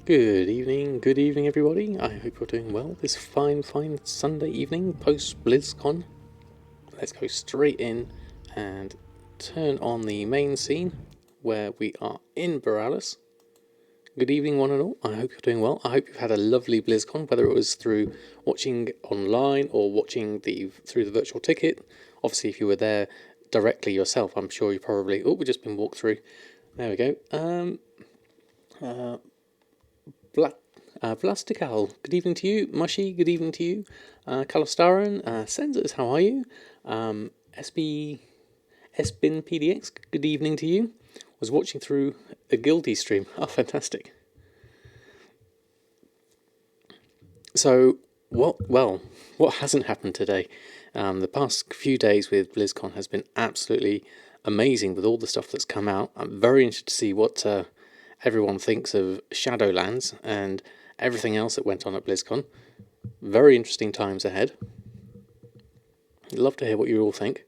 Good evening everybody. I hope you're doing well this fine Sunday evening post BlizzCon. Let's go straight in and turn on the main scene where we are in Borealis. Good evening one and all. I hope you're doing well. I hope you've had a lovely BlizzCon, whether it was through watching online or watching through the virtual ticket. Obviously if you were there directly yourself, I'm sure you probably... Oh, we've just been walked through. There we go. Vlastical, good evening to you. Mushy, good evening to you. Kalastaran, Sensors, how are you? SB Esbin PDX, good evening to you. Was watching through a Guilty stream. Oh, fantastic. So, what hasn't happened today? The past few days with BlizzCon has been absolutely amazing with all the stuff that's come out. I'm very interested to see what everyone thinks of Shadowlands and everything else that went on at BlizzCon. Very interesting times ahead. I'd love to hear what you all think.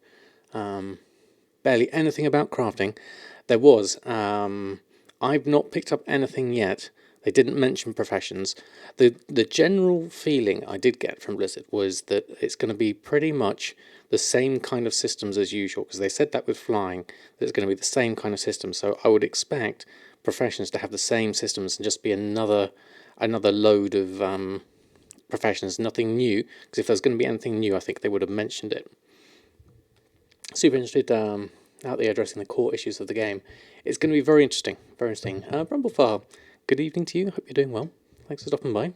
Barely anything about crafting. There was. I've not picked up anything yet. They didn't mention professions. The general feeling I did get from Blizzard was that it's going to be pretty much the same kind of systems as usual, because they said that with flying, that it's going to be the same kind of system. So I would expect professions to have the same systems and just be another load of professions, nothing new, because if there's going to be anything new, I think they would have mentioned it. Super interested out there addressing the core issues of the game. It's going to be very interesting, very interesting. Brumblefile, good evening to you. Hope you're doing well. Thanks for stopping by.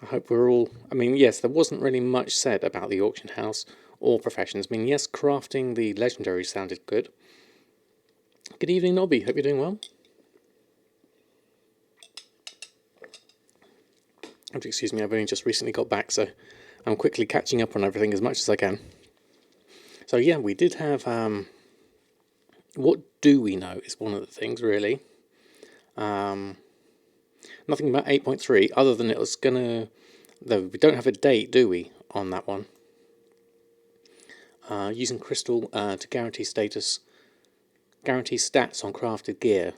I hope we're all... I mean, yes, there wasn't really much said about the auction house or professions. I mean, yes, crafting the legendary sounded good. Good evening, Nobby. Hope you're doing well. Excuse me, I've only just recently got back, so I'm quickly catching up on everything as much as I can. So yeah, we did have... what do we know is one of the things, really. Nothing about 8.3, other than it was going to... Though we don't have a date, do we, on that one? Using crystal to guarantee stats on crafted gear.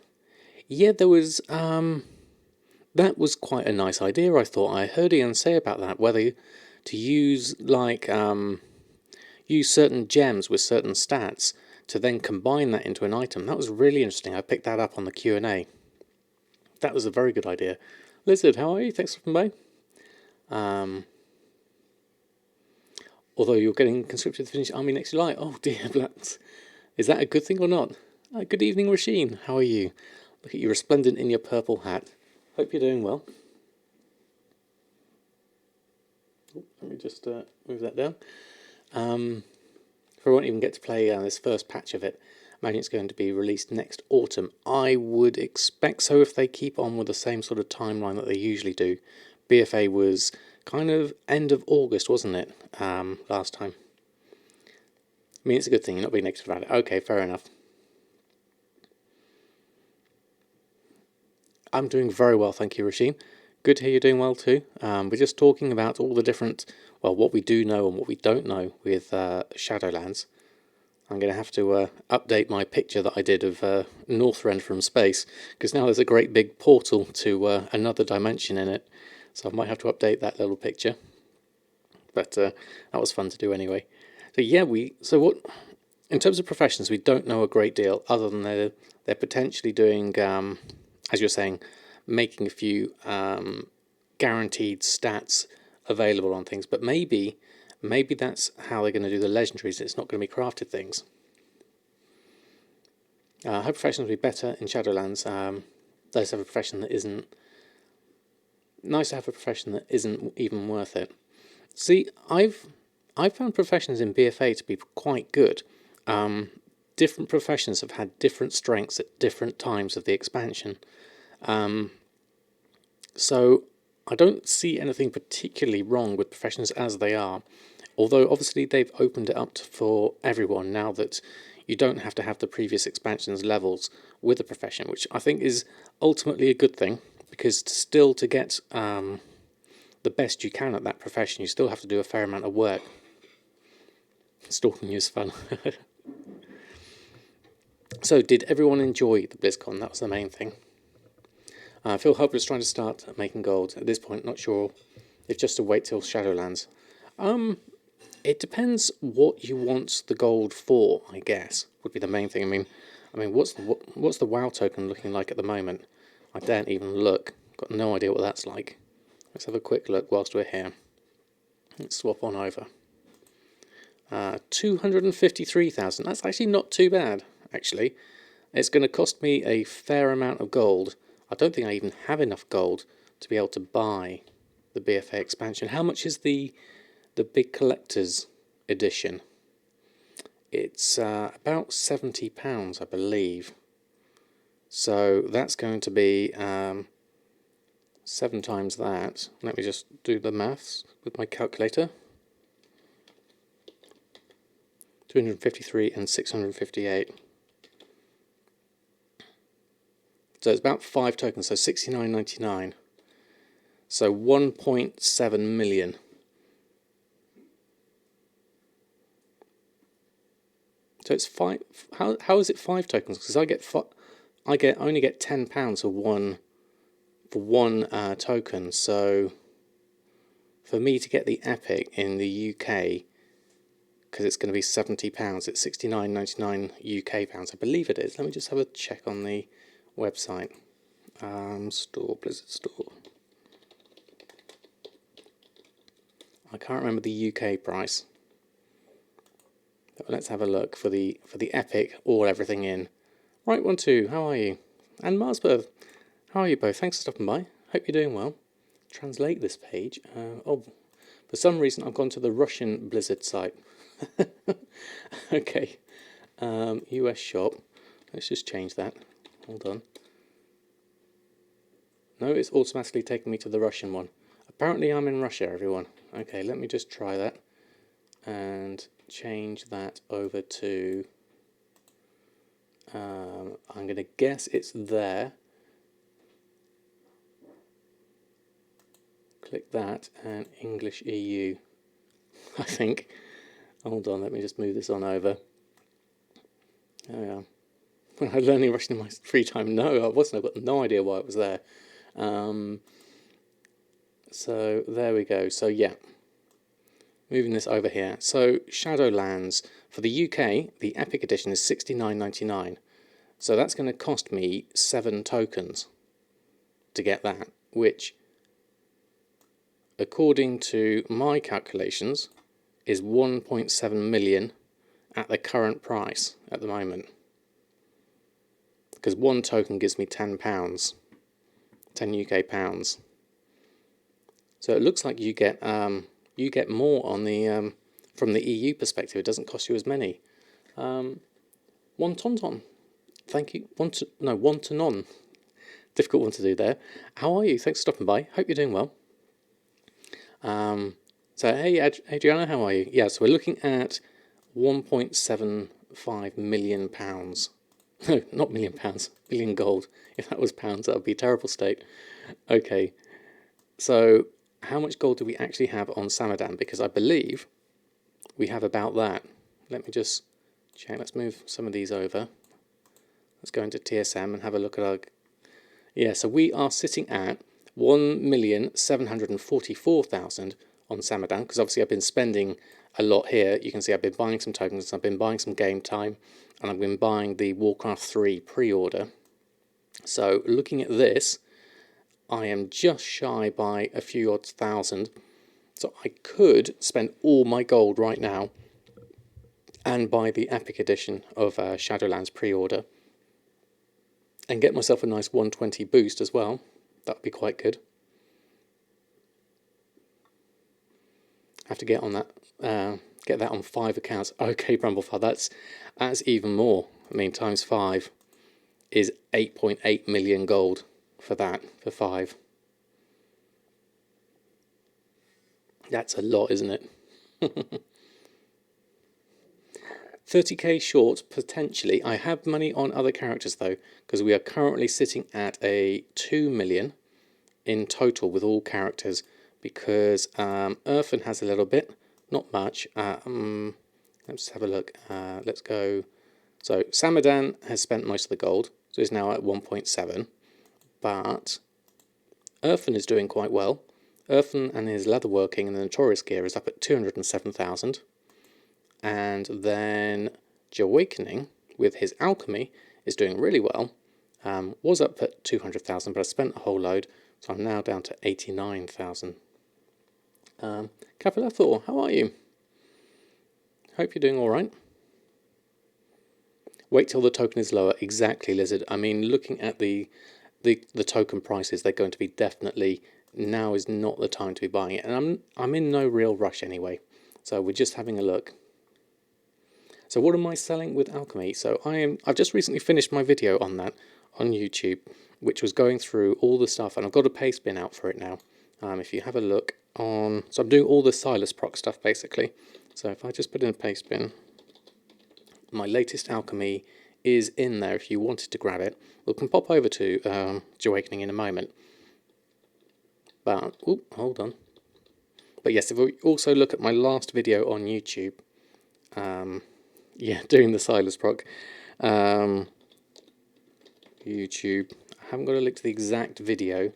Yeah, there was... that was quite a nice idea, I thought. I heard Ian say about that, whether to use, like, use certain gems with certain stats to then combine that into an item. That was really interesting. I picked that up on the Q&A. That was a very good idea. Lizard, how are you? Thanks for coming by. Although you're getting conscripted to finish army next July. Oh dear, is that a good thing or not? Good evening, Rasheen. How are you? Look at you resplendent in your purple hat. Hope you're doing well. Let me just move that down. If I won't even get to play this first patch of it, I imagine it's going to be released next autumn. I would expect so if they keep on with the same sort of timeline that they usually do. BfA was kind of end of August, wasn't it, last time? I mean, it's a good thing, you're not being negative about it. Okay, fair enough. I'm doing very well, thank you, Rasheen. Good to hear you're doing well too. We're just talking about all the different, well, what we do know and what we don't know with Shadowlands. I'm going to have to update my picture that I did of Northrend from space, because now there's a great big portal to another dimension in it. So I might have to update that little picture. But that was fun to do anyway. So yeah, what in terms of professions, we don't know a great deal other than they're potentially doing, as you're saying, making a few guaranteed stats available on things. But maybe that's how they're going to do the legendaries. It's not going to be crafted things. I hope professions will be better in Shadowlands. Nice to have a profession that isn't. Nice to have a profession that isn't even worth it. See, I've found professions in BfA to be quite good. Different professions have had different strengths at different times of the expansion. So I don't see anything particularly wrong with professions as they are. Although obviously they've opened it up for everyone now that you don't have to have the previous expansion's levels with a profession, which I think is ultimately a good thing, because to get the best you can at that profession, you still have to do a fair amount of work. Stalking you is fun. So, did everyone enjoy the BlizzCon? That was the main thing. Phil Hubbard's trying to start making gold. At this point, not sure if just to wait till Shadowlands. It depends what you want the gold for, I guess, would be the main thing. I mean, what's the WoW token looking like at the moment? I daren't even look. Got no idea what that's like. Let's have a quick look whilst we're here. Let's swap on over. 253,000. That's actually not too bad, actually. It's going to cost me a fair amount of gold. I don't think I even have enough gold to be able to buy the BfA expansion. How much is the big collector's edition? It's about £70, I believe. So that's going to be 7 times that. Let me just do the maths with my calculator. 253 and 658. So it's about 5 tokens, so 69.99. So 1.7 million. So it's 5. How is it 5 tokens? Because I only get £10 for one token. So for me to get the epic in the UK, because it's going to be £70, it's 69.99 UK pounds. I believe it is. Let me just have a check on the website. Store, Blizzard Store. I can't remember the UK price. But let's have a look for the epic, all everything in. Right, 1-2, how are you? And Marsberg, how are you both? Thanks for stopping by. Hope you're doing well. Translate this page. For some reason I've gone to the Russian Blizzard site. Okay. US shop. Let's just change that. Hold on. No, it's automatically taking me to the Russian one. Apparently I'm in Russia, everyone. Okay, let me just try that. And change that over to... I'm going to guess it's there. Click that and English EU. I think. Hold on, let me just move this on over. There we are. When I learning Russian in my free time, no, I wasn't. I've got no idea why it was there. So there we go. So yeah, moving this over here. So Shadowlands for the UK, the Epic Edition is £69.99. So that's going to cost me 7 tokens to get that, which, according to my calculations, is 1.7 million at the current price at the moment. Because 1 token gives me £10, 10 UK pounds. So it looks like you get more on the from the EU perspective. It doesn't cost you as many. One tonton, thank you. One to none. Difficult one to do there. How are you? Thanks for stopping by. Hope you're doing well. So hey Adriana, how are you? Yeah, so we're looking at £1.75 million. No, not million pounds, billion gold. If that was pounds, that would be a terrible state. Okay, so how much gold do we actually have on Samadan? Because I believe we have about that. Let me just check. Let's move some of these over. Let's go into TSM and have a look at our... Yeah, so we are sitting at 1,744,000 on Samadan, because obviously I've been spending a lot here. You can see I've been buying some tokens, I've been buying some game time, and I've been buying the Warcraft 3 pre-order. So looking at this, I am just shy by a few odd thousand. So I could spend all my gold right now and buy the Epic Edition of Shadowlands pre-order and get myself a nice 120 boost as well. That would be quite good. I have to get on that, get that on 5 accounts. Okay, Brumblefire, that's even more. I mean, times 5 is 8.8 million gold for that, for 5. That's a lot, isn't it? 30k short, potentially. I have money on other characters, though, because we are currently sitting at a 2 million in total with all characters, because Erfen has a little bit, not much. Let's have a look. Let's go. So Samadan has spent most of the gold, so he's now at 1.7. But Erfen is doing quite well. Erfen and his leatherworking and the Notorious gear is up at 207,000. And then Jahwakening with his alchemy is doing really well. Was up at 200,000, but I spent a whole load, so I'm now down to 89,000. Kapalathor, how are you? Hope you're doing alright. Wait till the token is lower. Exactly, Lizard. I mean, looking at the token prices, they're going to be definitely, now is not the time to be buying it. And I'm in no real rush anyway. So we're just having a look. So what am I selling with alchemy? So I've just recently finished my video on that on YouTube, which was going through all the stuff, and I've got a paste bin out for it now. If you have a look on, so I'm doing all the Silas proc stuff basically. So if I just put in a paste bin, my latest alchemy is in there if you wanted to grab it. We can pop over to Jahwakening in a moment. But, oh, hold on. But yes, if we also look at my last video on YouTube, yeah, doing the Silas proc, YouTube, I haven't got a link to the exact video,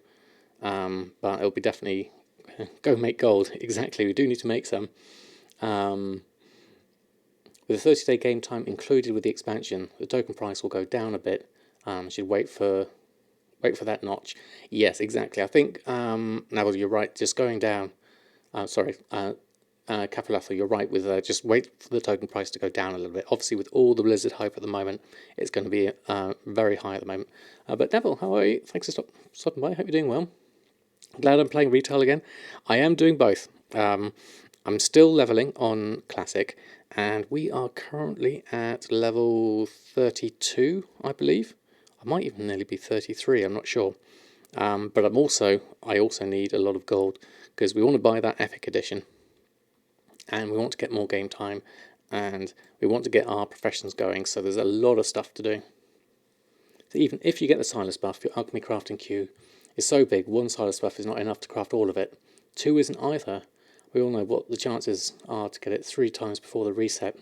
but it'll be definitely go make gold. Exactly, we do need to make some. With a 30-day game time included with the expansion, the token price will go down a bit. Should wait for that notch. Yes, exactly. I think Neville, you're right. Just going down. Kapalathor, you're right with just wait for the token price to go down a little bit. Obviously, with all the Blizzard hype at the moment, it's going to be very high at the moment. But Neville, how are you? Thanks for stopping by. Hope you're doing well. Glad I'm playing retail again. I am doing both. I'm still leveling on Classic, and we are currently at level 32, I believe. I might even nearly be 33, I'm not sure. But I also need a lot of gold, because we want to buy that Epic Edition, and we want to get more game time, and we want to get our professions going, so there's a lot of stuff to do. So even if you get the Silas buff, your alchemy crafting queue is so big, one Silas buff is not enough to craft all of it. 2 isn't either. We all know what the chances are to get it 3 times before the reset.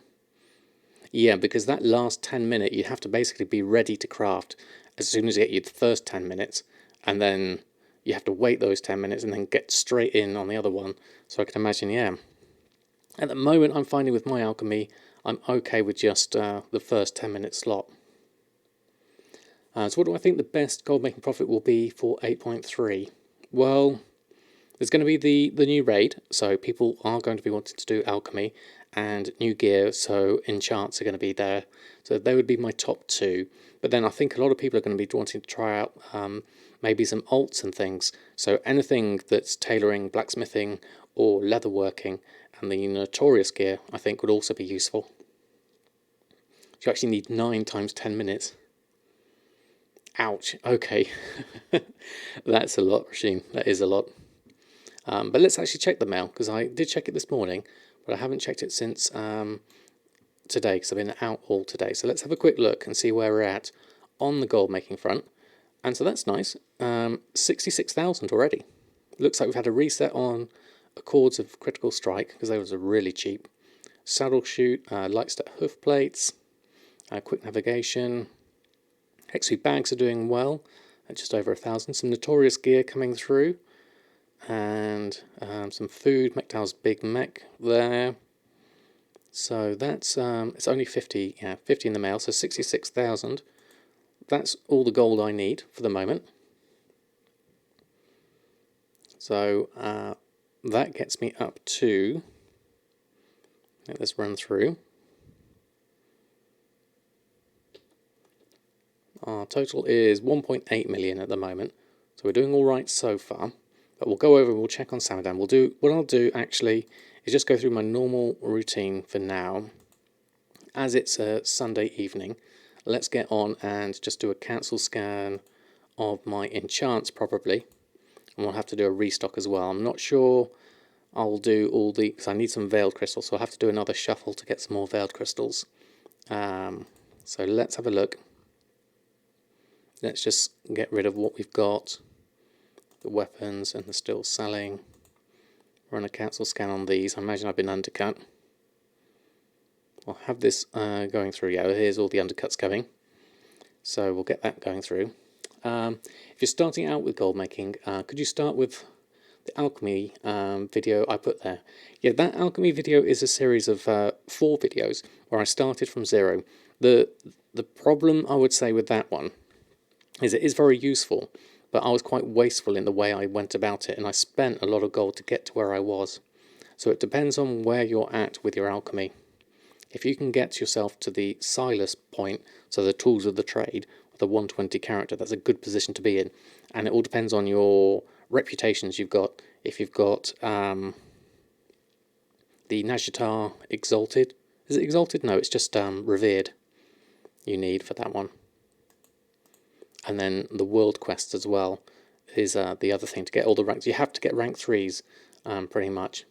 Yeah, because that last 10 minute, you have to basically be ready to craft as soon as you get your first 10 minutes, and then you have to wait those 10 minutes and then get straight in on the other one. So I can imagine, yeah. At the moment, I'm finding with my alchemy, I'm okay with just the first 10-minute slot. So what do I think the best gold making profit will be for 8.3? Well, there's going to be the new raid, so people are going to be wanting to do alchemy, and new gear, so enchants are going to be there. So they would be my top 2. But then I think a lot of people are going to be wanting to try out maybe some alts and things. So anything that's tailoring, blacksmithing, or leatherworking, and the Notorious gear, I think would also be useful. You actually need 9 times 10 minutes. Ouch, okay. That's a lot, Rasheen. That is a lot. But let's actually check the mail, because I did check it this morning, but I haven't checked it since today, because I've been out all today. So let's have a quick look and see where we're at on the gold making front. And so that's nice. 66,000 already. Looks like we've had a reset on Accords of Critical Strike, because those are really cheap. Saddle Shoot, Light Step Hoof Plates, Quick Navigation. XP bags are doing well at just over 1,000. Some Notorious gear coming through. And some food, McDowell's Big Mac there. So that's it's only 50 in the mail, so 66,000. That's all the gold I need for the moment. So that gets me up to, let's run through. Our total is 1.8 million at the moment, so we're doing all right so far. But we'll go over and we'll check on Samadan. What I'll do actually is just go through my normal routine for now. As it's a Sunday evening, let's get on and just do a cancel scan of my enchants probably. And we'll have to do a restock as well. I'm not sure I'll do all the, because I need some veiled crystals, so I'll have to do another shuffle to get some more veiled crystals. So let's have a look. Let's just get rid of what we've got. The weapons and the still selling. Run a cancel scan on these. I imagine I've been undercut. I'll have this going through. Yeah, here's all the undercuts coming. So we'll get that going through. If you're starting out with gold making, could you start with the alchemy video I put there? Yeah, that alchemy video is a series of 4 videos where I started from 0. The problem I would say with that one is it is very useful, but I was quite wasteful in the way I went about it, and I spent a lot of gold to get to where I was. So it depends on where you're at with your alchemy. If you can get yourself to the Silas point, so the tools of the trade, with a 120 character, that's a good position to be in. And it all depends on your reputations you've got. If you've got the Najatar Exalted, is it Exalted? No, it's just Revered you need for that one. And then the World Quest as well is the other thing to get all the ranks. You have to get rank 3s pretty much.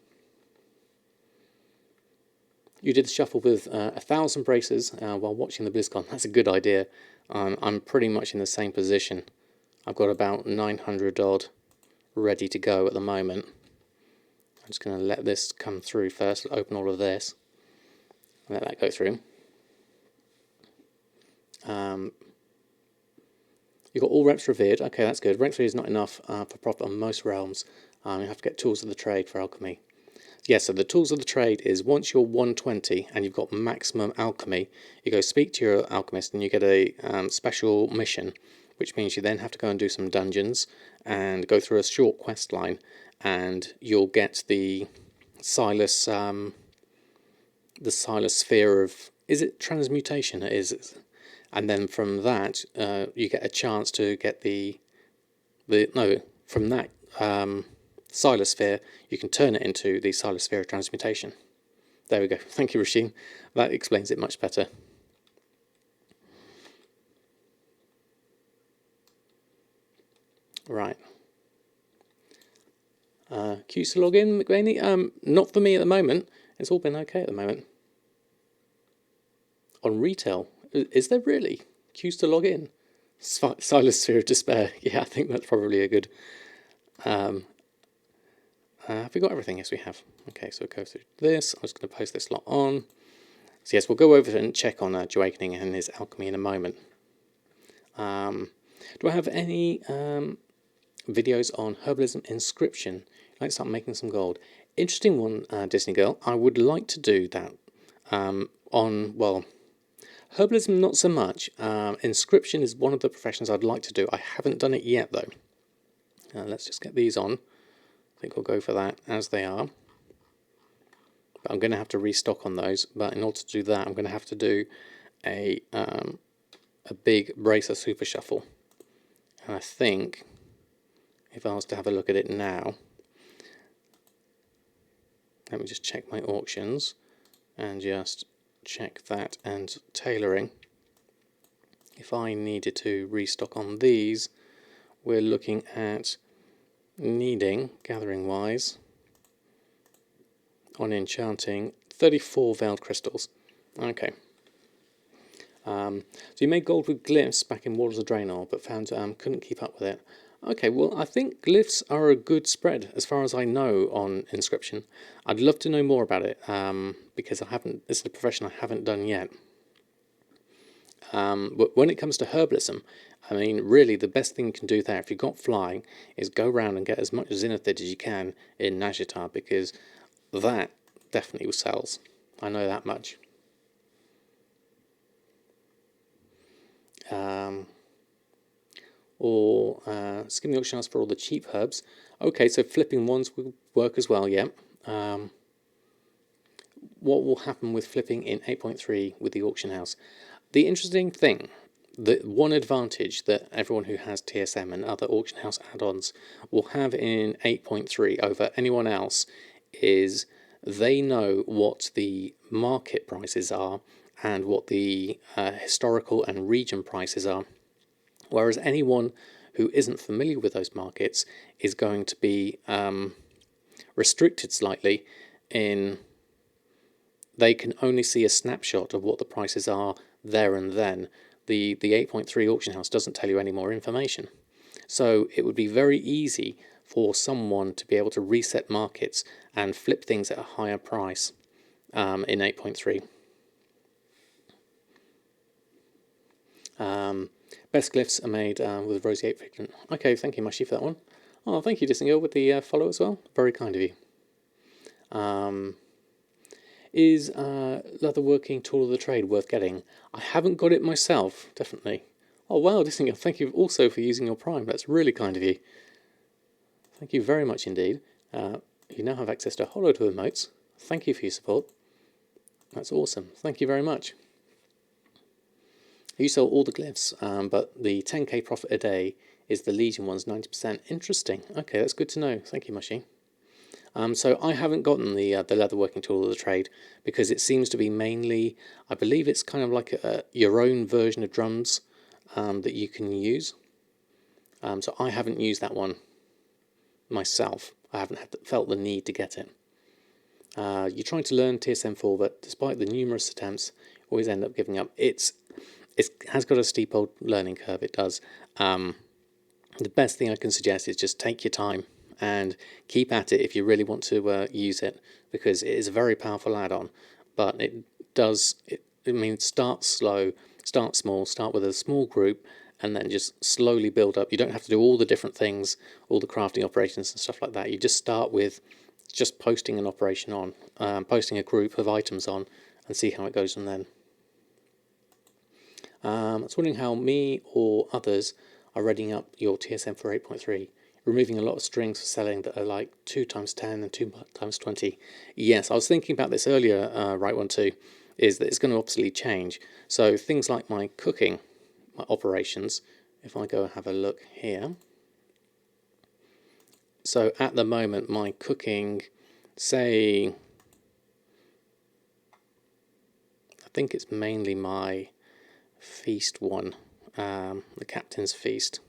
You did the shuffle with 1,000 braces while watching the BlizzCon. That's a good idea. I'm pretty much in the same position. I've got about 900 odd ready to go at the moment. I'm just going to let this come through first. Open all of this. Let that go through. You've got all reps revered. Okay, that's good. Rank 3 is not enough for profit on most realms. You have to get tools of the trade for alchemy. Yeah, so the tools of the trade is once you're 120 and you've got maximum alchemy, you go speak to your alchemist and you get a special mission, which means you then have to go and do some dungeons and go through a short quest line, and you'll get the Silas sphere of, is it transmutation? It is. And then from that, you get a chance to get from that Silas sphere, you can turn it into the Silas sphere of transmutation. There we go. Thank you, Rasheen. That explains it much better. Right. Queues to log in, McVaney? Not for me at the moment. It's all been okay at the moment. On retail, is there really queues to log in? Silas Sphere of Despair. Yeah, I think that's probably a good. Have we got everything? Yes, we have. Okay, so we'll go through this. I'm just going to post this lot on. So yes, we'll go over and check on Jahwakening and his alchemy in a moment. Do I have any videos on herbalism inscription? I'd like to start making some gold. Interesting one, Disney Girl. I would like to do that on, well, herbalism not so much. Inscription is one of the professions I'd like to do. I haven't done it yet though. Let's just get these on. I think we'll go for that as they are. But I'm going to have to restock on those. But in order to do that, I'm going to have to do a big bracer super shuffle. And I think if I was to have a look at it now, let me just check my auctions and just check that and tailoring. If I needed to restock on these, we're looking at needing, gathering wise, on enchanting, 34 veiled crystals. Okay. So you made gold with glyphs back in Waters of Draenor, but found couldn't keep up with it. Okay, well, I think glyphs are a good spread, as far as I know, on inscription. I'd love to know more about it, because this is a profession I haven't done yet. But when it comes to herbalism, I mean, really, the best thing you can do there, if you've got flying, is go around and get as much Zenithid as you can in Najatar, because that definitely sells. I know that much. Or skim the auction house for all the cheap herbs. Okay, so flipping ones will work as well, yeah. What will happen with flipping in 8.3 with the auction house? The interesting thing, the one advantage that everyone who has TSM and other auction house add-ons will have in 8.3 over anyone else is they know what the market prices are and what the historical and region prices are. Whereas anyone who isn't familiar with those markets is going to be restricted slightly in they can only see a snapshot of what the prices are there and then. The 8.3 auction house doesn't tell you any more information. So it would be very easy for someone to be able to reset markets and flip things at a higher price in 8.3. Best glyphs are made with roseate pigment. Okay, thank you, Mushy, for that one. Oh, thank you, Dissingil, with the follow as well. Very kind of you. Is leatherworking tool of the trade worth getting? I haven't got it myself, definitely. Oh wow, Dissingil, thank you also for using your Prime. That's really kind of you. Thank you very much indeed. You now have access to a whole load of emotes. Thank you for your support. That's awesome. Thank you very much. You sell all the glyphs, but the 10k profit a day is the Legion one's 90%. Interesting. Okay, that's good to know. Thank you, Mushy. So I haven't gotten the leatherworking tool of the trade because it seems to be mainly, I believe it's kind of like your own version of drums that you can use. So I haven't used that one myself. I haven't felt the need to get it. You're trying to learn TSM4, but despite the numerous attempts, you always end up giving up. It has got a steep old learning curve, it does. The best thing I can suggest is just take your time and keep at it if you really want to use it, because it is a very powerful add-on, but it means start slow, start small, start with a small group, and then just slowly build up. You don't have to do all the different things, all the crafting operations and stuff like that. You just start with just posting an operation on, posting a group of items on, and see how it goes from then. I was wondering how me or others are readying up your TSM for 8.3. Removing a lot of strings for selling that are like 2 times 10 and 2 times 20. Yes, I was thinking about this earlier, right one too, is that it's going to obviously change. So things like my cooking, my operations, if I go and have a look here. So at the moment, my cooking, say, I think it's mainly my feast one, the Captain's Feast.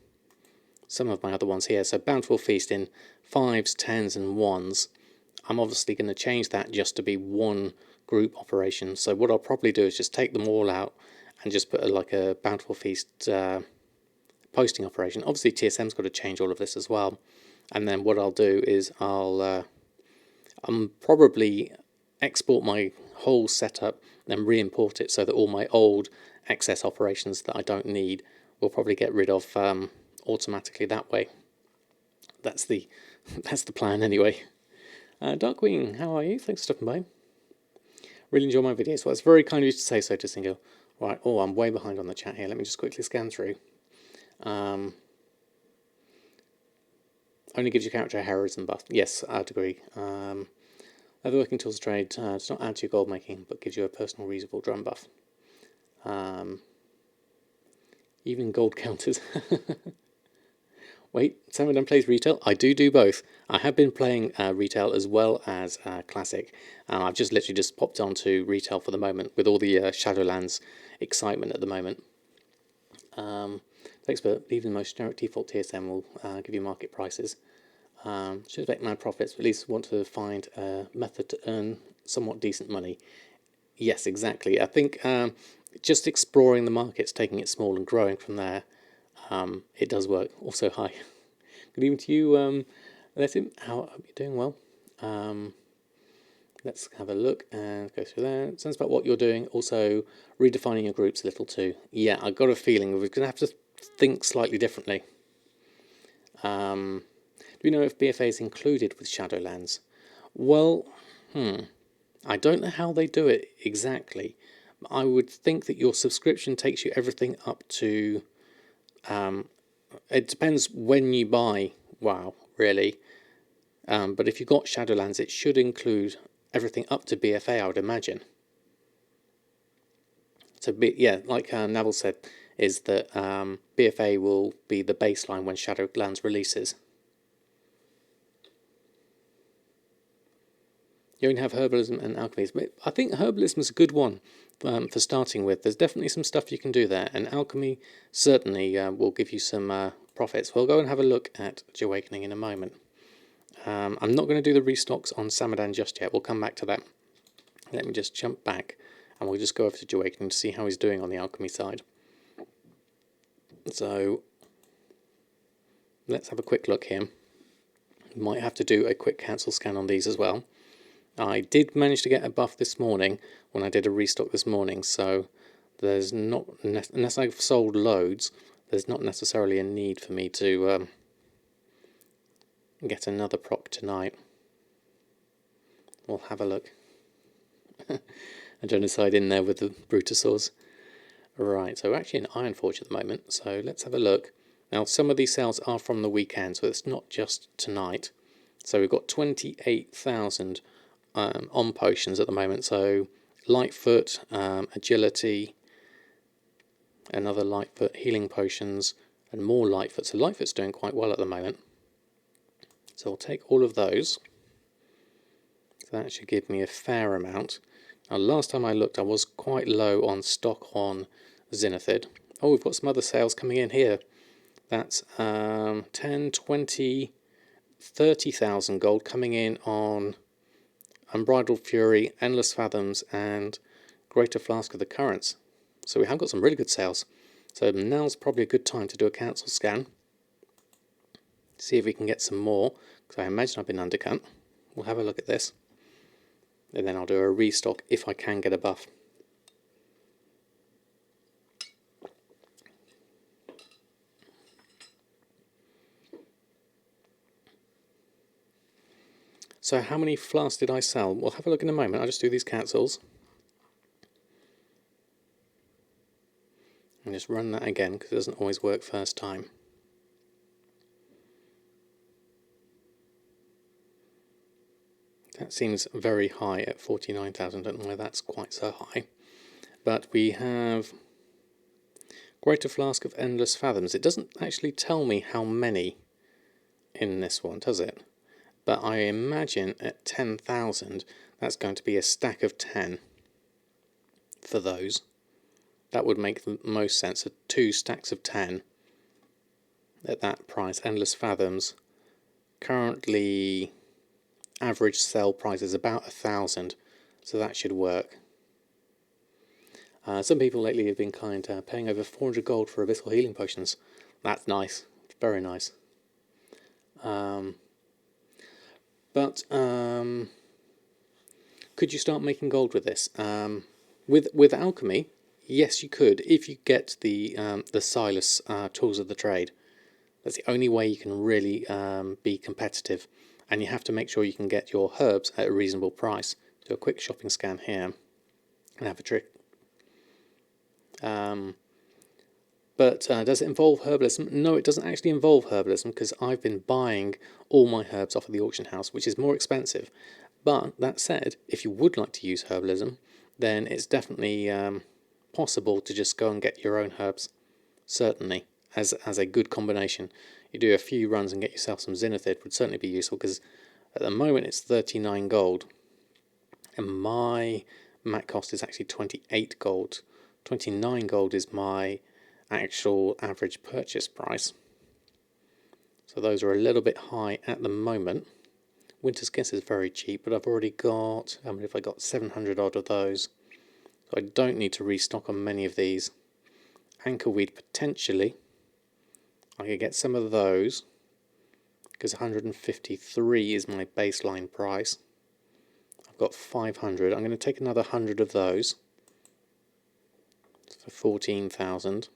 Some of my other ones here. So Bountiful Feast in 5s, 10s and 1s. I'm obviously going to change that just to be one group operation. So what I'll probably do is just take them all out and just put like a Bountiful Feast posting operation. Obviously TSM's got to change all of this as well. And then what I'll do is I'll probably export my whole setup, then re-import it so that all my old excess operations that I don't need will probably get rid of automatically that way. That's the plan anyway. Darkwing, how are you? Thanks for stopping by. Really enjoy my videos. Well, it's very kind of you to say so, Dissingle. Right, oh, I'm way behind on the chat here. Let me just quickly scan through. Only gives your character a heroism buff. Yes, I'd agree. Leatherworking tools trade does not add to your gold making, but gives you a personal reasonable drum buff. Even gold counters. Wait, Samadan plays retail? I do both. I have been playing retail as well as classic. I've just literally just popped onto retail for the moment with all the Shadowlands excitement at the moment. Thanks for leaving the most generic default TSM will give you market prices. Should expect mad profits, but at least want to find a method to earn somewhat decent money. Yes, exactly. I think just exploring the markets, taking it small and growing from there, it does work. Also, hi. Good evening to you, Letim. How are you doing? Well, let's have a look and go through that. Sounds about what you're doing. Also, redefining your groups a little too. Yeah, I've got a feeling we're going to have to think slightly differently. Do we know if BfA is included with Shadowlands? Well, I don't know how they do it exactly. I would think that your subscription takes you everything up to... it depends when you buy WoW, really. But if you've got Shadowlands, it should include everything up to BfA, I would imagine. So, yeah, like Naval said, is that BfA will be the baseline when Shadowlands releases. You only have herbalism and alchemy. But I think herbalism is a good one for starting with. There's definitely some stuff you can do there, and alchemy certainly will give you some profits. We'll go and have a look at Jahwakening in a moment. I'm not going to do the restocks on Samadan just yet. We'll come back to that. Let me just jump back, and we'll just go over to Jahwakening to see how he's doing on the alchemy side. So let's have a quick look here. Might have to do a quick cancel scan on these as well. I did manage to get a buff this morning when I did a restock this morning, so there's not, unless I've sold loads, there's not necessarily a need for me to get another proc tonight. We'll have a look. A genocide in there with the Brutosaurs. Right, so we're actually in Iron Forge at the moment, so let's have a look. Now, some of these sales are from the weekend, so it's not just tonight. So we've got 28,000 on potions at the moment, so Lightfoot, Agility, another Lightfoot, healing potions, and more Lightfoot. So Lightfoot's doing quite well at the moment. So I'll take all of those. So that should give me a fair amount. Now, last time I looked, I was quite low on stock on Zenithid. Oh, we've got some other sales coming in here. That's 10, 20, 30,000 gold coming in on Unbridled Fury, Endless Fathoms, and Greater Flask of the Currents. So we have got some really good sales. So now's probably a good time to do a cancel scan. See if we can get some more, because I imagine I've been undercut. We'll have a look at this. And then I'll do a restock if I can get a buff. So how many flasks did I sell? We'll have a look in a moment. I'll just do these cancels. And just run that again, because it doesn't always work first time. That seems very high at 49,000. I don't know why that's quite so high. But we have Greater Flask of Endless Fathoms. It doesn't actually tell me how many in this one, does it? But I imagine at 10,000, that's going to be a stack of 10 for those. That would make the most sense. So 2 stacks of 10 at that price. Endless Fathoms. Currently, average sell price is about 1,000, so that should work. Some people lately have been kind, paying over 400 gold for abyssal healing potions. That's nice, very nice. But could you start making gold with this? With alchemy, yes, you could if you get the Silas tools of the trade. That's the only way you can really be competitive, and you have to make sure you can get your herbs at a reasonable price. Do a quick shopping scan here and have a trick. But does it involve herbalism? No, it doesn't actually involve herbalism, because I've been buying all my herbs off of the auction house, which is more expensive. But that said, if you would like to use herbalism, then it's definitely possible to just go and get your own herbs. Certainly, as a good combination. You do a few runs and get yourself some Zenithid would certainly be useful, because at the moment it's 39 gold. And my mat cost is actually 28 gold. 29 gold is my actual average purchase price. So those are a little bit high at the moment. Winter's Kiss is very cheap, but I've already got, how many have I got? 700 odd of those. So I don't need to restock on many of these. Anchorweed potentially. I could get some of those, because 153 is my baseline price. I've got 500. I'm going to take another 100 of those for 14,000.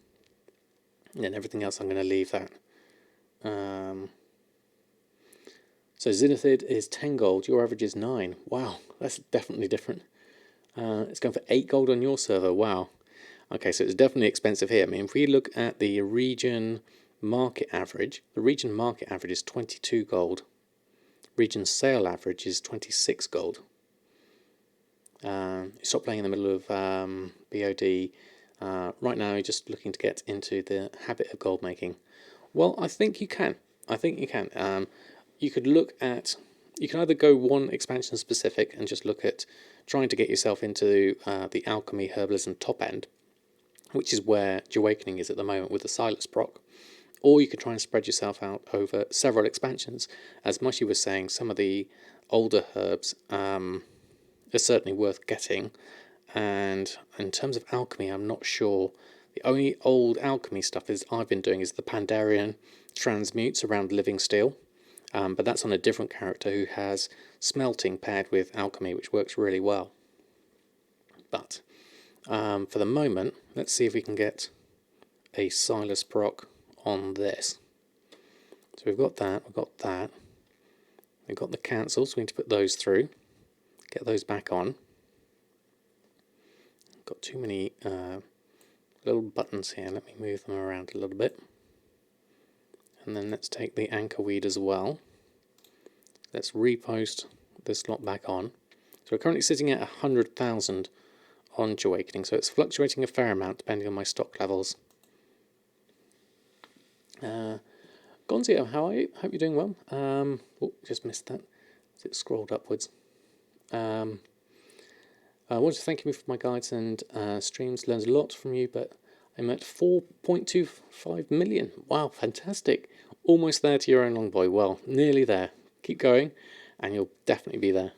And then everything else I'm going to leave that. So Zenithid is 10 gold, your average is 9. Wow, that's definitely different. It's going for 8 gold on your server, wow. Okay, so it's definitely expensive here. I mean, if we look at the region market average, the region market average is 22 gold. Region sale average is 26 gold. Stop playing in the middle of BOD. Right now, you're just looking to get into the habit of gold making. Well, I think you can. You could look at, you can either go one expansion specific and just look at trying to get yourself into the alchemy herbalism top end, which is where Jahwakening is at the moment with the Silas proc. Or you could try and spread yourself out over several expansions. As Mushy was saying, some of the older herbs are certainly worth getting. And in terms of alchemy, I'm not sure. The only old alchemy stuff I've been doing is the Pandarian transmutes around living steel. But that's on a different character who has smelting paired with alchemy, which works really well. But for the moment, let's see if we can get a Silas proc on this. So we've got that, we've got the cancels, we need to put those through, get those back on. Got too many little buttons here, let me move them around a little bit. And then let's take the anchor weed as well. Let's repost this lot back on. So we're currently sitting at 100,000 on Jahwakening, so it's fluctuating a fair amount depending on my stock levels. Gonzio, how are you? Hope you're doing well. Oh, just missed that. It scrolled upwards. I want to thank you for my guides and streams. Learned a lot from you, but I'm at 4.25 million. Wow, fantastic. Almost there to your own long boy. Well, nearly there. Keep going, and you'll definitely be there.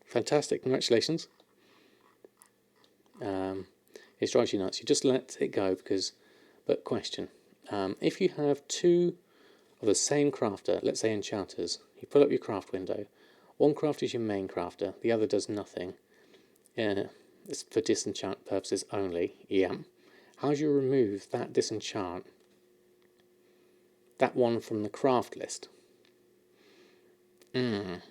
Fantastic. Congratulations. It drives you nuts. You just let it go because... But question. If you have two of the same crafter, let's say enchanters, you pull up your craft window. One craft is your main crafter, the other does nothing. It's for disenchant purposes only. Yeah. How do you remove that disenchant? That one from the craft list. And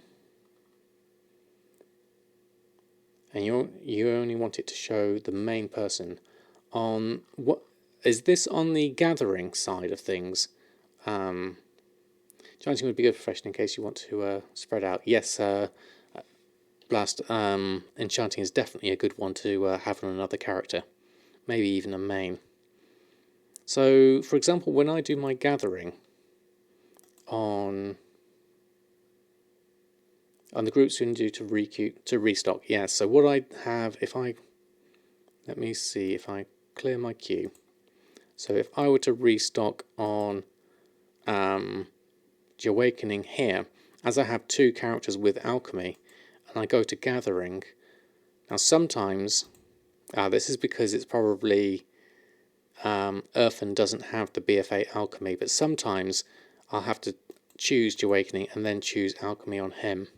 you only want it to show the main person on what is this on the gathering side of things? Chanting would be good profession in case you want to spread out. Yes, Blast. Enchanting is definitely a good one to have on another character, maybe even a main. So, for example, when I do my gathering on the groups we can do to restock, yeah. So what I have, let me see if I clear my queue. So if I were to restock on Jahwakening here, as I have two characters with alchemy, and I go to gathering, now sometimes, this is because it's probably Erfen doesn't have the BfA alchemy, but sometimes I'll have to choose Jahwakening and then choose alchemy on him.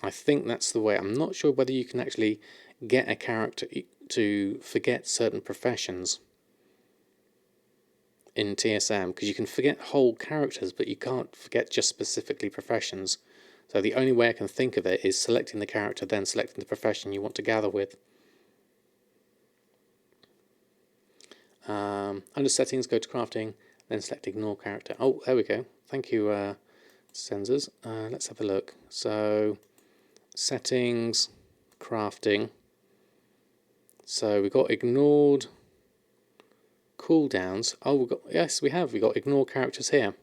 I think that's the way. I'm not sure whether you can actually get a character to forget certain professions in TSM, because you can forget whole characters, but you can't forget just specifically professions. So the only way I can think of it is selecting the character, then selecting the profession you want to gather with. Under settings, go to crafting, then select ignore character. Oh, there we go. Thank you, Sensors. Let's have a look. So, settings, crafting. So we've got ignored cooldowns. Oh, yes, we have. We've got ignore characters here.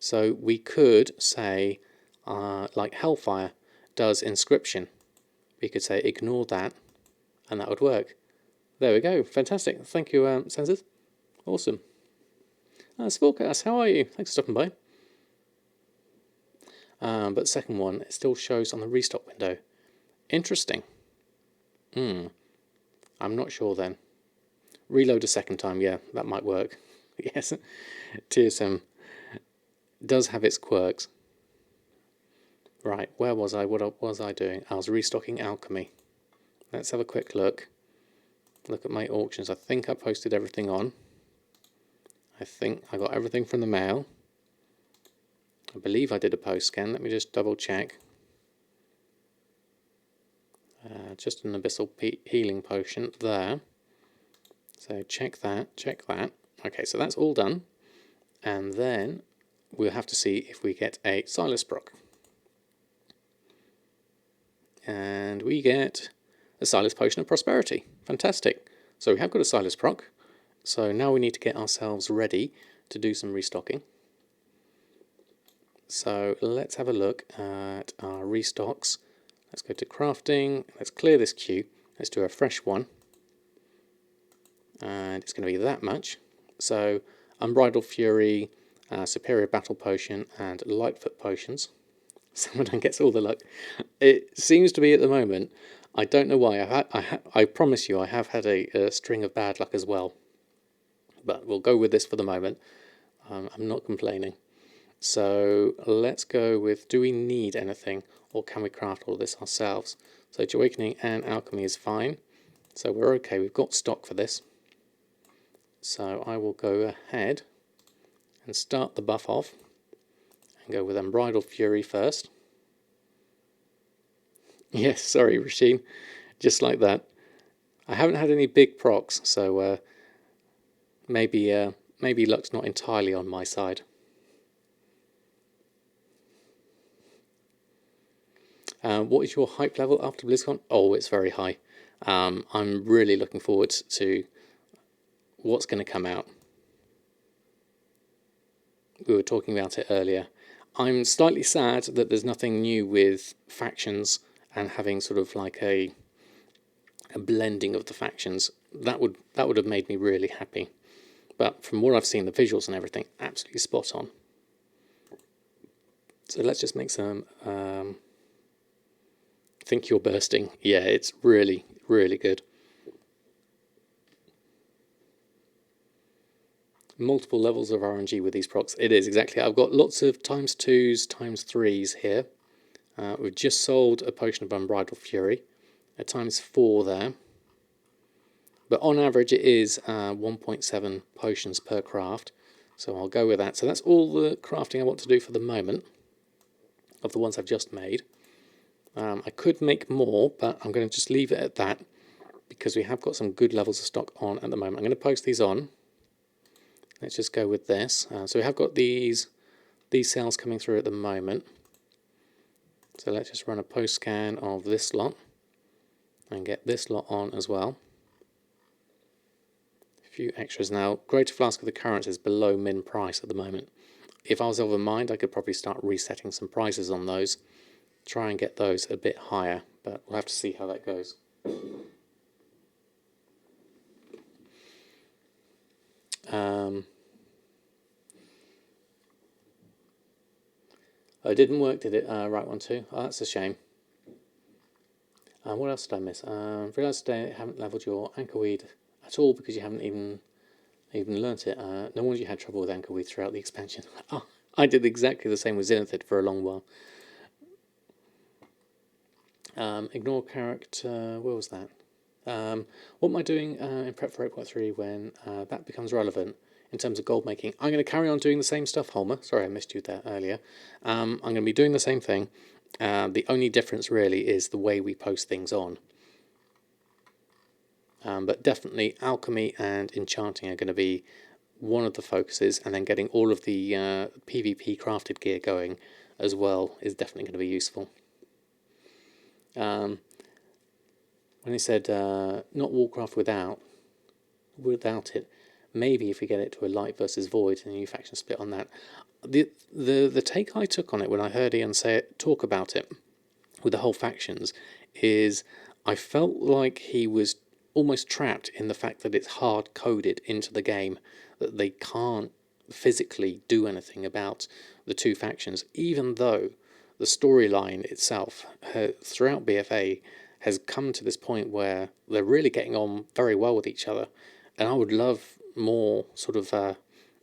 So we could say, like Hellfire does inscription. We could say ignore that, and that would work. There we go. Fantastic. Thank you, Sensors. Awesome. Sportcast, how are you? Thanks for stopping by. But the second one, it still shows on the restock window. Interesting. I'm not sure then. Reload a second time, yeah, that might work. Yes, TSM does have its quirks. Right, where was I? What was I doing? I was restocking alchemy. Let's have a quick look. Look at my auctions. I think I posted everything on. I think I got everything from the mail. I believe I did a post scan. Let me just double check. Just an abyssal healing potion there. So check that, check that. Okay, so that's all done. And then we'll have to see if we get a Silas proc. And we get a Silas Potion of Prosperity. Fantastic. So we have got a Silas proc. So now we need to get ourselves ready to do some restocking. So let's have a look at our restocks. Let's go to crafting. Let's clear this queue. Let's do a fresh one. And it's going to be that much. So Unbridled Fury, Superior Battle Potion, and Lightfoot Potions. Samadan gets all the luck. It seems to be at the moment. I don't know why. I promise you I have had a string of bad luck as well. But we'll go with this for the moment. I'm not complaining. So let's go with, do we need anything? Or can we craft all this ourselves? So Jahwakening and Alchemy is fine. So we're okay, we've got stock for this. So I will go ahead and start the buff off and go with Unbridled Fury first. Yes, sorry Rasheen, just like that. I haven't had any big procs, so maybe luck's not entirely on my side. What is your hype level after BlizzCon? Oh, it's very high. I'm really looking forward to what's going to come out. We were talking about it earlier. I'm slightly sad that there's nothing new with factions and having sort of like a blending of the factions. That would have made me really happy. But from what I've seen, the visuals and everything, absolutely spot on. So let's just make some... think you're bursting. Yeah, it's really, really good. Multiple levels of RNG with these procs. It is, exactly. I've got lots of ×2s, ×3s here. We've just sold a potion of Unbridled Fury. A ×4 there. But on average it is 1.7 potions per craft. So I'll go with that. So that's all the crafting I want to do for the moment. Of the ones I've just made. I could make more, but I'm going to just leave it at that. Because we have got some good levels of stock on at the moment. I'm going to post these on. Let's just go with this. So we have got these sales coming through at the moment. So let's just run a post scan of this lot and get this lot on as well. A few extras now. Greater Flask of the Currents is below min price at the moment. If I was of a mind, I could probably start resetting some prices on those. Try and get those a bit higher, but we'll have to see how that goes. Oh, it didn't work, did it? Right one too. Oh, that's a shame. What else did I miss? Realised today I haven't levelled your Anchorweed at all because you haven't even learnt it. No wonder you had trouble with Anchorweed throughout the expansion. Oh, I did exactly the same with Zenithid for a long while. Ignore character. Where was that? What am I doing in prep for 8.3 when that becomes relevant in terms of gold making? I'm going to carry on doing the same stuff, Holmer. Sorry, I missed you there earlier. I'm going to be doing the same thing. The only difference really is the way we post things on. But definitely alchemy and enchanting are going to be one of the focuses, and then getting all of the PvP crafted gear going as well is definitely going to be useful. When he said not Warcraft without it, maybe if we get it to a light versus void and a new faction split on that. The take I took on it when I heard Ian talk about it with the whole factions is I felt like he was almost trapped in the fact that it's hard coded into the game, that they can't physically do anything about the two factions, even though the storyline itself throughout BfA has come to this point where they're really getting on very well with each other, and I would love more sort of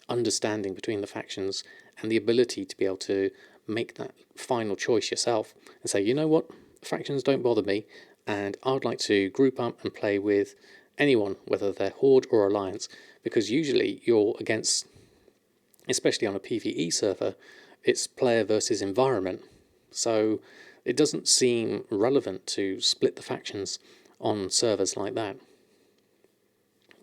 understanding between the factions and the ability to be able to make that final choice yourself and say, you know what, factions don't bother me, and I would like to group up and play with anyone, whether they're Horde or Alliance, because usually you're against, especially on a PvE server, it's player versus environment. So it doesn't seem relevant to split the factions on servers like that.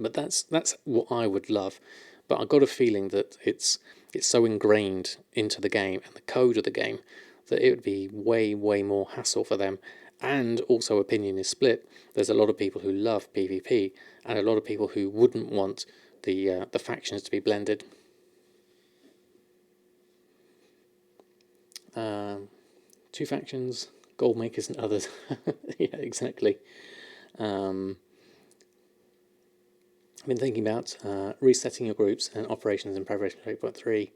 But that's what I would love. But I got a feeling that it's so ingrained into the game and the code of the game that it would be way more hassle for them. And also opinion is split. There's a lot of people who love PvP and a lot of people who wouldn't want the factions to be blended. Two factions, gold makers and others. Yeah, exactly. I've been thinking about resetting your groups and operations in preparation for 8.3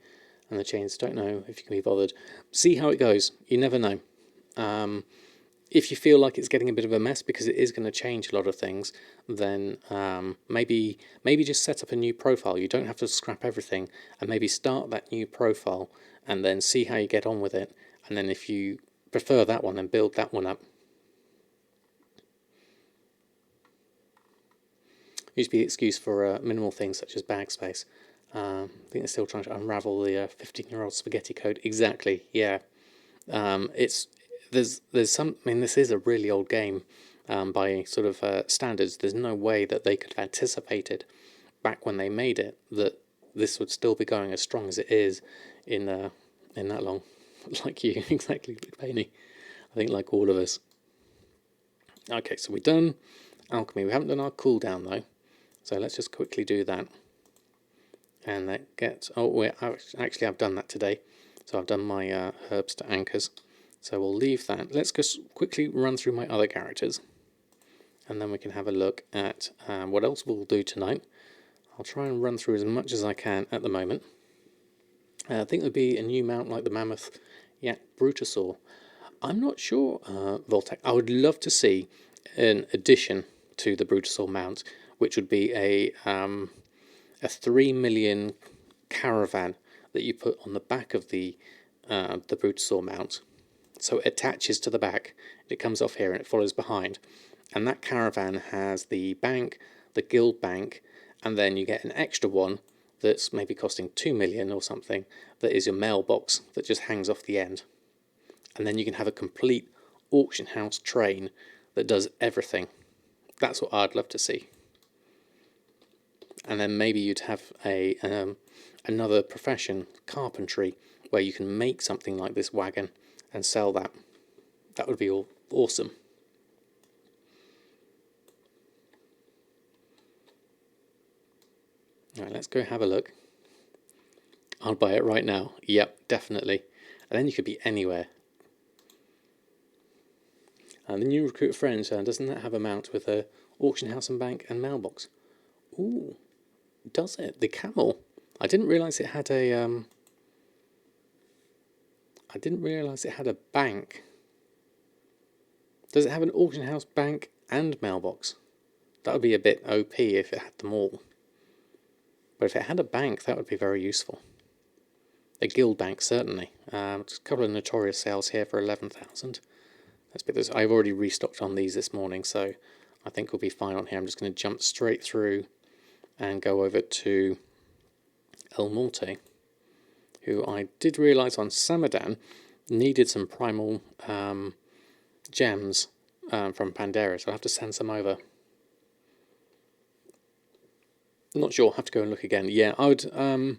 and the chains. Don't know if you can be bothered. See how it goes. You never know. If you feel like it's getting a bit of a mess because it is going to change a lot of things, then maybe just set up a new profile. You don't have to scrap everything, and maybe start that new profile and then see how you get on with it. And then if you prefer that one, then build that one up. used to be the excuse for minimal things such as bag space. I think they're still trying to unravel the 15-year-old spaghetti code. Exactly, yeah. It's there's some. I mean, this is a really old game by sort of standards. There's no way that they could have anticipated back when they made it that this would still be going as strong as it is in that long. Like you, exactly, Penny. I think like all of us. Okay, so we've done alchemy. We haven't done our cooldown though, so let's just quickly do that. And that gets. Oh, actually, I've done that today. So I've done my herbs to anchors. So we'll leave that. Let's just quickly run through my other characters, and then we can have a look at what else we'll do tonight. I'll try and run through as much as I can at the moment. I think there'll be a new mount like the Mammoth Yak Brutosaur. I'm not sure, Voltec. I would love to see an addition to the Brutosaur mount, which would be a 3 million caravan that you put on the back of the Brutosaur mount. So it attaches to the back, it comes off here and it follows behind. And that caravan has the bank, the guild bank, and then you get an extra one that's maybe costing 2 million or something, that is your mailbox that just hangs off the end. And then you can have a complete auction house train that does everything. That's what I'd love to see. And then maybe you'd have another profession, carpentry, where you can make something like this wagon and sell that. That would be awesome. Alright, let's go have a look. I'll buy it right now. Yep, definitely. And then you could be anywhere. And the new recruit friends, doesn't that have a mount with a auction house and bank and mailbox? Ooh, does it? The camel. I didn't realise it had a I didn't realise it had a bank. Does it have an auction house, bank and mailbox? That would be a bit OP if it had them all. But if it had a bank, that would be very useful. A guild bank, certainly. Just a couple of notorious sales here for 11,000. Let's put this. I've already restocked on these this morning, so I think we'll be fine on here. I'm just going to jump straight through and go over to Elmorte, who I did realise on Samadan needed some primal gems from Pandera, so I'll have to send some over. I'm not sure, I'll have to go and look again. Yeah, I would. I'm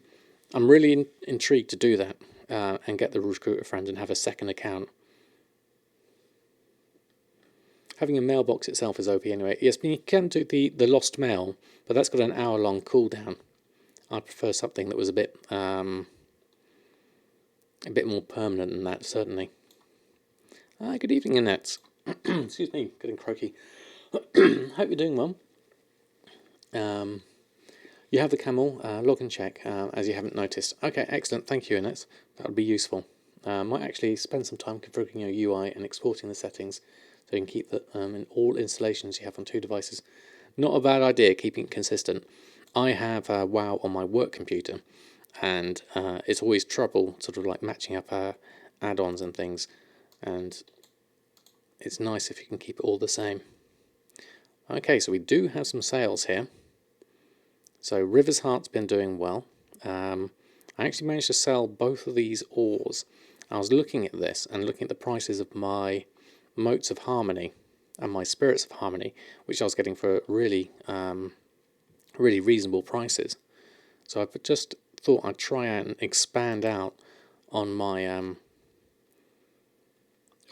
really intrigued to do that and get the recruiter friend and have a second account. Having a mailbox itself is OP anyway. Yes, you can do the lost mail, but that's got an hour-long cooldown. I'd prefer something that was a bit more permanent than that, certainly. Good evening, Annette. Excuse me, getting croaky. Hope you're doing well. You have the camel, log and check, as you haven't noticed. Okay, excellent, thank you, Annette. That would be useful. Might actually spend some time configuring your UI and exporting the settings so you can keep that in all installations you have on 2 devices. Not a bad idea, keeping it consistent. I have WoW on my work computer, and it's always trouble sort of like matching up add-ons and things, and it's nice if you can keep it all the same. Okay, so we do have some sales here. So River's Heart's been doing well. I actually managed to sell both of these ores. I was looking at this and looking at the prices of my Motes of Harmony and my Spirits of Harmony, which I was getting for really reasonable prices. So I just thought I'd try and expand out on my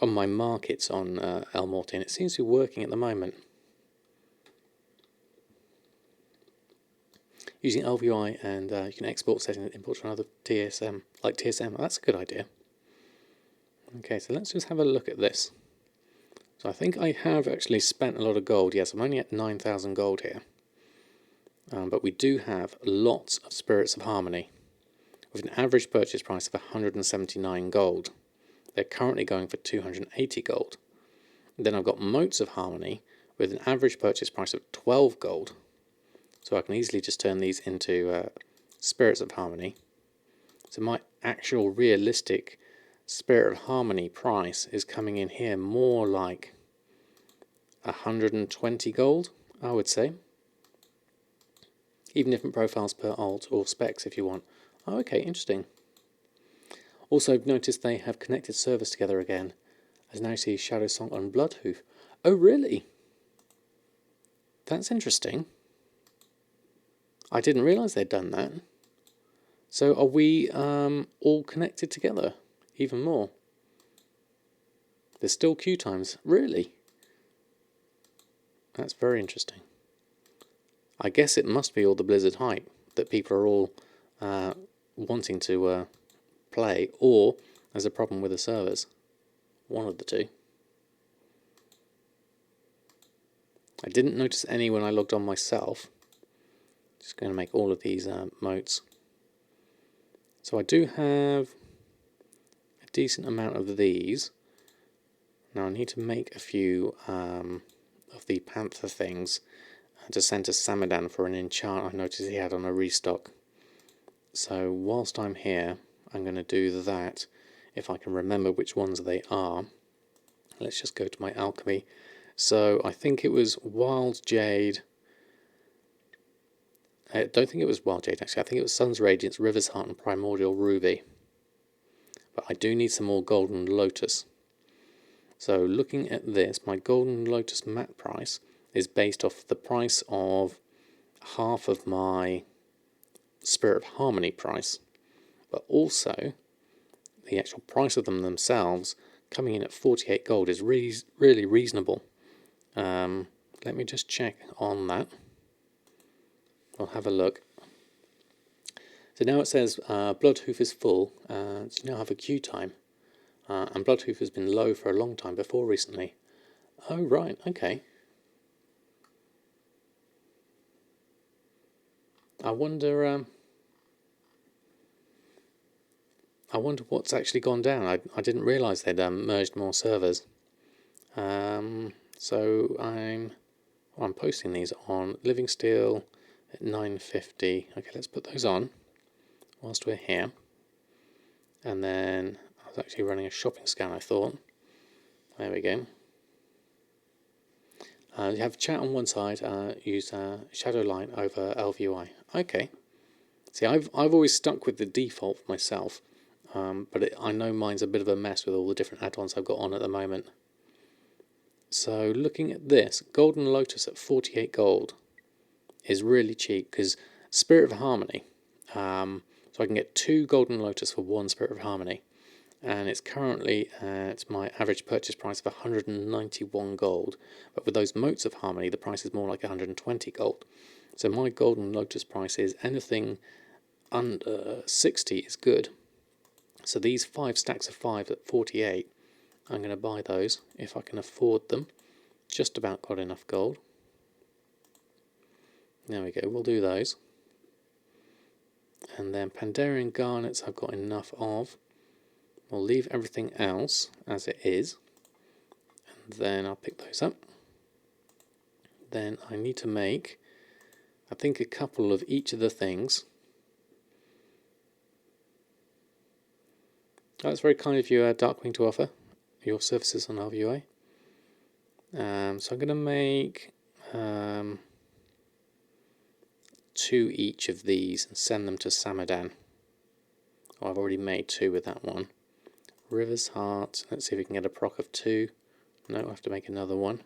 markets on Elmorte, and it seems to be working at the moment. Using LVI, and you can export settings and import to another TSM, like TSM. That's a good idea. Okay, so let's just have a look at this. So I think I have actually spent a lot of gold. Yes, I'm only at 9,000 gold here. But we do have lots of Spirits of Harmony with an average purchase price of 179 gold. They're currently going for 280 gold. And then I've got Motes of Harmony with an average purchase price of 12 gold. So I can easily just turn these into Spirits of Harmony. So my actual realistic Spirit of Harmony price is coming in here more like 120 gold, I would say. Even different profiles per alt or specs if you want. Oh, okay, interesting. Also, I've noticed they have connected servers together again. As now see Shadow Song on Bloodhoof. Oh, really? That's interesting. I didn't realise they'd done that. So are we all connected together even more? There's still queue times. Really? That's very interesting. I guess it must be all the Blizzard hype that people are all wanting to play, or there's a problem with the servers. One of the two. I didn't notice any when I logged on myself. Just going to make all of these motes. So I do have a decent amount of these. Now I need to make a few of the panther things to send to Samadan for an enchant I noticed he had on a restock. So whilst I'm here, I'm going to do that, if I can remember which ones they are. Let's just go to my alchemy. So I think it was Wild Jade. I don't think it was Wild Jade actually, I think it was Sun's Radiance, River's Heart and Primordial Ruby. But I do need some more Golden Lotus. So looking at this, my Golden Lotus mat price is based off the price of half of my Spirit of Harmony price. But also, the actual price of them themselves, coming in at 48 gold, is really reasonable. Let me just check on that. I'll have a look. So now it says Bloodhoof is full, so you now have a queue time. And Bloodhoof has been low for a long time before recently. Oh, right, okay. I wonder what's actually gone down. I didn't realise they'd merged more servers. So I'm posting these on Living Steel at 950. Okay, let's put those on whilst we're here. And then I was actually running a shopping scan, I thought. There we go. You have chat on one side, use Shadowline over LVUI. Okay. See, I've always stuck with the default myself, but I know mine's a bit of a mess with all the different add-ons I've got on at the moment. So looking at this, Golden Lotus at 48 gold is really cheap because Spirit of Harmony. So I can get 2 Golden Lotus for 1 Spirit of Harmony, and it's currently at my average purchase price of 191 gold. But with those motes of Harmony, the price is more like 120 gold. So my Golden Lotus price is anything under 60 is good. So these 5 stacks of 5 at 48, I'm going to buy those if I can afford them. Just about got enough gold. There we go, we'll do those. And then Pandarian Garnets I've got enough of. We'll leave everything else as it is. And then I'll pick those up. Then I need to make, I think, a couple of each of the things. Oh, that's very kind of you, Darkwing, to offer your services on RVUA. So I'm going to make 2 each of these and send them to Samadan. Oh, I've already made 2 with that one. River's Heart, let's see if we can get a proc of 2. No, I have to make another one.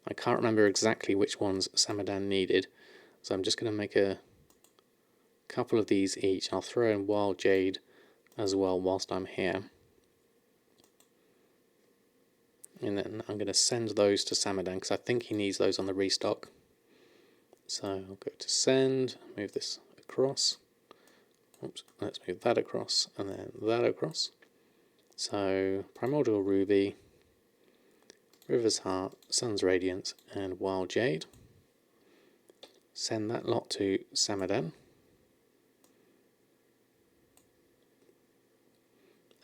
I can't remember exactly which ones Samadan needed, so I'm just going to make a couple of these each. I'll throw in Wild Jade as well whilst I'm here. And then I'm going to send those to Samadan because I think he needs those on the restock. So I'll go to send, move this across. Oops, let's move that across and then that across. So Primordial Ruby, River's Heart, Sun's Radiance and Wild Jade. Send that lot to Samadan.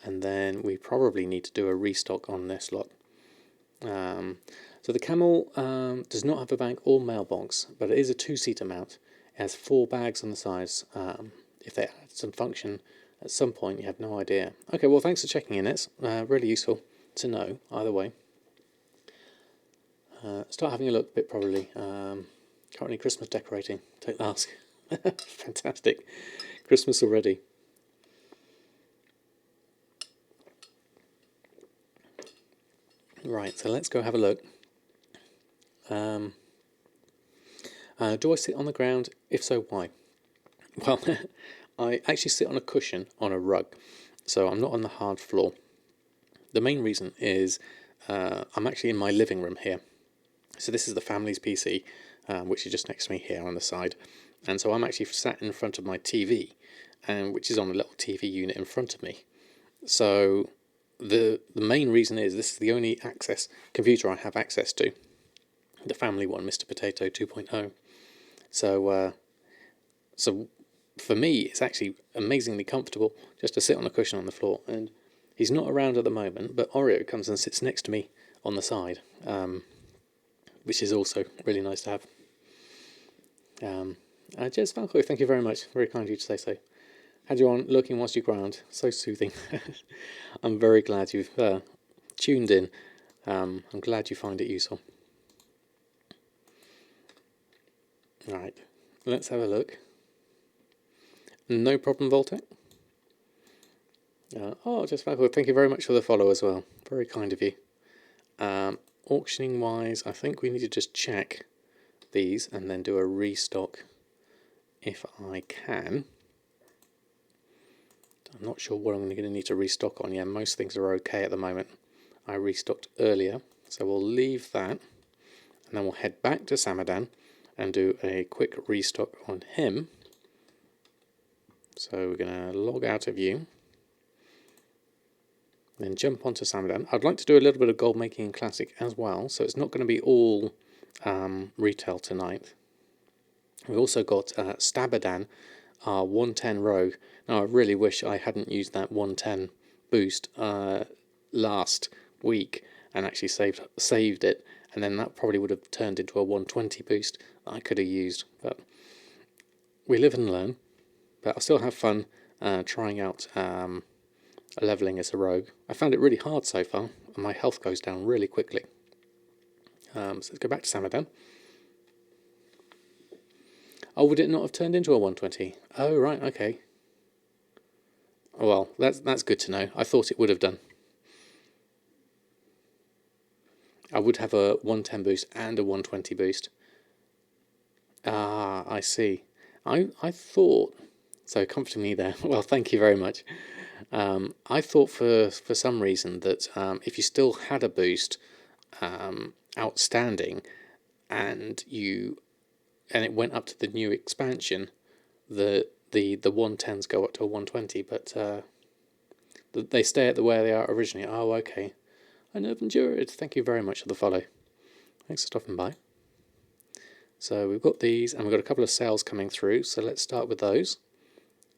And then we probably need to do a restock on this lot. So the camel does not have a bank or mailbox, but it is a 2-seater mount. It has 4 bags on the sides. If they add some function at some point, you have no idea. Okay, well, thanks for checking in. It's really useful to know either way. Start having a look a bit probably. Currently Christmas decorating. Don't ask. Fantastic. Christmas already. Right, so let's go have a look. Do I sit on the ground? If so, why? Well, I actually sit on a cushion on a rug, so I'm not on the hard floor. The main reason is I'm actually in my living room here. So this is the family's PC, which is just next to me here on the side. And so I'm actually sat in front of my TV, which is on a little TV unit in front of me. So the main reason is this is the only computer I have access to, the family one, Mr. Potato 2.0. So for me, it's actually amazingly comfortable just to sit on a cushion on the floor. And he's not around at the moment, but Oreo comes and sits next to me on the side, which is also really nice to have. Jez Falco, thank you very much. Very kind of you to say so. Had you on looking whilst you ground. So soothing. I'm very glad you've tuned in. I'm glad you find it useful. Right, let's have a look. No problem, Voltec. Jez Falco, thank you very much for the follow as well. Very kind of you. Auctioning wise, I think we need to just check these and then do a restock if I can. I'm not sure what I'm going to need to restock on. Yeah, most things are okay at the moment. I restocked earlier, so we'll leave that, and then we'll head back to Samadan and do a quick restock on him. So we're going to log out of view, then jump onto Samadan. I'd like to do a little bit of gold making in Classic as well, so it's not going to be all retail tonight. We've also got Stabadan, our 110 rogue. Now I really wish I hadn't used that 110 boost last week and actually saved it, and then that probably would have turned into a 120 boost that I could have used. But we live and learn. But I'll still have fun trying out leveling as a rogue. I found it really hard so far, and my health goes down really quickly. So let's go back to Samadan. Oh, would it not have turned into a 120? Oh, right, okay. Well, that's good to know. I thought it would have done. I would have a 110 boost and a 120 boost. Ah, I see. I thought... So comforting me there. Well, thank you very much. I thought for some reason that if you still had a boost outstanding and it went up to the new expansion, the 110s go up to a 120, but they stay at the way they are originally. Oh, okay. I know, endured. Thank you very much for the follow. Thanks for stopping by. So we've got these, and we've got a couple of sales coming through. So let's start with those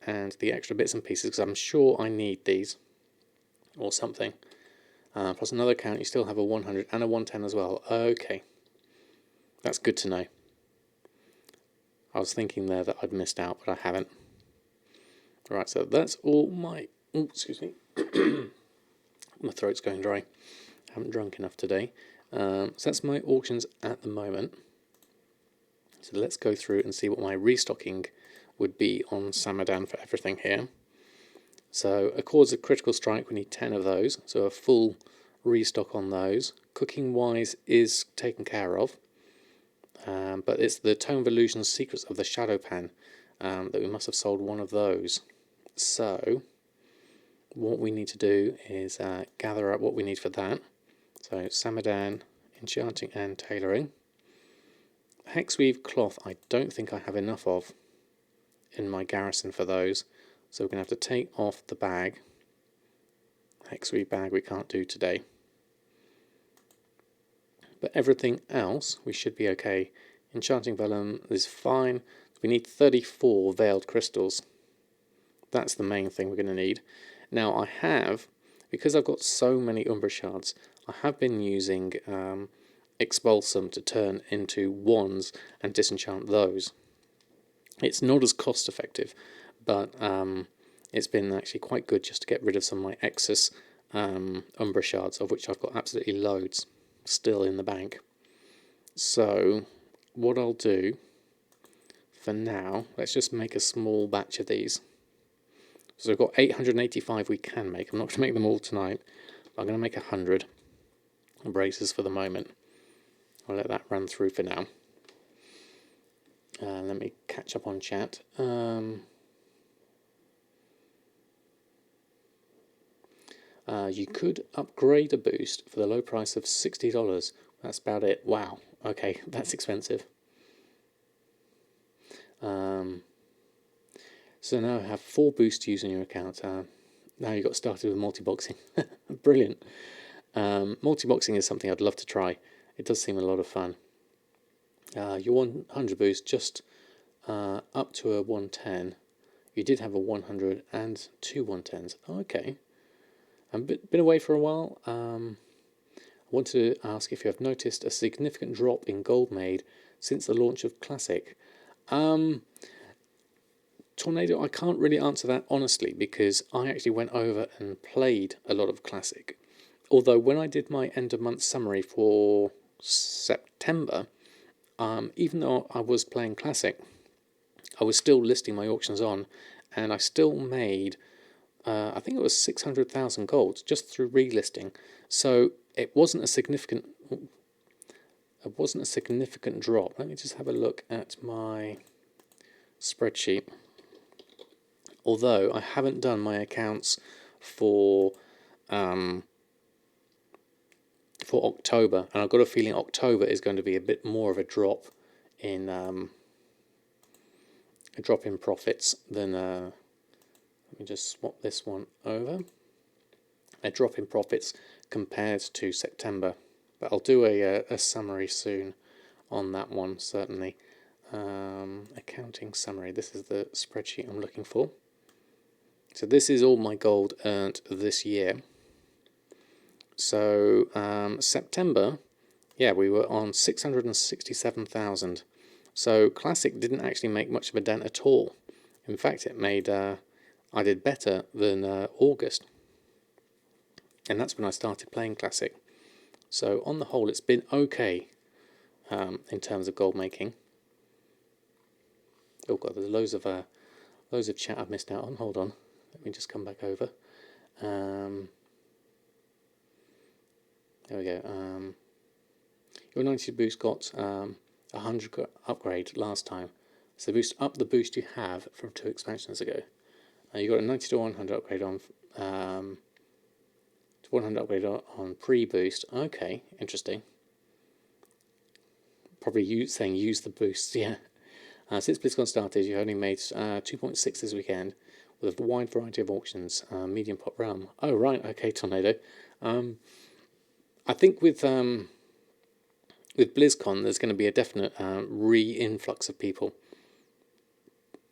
and the extra bits and pieces, because I'm sure I need these or something. Plus another account, you still have a 100 and a 110 as well. Okay, that's good to know. I was thinking there that I'd missed out, but I haven't. Right, so that's all my... Oh, excuse me. My throat's going dry. I haven't drunk enough today. So that's my auctions at the moment. So let's go through and see what my restocking would be on Samadan for everything here. So Accords of Critical Strike, we need 10 of those. So a full restock on those. Cooking wise is taken care of. But it's the Tome of Illusions Secrets of the Shadowpan that we must have sold one of those. So what we need to do is gather up what we need for that. So Samadan, Enchanting and Tailoring. Hexweave Cloth I don't think I have enough of in my garrison for those, so we're going to have to take off the bag. Hexweave bag we can't do today. But everything else we should be okay. Enchanting Vellum is fine. We need 34 Veiled Crystals. That's the main thing we're going to need. Now I have, because I've got so many Umbra Shards, I have been using Expulsum to turn into wands and disenchant those. It's not as cost effective, but it's been actually quite good just to get rid of some of my excess Umbra Shards, of which I've got absolutely loads still in the bank. So what I'll do for now. Let's just make a small batch of these. So we've got 885 we can make. I'm not going to make them all tonight. I'm going to make 100 braces for the moment. I'll let that run through for now. Let me catch up on chat. You could upgrade a boost for the low price of $60. That's about it. Wow. Okay, that's expensive. So now I have 4 boosts to use on your account. Now you got started with multi-boxing. Brilliant. Multi-boxing is something I'd love to try. It does seem a lot of fun. Your 100 boost just up to a 110. You did have a 100 and 2 110s. Oh, okay. I've been away for a while. I wanted to ask if you have noticed a significant drop in gold made since the launch of Classic. Tornado, I can't really answer that honestly because I actually went over and played a lot of Classic. Although when I did my end of month summary for September, even though I was playing Classic, I was still listing my auctions on, and I still made, I think it was 600,000 gold just through relisting. So it wasn't a significant drop. Let me just have a look at my spreadsheet. Although I haven't done my accounts for October, and I've got a feeling October is going to be a bit more of a drop in profits than. Let me just swap this one over. A drop in profits compared to September, but I'll do a summary soon on that one certainly. Accounting summary. This is the spreadsheet I'm looking for. So this is all my gold earned this year. So September, yeah, we were on 667,000. So Classic didn't actually make much of a dent at all. In fact, it made I did better than August, and that's when I started playing Classic. So on the whole, it's been okay in terms of gold making. Oh god, there's loads of chat I've missed out on. Hold on, let me just come back over. There we go. Your 90 boost got 100 upgrade last time. So boost up the boost you have from 2 expansions ago. You got a 90 to 100 upgrade on 100 upgrade on pre-boost. Okay, interesting. Probably saying use the boost. Yeah. Since Blizzcon started, you've only made 2.6 this weekend with a wide variety of auctions, medium pop realm. Oh right, okay, Tornado. I think with BlizzCon, there's going to be a definite re-influx of people.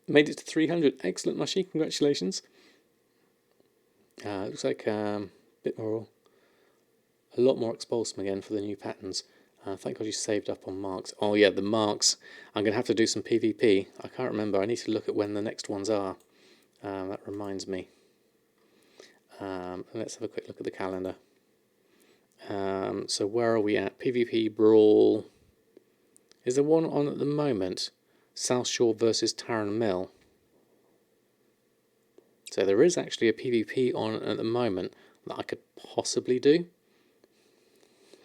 Made it to 300. Excellent, Mushy. Congratulations. Looks like a lot more expulsum again for the new patterns. Thank God you saved up on marks. Oh yeah, the marks. I'm going to have to do some PvP. I can't remember. I need to look at when the next ones are. That reminds me. Let's have a quick look at the calendar. So where are we at? PvP Brawl. Is there one on at the moment? South Shore versus Taran Mill. So there is actually a PvP on at the moment that I could possibly do.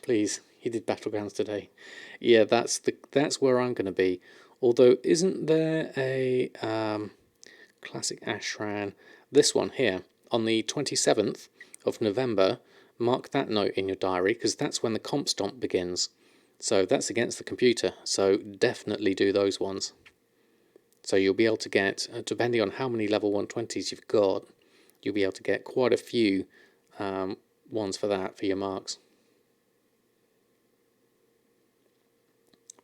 Please, he did Battlegrounds today. Yeah, that's where I'm going to be. Although, isn't there a Classic Ashran? This one here on the 27th of November. Mark that note in your diary because that's when the comp stomp begins. So that's against the computer. So definitely do those ones. So you'll be able to get, depending on how many level 120s you've got, you'll be able to get quite a few ones for that, for your marks.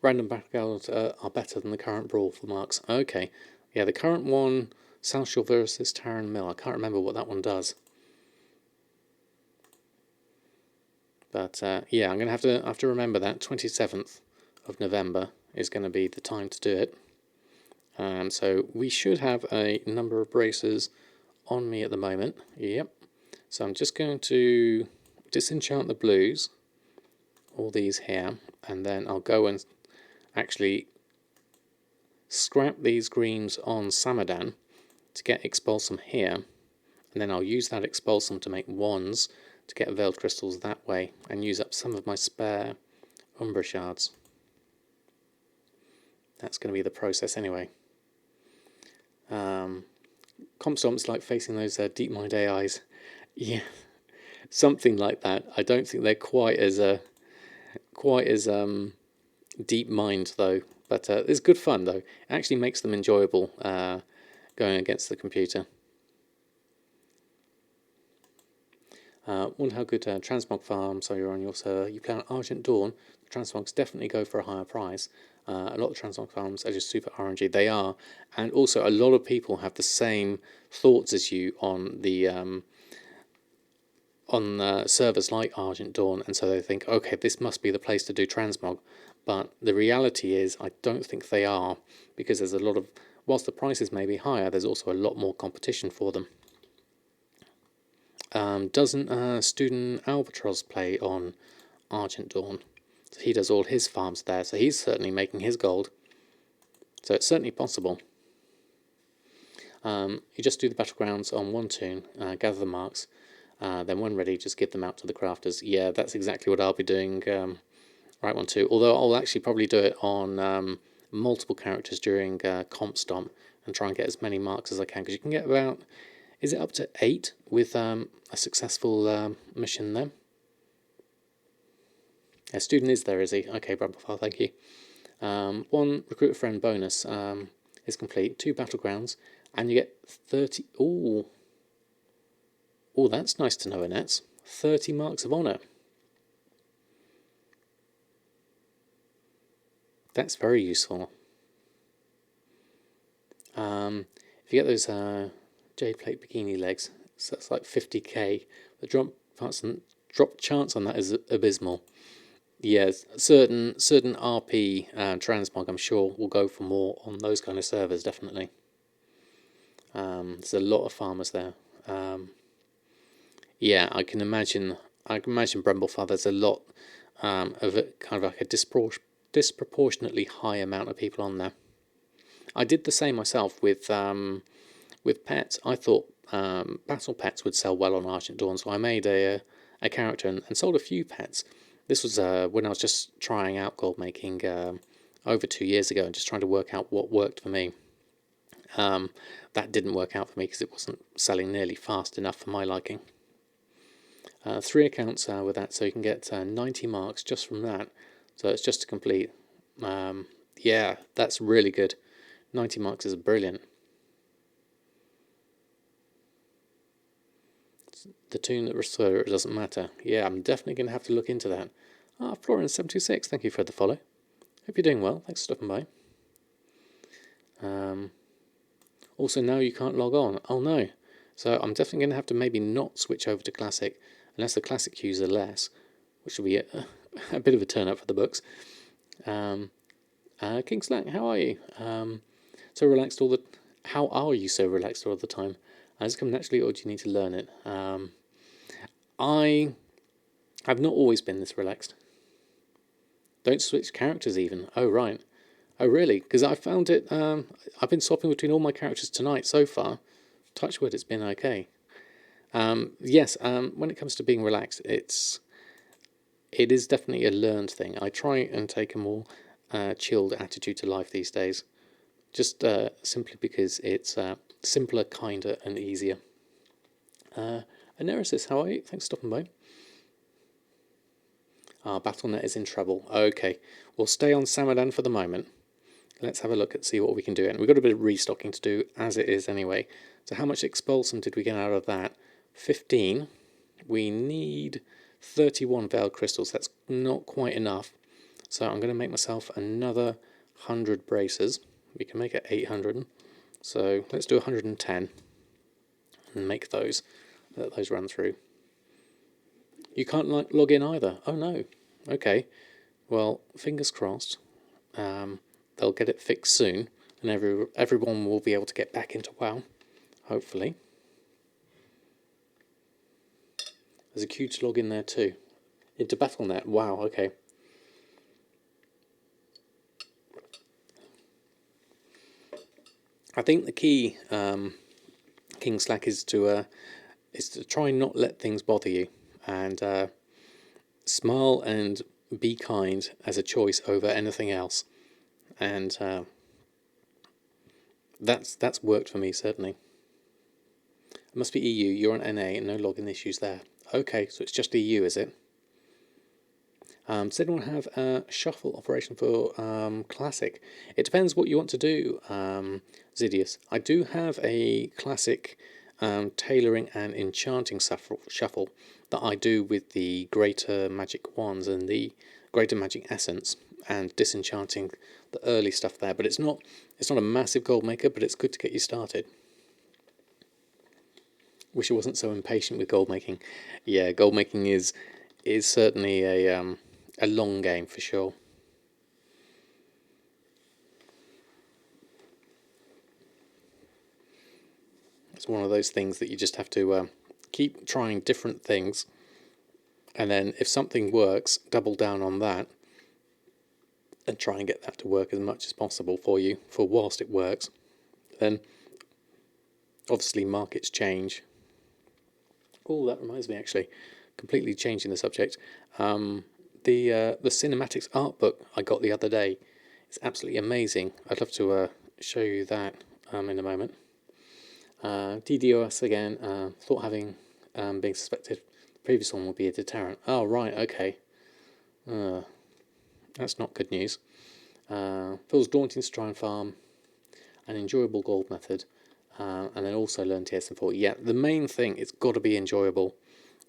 Random battlegrounds are better than the current brawl for marks. Okay, yeah, the current one, South Shore versus Taran Mill. I can't remember what that one does. But yeah, I'm going to have to remember that 27th of November is going to be the time to do it. So we should have a number of braces on me at the moment. Yep. So I'm just going to disenchant the blues, all these here, and then I'll go and actually scrap these greens on Samadan to get Expulsum here, and then I'll use that Expulsum to make wands to get Veiled Crystals that way, and use up some of my spare Umbra Shards. That's going to be the process anyway. Comp Stomp's like facing those Deep Mind AIs. Yeah, something like that. I don't think they're quite as deep mind though, but it's good fun though. It actually makes them enjoyable going against the computer. Wonder how good transmog farms are on your server. You play on Argent Dawn. The transmogs definitely go for a higher price. A lot of transmog farms are just super RNG. They are, and also a lot of people have the same thoughts as you on the servers like Argent Dawn, and so they think, okay, this must be the place to do transmog. But the reality is, I don't think they are, because there's a lot of, whilst the prices may be higher, there's also a lot more competition for them. Doesn't Student Albatross play on Argent Dawn? So he does all his farms there, so he's certainly making his gold. So it's certainly possible. You just do the battlegrounds on one toon, gather the marks, then when ready, just give them out to the crafters. Yeah, that's exactly what I'll be doing. Right one too. Although I'll actually probably do it on multiple characters during Comp Stomp and try and get as many marks as I can, because you can get about, is it up to 8 with a successful mission there? A student is there, is he? Okay, Bramblefowl, thank you. 1 recruit a friend bonus is complete, 2 battlegrounds, and you get 30. Ooh, that's nice to know, Annette. 30 marks of honour. That's very useful. If you get those jade plate bikini legs, so that's like 50k. The drop chance on that is abysmal. Yes, certain RP transmog, I'm sure, will go for more on those kind of servers, definitely. There's a lot of farmers there. Yeah, I can imagine Bramblefowl, there's a lot of it, kind of like a disproportionately high amount of people on there. I did the same myself with pets. I thought battle pets would sell well on Argent Dawn, so I made a character and sold a few pets. This was when I was just trying out gold making over 2 years ago and just trying to work out what worked for me. That didn't work out for me because it wasn't selling nearly fast enough for my liking. 3 accounts with that, so you can get 90 marks just from that. So it's just to complete. Yeah, that's really good. 90 marks is brilliant. The toon that restores it doesn't matter. Yeah, I'm definitely going to have to look into that. Florian76, thank you for the follow. Hope you're doing well. Thanks for stopping by. Also, now you can't log on. Oh no. So I'm definitely going to have to maybe not switch over to Classic, unless the Classic queues are less, which will be a bit of a turn up for the books. King Slack, how are you? So relaxed all the... How are you so relaxed all the time? Has it come naturally, or do you need to learn it? I've not always been this relaxed. Don't switch characters even. Oh, right. Oh, really? Because I found it... I've been swapping between all my characters tonight so far. Touch wood, it's been okay. Yes, when it comes to being relaxed, it is definitely a learned thing. I try and take a more chilled attitude to life these days. Just simply because it's simpler, kinder, and easier. Aneresis, how are you? Thanks for stopping by. Battle.net is in trouble. Okay, we'll stay on Samadan for the moment. Let's have a look and see what we can do. And we've got a bit of restocking to do, as it is anyway. So how much Expulsum did we get out of that? 15. We need 31 Veiled Crystals. That's not quite enough. So I'm going to make myself another 100 braces. We can make it 800. So let's do 110 and make those. Let those run through. You can't log in either. Oh no. Okay. Well, fingers crossed. They'll get it fixed soon, and everyone will be able to get back into WoW. Hopefully. There's a queue to log in there too. Into Battle.net. Wow. Okay. I think the key, King Slack, is to try and not let things bother you, and smile and be kind as a choice over anything else. And that's worked for me, certainly. It must be EU. You're on NA and no login issues there. Okay, so it's just EU, is it? Does anyone have a shuffle operation for Classic? It depends what you want to do, Zidius. I do have a Classic tailoring and enchanting shuffle that I do with the Greater Magic Wands and the Greater Magic Essence, and disenchanting the early stuff there. But it's not a massive gold maker, but it's good to get you started. Wish I wasn't so impatient with gold making. Yeah, gold making is certainly a long game for sure. It's one of those things that you just have to keep trying different things, and then if something works, double down on that and try and get that to work as much as possible for you for whilst it works. Then obviously markets change. Oh, that reminds me, actually, completely changing the subject. The cinematics art book I got the other day is absolutely amazing. I'd love to show you that in a moment. DDoS again. Thought having being suspected the previous one would be a deterrent. Oh right, okay. That's not good news. Feels daunting to try and farm an enjoyable gold method, and then also learn TSM4. Yeah, the main thing, it's got to be enjoyable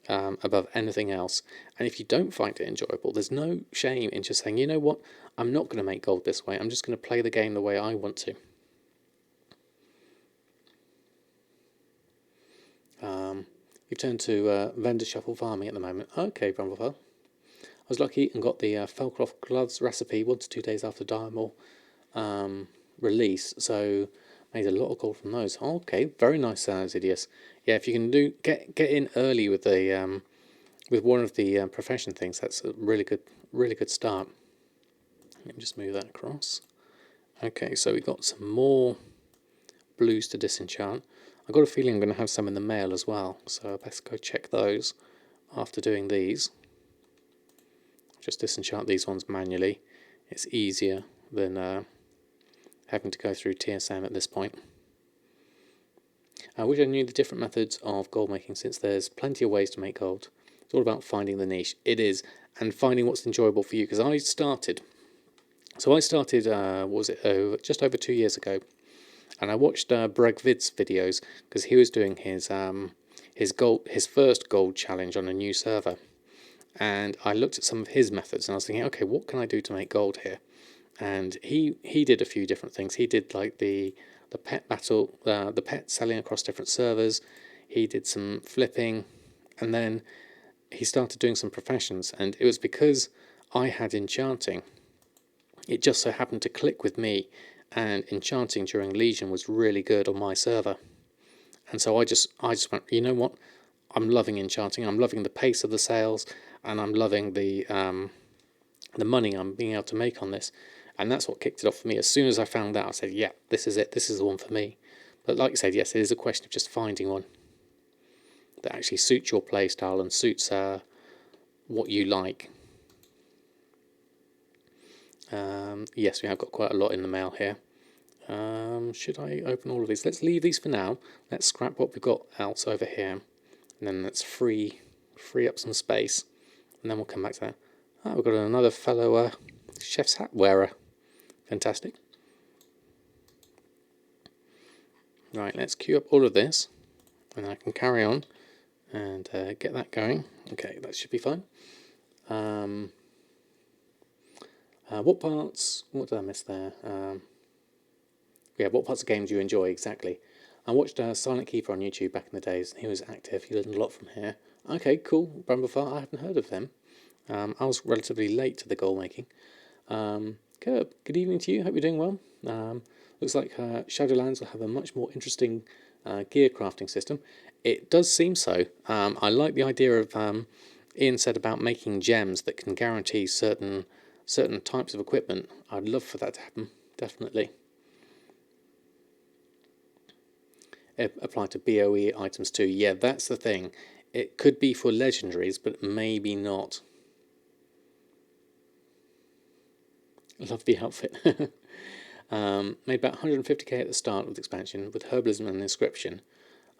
above anything else. And if you don't find it enjoyable, there's no shame in just saying, you know what, I'm not going to make gold this way. I'm just going to play the game the way I want to. You've turned to vendor shuffle farming at the moment. Okay, Brumblefell. I was lucky and got the Felcroft gloves recipe 1 to 2 days after Diamond release, so made a lot of gold from those. Okay, very nice, Zidius. Yeah, if you can get in early with the with one of the profession things, that's a really good start. Let me just move that across. Okay, so we got some more blues to disenchant. I've got a feeling I'm going to have some in the mail as well, so I best go check those after doing these. Just disenchant these ones manually. It's easier than having to go through TSM at this point. I wish I knew the different methods of gold making, since there's plenty of ways to make gold. It's all about finding the niche. It is, and finding what's enjoyable for you. Because I started, what was it, just over 2 years ago, and I watched Bregvid's videos because he was doing his first gold challenge on a new server, and I looked at some of his methods and I was thinking, okay, what can I do to make gold here? And he did a few different things. He did like the pet battle, the pet selling across different servers. He did some flipping, and then he started doing some professions. And it was because I had enchanting. It just so happened to click with me, and enchanting during Legion was really good on my server. And so I just went, you know what? I'm loving enchanting. I'm loving the pace of the sales, and I'm loving the money I'm being able to make on this. And that's what kicked it off for me. As soon as I found that, I said, yeah, this is it. This is the one for me. But like I said, yes, it is a question of just finding one that actually suits your playstyle and suits what you like. Yes, we have got quite a lot in the mail here. Should I open all of these? Let's leave these for now. Let's scrap what we've got else over here, and then let's free up some space, and then we'll come back to that. Oh, we've got another fellow chef's hat wearer. Fantastic. Right, let's queue up all of this, and I can carry on and get that going. Okay, that should be fine. What did I miss there? What parts of games do you enjoy exactly? I watched Silent Keeper on YouTube back in the days, and he was active. He learned a lot from here. Okay, cool. Brumblefire, I haven't heard of them. I was relatively late to the goal making. Curb, good evening to you. Hope you're doing well. Looks like Shadowlands will have a much more interesting gear crafting system. It does seem so. I like the idea of Ian said about making gems that can guarantee certain types of equipment. I'd love for that to happen, definitely. apply to BOE items too. Yeah, that's the thing. It could be for legendaries, but maybe not. Love the outfit. Made about 150k at the start of the expansion with Herbalism and Inscription.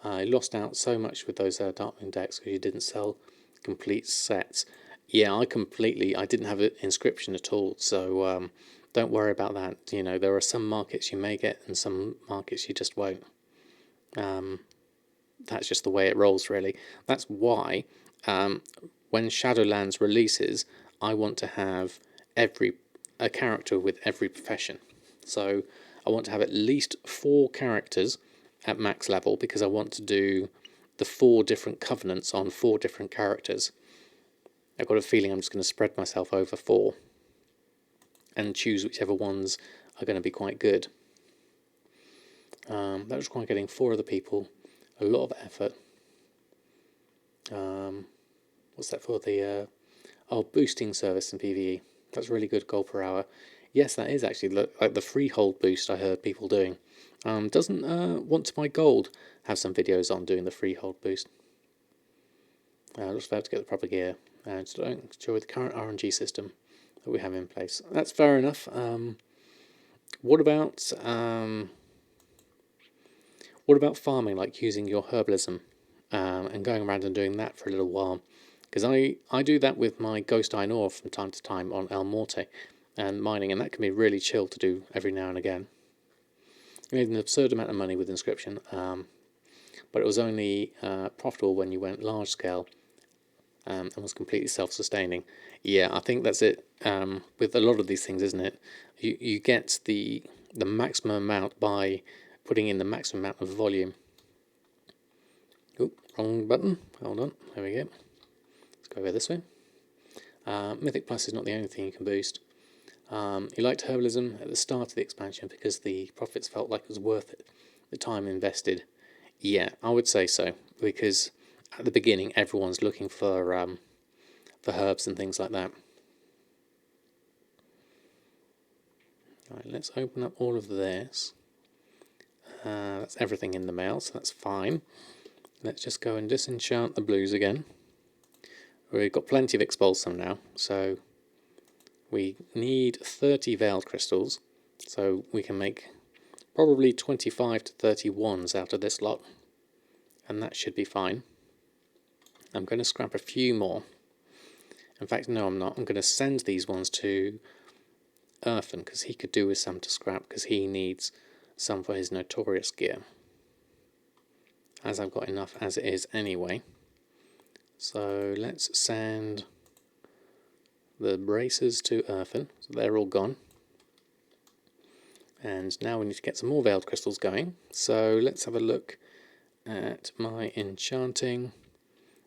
I lost out so much with those Darkmoon decks because you didn't sell complete sets. Yeah, I didn't have an Inscription at all, so don't worry about that. You know, there are some markets you may get and some markets you just won't. That's just the way it rolls, really. That's why when Shadowlands releases, I want to have a character with every profession. So I want to have at least 4 characters at max level because I want to do the 4 different covenants on 4 different characters. I've got a feeling I'm just going to spread myself over 4 and choose whichever ones are going to be quite good. That was require getting 4 other people, a lot of effort. What's that for? The boosting service in PvE. That's really good gold per hour. Yes, that is actually like the freehold boost I heard people doing. Doesn't Want to Buy Gold have some videos on doing the freehold boost? Just about to get the proper gear and don't enjoy the current RNG system that we have in place. That's fair enough. What about farming, like using your herbalism and going around and doing that for a little while? Because I do that with my ghost iron ore from time to time on Elmorte and mining, and that can be really chill to do every now and again. You made an absurd amount of money with Inscription, but it was only profitable when you went large scale and was completely self-sustaining. Yeah, I think that's it with a lot of these things, isn't it? You get the maximum amount by putting in the maximum amount of volume. Oop, wrong button. Hold on. There we go. Let's go over this way. Mythic Plus is not the only thing you can boost. You liked Herbalism at the start of the expansion because the profits felt like it was worth it, the time invested. Yeah, I would say so, because at the beginning everyone's looking for herbs and things like that. Right, let's open up all of this. That's everything in the mail, so that's fine. Let's just go and disenchant the blues again. We've got plenty of Expulsum now, so we need 30 Veiled Crystals, so we can make probably 25 to 30 wands out of this lot, and that should be fine. I'm going to scrap a few more. In fact, no, I'm not. I'm going to send these ones to Erfen, because he could do with some to scrap, because he needs some for his Notorious gear, as I've got enough as it is anyway. So let's send the bracers to Erfen, so they're all gone. And now we need to get some more Veiled Crystals going. So let's have a look at my enchanting.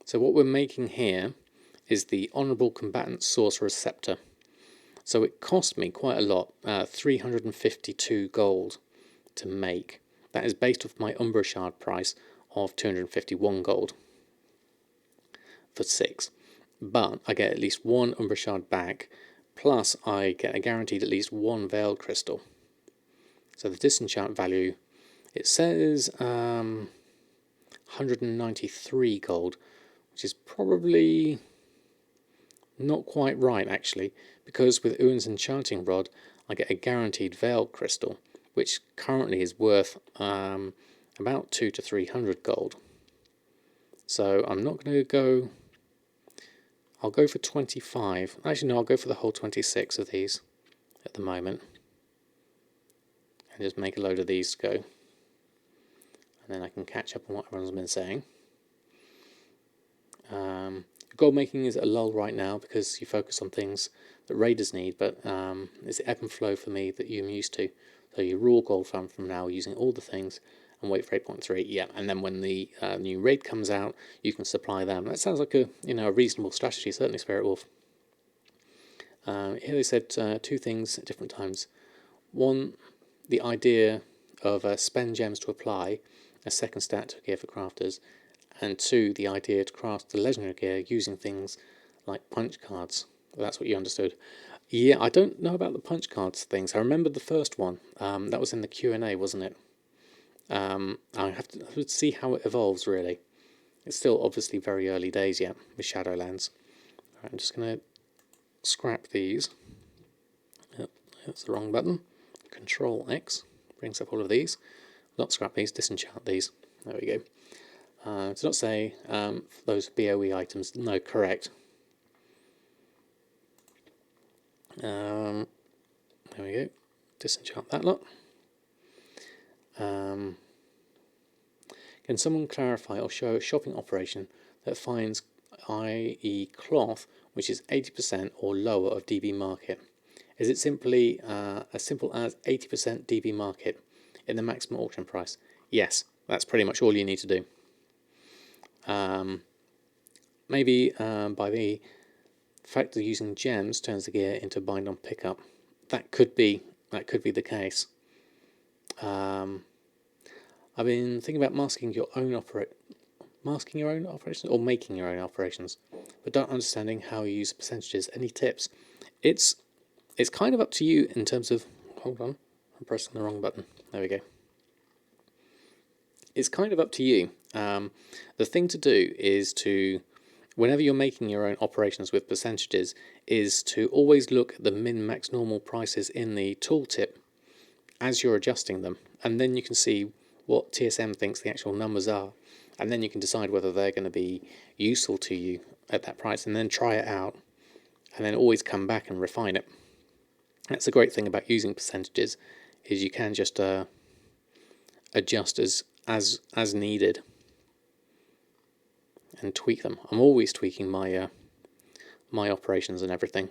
So what we're making here is the Honourable Combatant Sorcerer's Scepter. So it cost me quite a lot, 352 gold to make. That is based off my Umbra Shard price of 251 gold for 6. But I get at least 1 Umbra Shard back, plus I get a guaranteed at least 1 Veiled Crystal. So the disenchant value, it says 193 gold, which is probably not quite right actually, because with Uin's Enchanting Rod I get a guaranteed Veiled Crystal, which currently is worth about 200 to 300 gold. So I'm not going to go, I'll go for 25, actually no, I'll go for the whole 26 of these at the moment, and just make a load of these to go, and then I can catch up on what everyone's been saying. Gold making is at a lull right now because you focus on things that raiders need, but it's the ebb and flow for me that you're used to. So you rule gold farm from now using all the things and wait for 8.3, yeah, and then when the new raid comes out, you can supply them. That sounds like a reasonable strategy, certainly Spirit Wolf. Here they said 2 things at different times. One, the idea of spend gems to apply a second stat to gear for crafters, and 2, the idea to craft the legendary gear using things like punch cards. Well, that's what you understood. Yeah, I don't know about the punch cards things. I remember the first one. That was in the Q&A, wasn't it? I have to see how it evolves, really. It's still obviously very early days yet with Shadowlands. Right, I'm just going to scrap these. Yep, that's the wrong button. Control X brings up all of these. Not scrap these, disenchant these. There we go. To not say those BOE items, no, correct. There we go. Disenchant that lot. Can someone clarify or show a shopping operation that finds, i.e. cloth, which is 80% or lower of DB market? Is it simply as simple as 80% DB market in the maximum auction price? Yes, that's pretty much all you need to do. Maybe by the fact of using gems turns the gear into bind on pickup. That could be the case. I've been thinking about masking your own operations or making your own operations, but not understanding how you use percentages. Any tips? It's kind of up to you in terms of. Hold on, I'm pressing the wrong button. There we go. It's kind of up to you. The thing to do is to, whenever you're making your own operations with percentages, is to always look at the min-max normal prices in the tooltip as you're adjusting them, and then you can see what TSM thinks the actual numbers are, and then you can decide whether they're going to be useful to you at that price, and then try it out, and then always come back and refine it. That's the great thing about using percentages, is you can just adjust as needed and tweak them. I'm always tweaking my my operations and everything.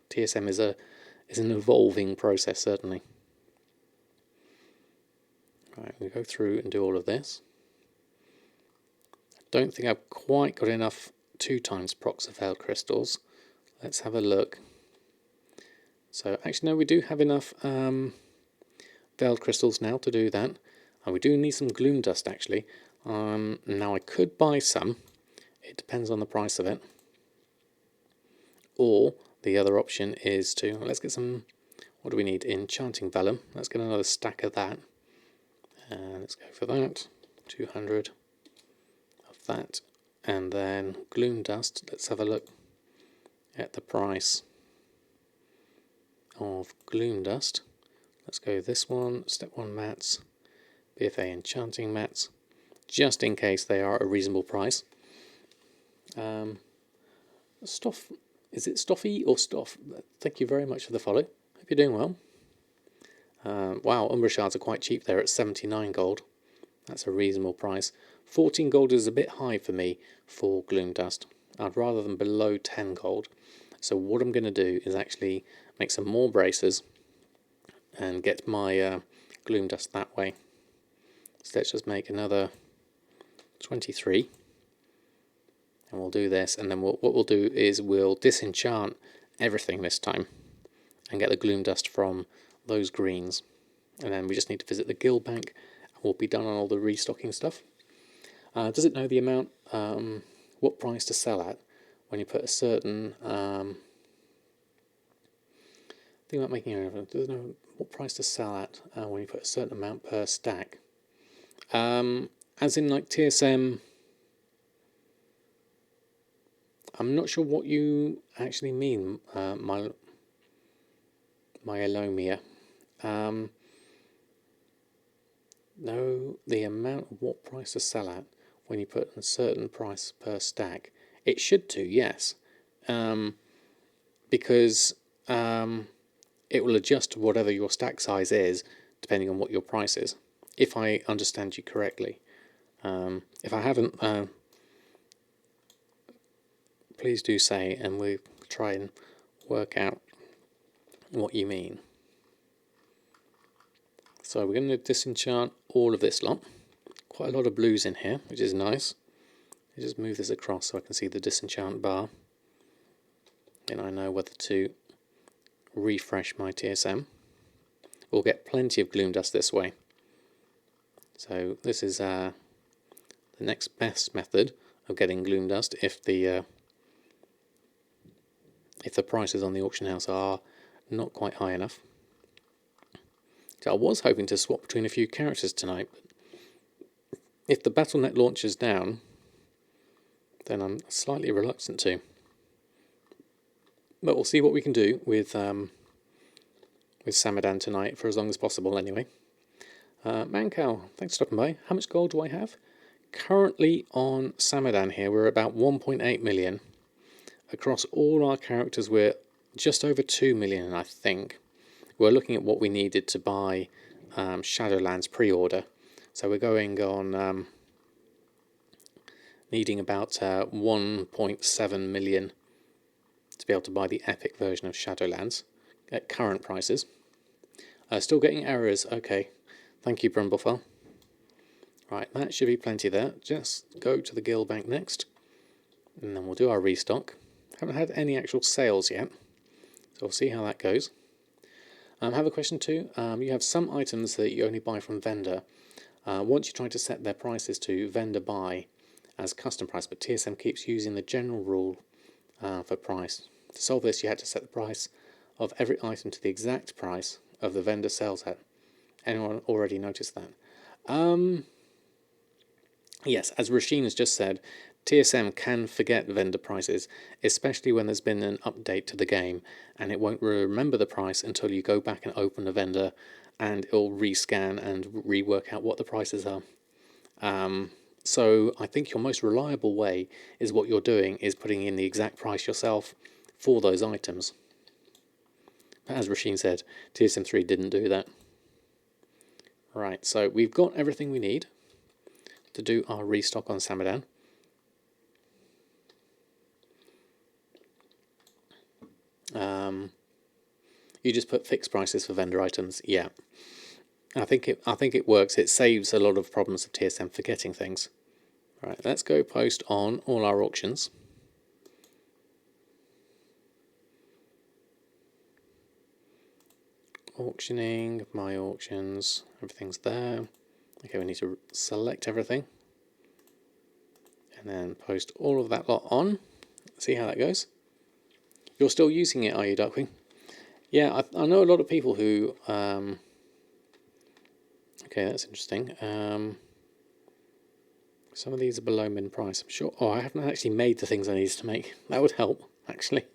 TSM is an evolving process, certainly. Right, we go through and do all of this. I don't think I've quite got enough 2 times procs of veiled crystals. Let's have a look. So actually no, we do have enough veiled crystals now to do that. And we do need some gloom dust actually. Now I could buy some. It depends on the price of it. Or the other option is to, let's get some, what do we need? Enchanting Vellum. Let's get another stack of that. And let's go for that. 200 of that. And then gloom dust. Let's have a look at the price of gloom dust. Let's go this one, step 1 mats, BfA enchanting mats, just in case they are a reasonable price. Stoff, is it Stoffy or Stoff? Thank you very much for the follow. Hope you're doing well. Wow, Umbra shards are quite cheap there at 79 gold. That's a reasonable price. 14 gold is a bit high for me for gloom dust. I'd rather than below 10 gold. So what I'm going to do is actually make some more bracers and get my gloom dust that way. So let's just make another 23. And we'll do this, and then what we'll do is we'll disenchant everything this time and get the gloom dust from those greens. And then we just need to visit the guild bank and we'll be done on all the restocking stuff. Does it know the amount, what price to sell at when you put a certain think about making it, does it know what price to sell at when you put a certain amount per stack? As in like TSM, I'm not sure what you actually mean, my Elomia. No, the amount of what price to sell at when you put a certain price per stack. It should do, yes, because it will adjust to whatever your stack size is, depending on what your price is, if I understand you correctly. If I haven't, please do say, and we'll try and work out what you mean. So we're going to disenchant all of this lot. Quite a lot of blues in here, which is nice. I just move this across so I can see the disenchant bar. Then I know whether to refresh my TSM. We'll get plenty of gloom dust this way. So this is the next best method of getting gloom dust if the prices on the auction house are not quite high enough. So I was hoping to swap between a few characters tonight, but If the Battle.net launcher's down, then I'm slightly reluctant to. But we'll see what we can do with Samadan tonight for as long as possible anyway. Mancow, thanks for stopping by. How much gold do I have? Currently on Samadan here, we're about 1.8 million. Across all our characters, we're just over 2 million, I think. We're looking at what we needed to buy Shadowlands pre-order. So we're going on needing about 1.7 million to be able to buy the epic version of Shadowlands at current prices. Still getting errors. Okay. Thank you, Brumblefell. Right, that should be plenty there. Just go to the guild bank next, and then we'll do our restock. Haven't had any actual sales yet, so we'll see how that goes. I have a question too. You have some items that you only buy from vendor. Once you try to set their prices to vendor buy as custom price, but TSM keeps using the general rule for price. To solve this, you had to set the price of every item to the exact price of the vendor sales at. Anyone already noticed that? Yes, as Rasheen has just said, TSM can forget vendor prices, especially when there's been an update to the game, and it won't remember the price until you go back and open the vendor, and it'll rescan and rework out what the prices are. So I think your most reliable way is what you're doing is putting in the exact price yourself for those items. But as Rasheen said, TSM 3 didn't do that. Right, so we've got everything we need to do our restock on Samadan. You just put fixed prices for vendor items. Yeah, I think it works. It saves a lot of problems of TSM forgetting things. Right, let's go post on all our auctions. Auctioning, my auctions, everything's there. Okay, we need to select everything and then post all of that lot on. See how that goes. You're still using it, are you, Duckwing? Yeah, I know a lot of people who... okay, that's interesting. Some of these are below min price, I'm sure. Oh, I haven't actually made the things I need to make. That would help, actually.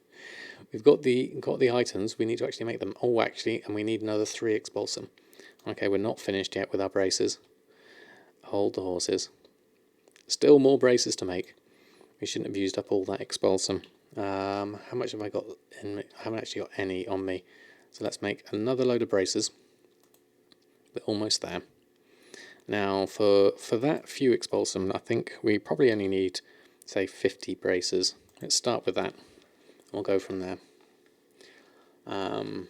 We've got the items. We need to actually make them. Oh, actually, and we need another 3 expulsum. Okay, we're not finished yet with our braces. Hold the horses. Still more braces to make. We shouldn't have used up all that expulsum. How much have I got in me? I haven't actually got any on me. So let's make another load of braces. We're almost there. Now, for that few expulsum, I think we probably only need, say, 50 braces. Let's start with that. We'll go from there. The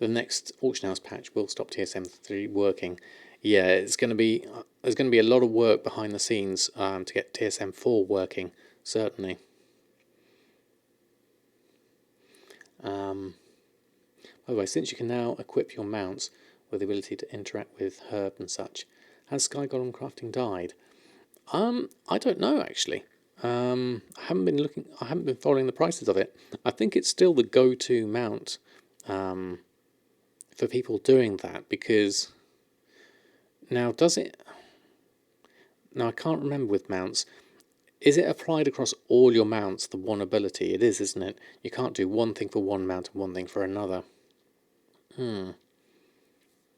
next auction house patch will stop TSM3 working. Yeah, there's going to be a lot of work behind the scenes to get TSM4 working. Certainly. By the way, since you can now equip your mounts with the ability to interact with herb and such, has Sky Golem Crafting died? I don't know actually. I haven't been following the prices of it. I think it's still the go-to mount for people doing that, because now I can't remember with mounts. Is it applied across all your mounts, the one ability? It is, isn't it? You can't do one thing for one mount and one thing for another.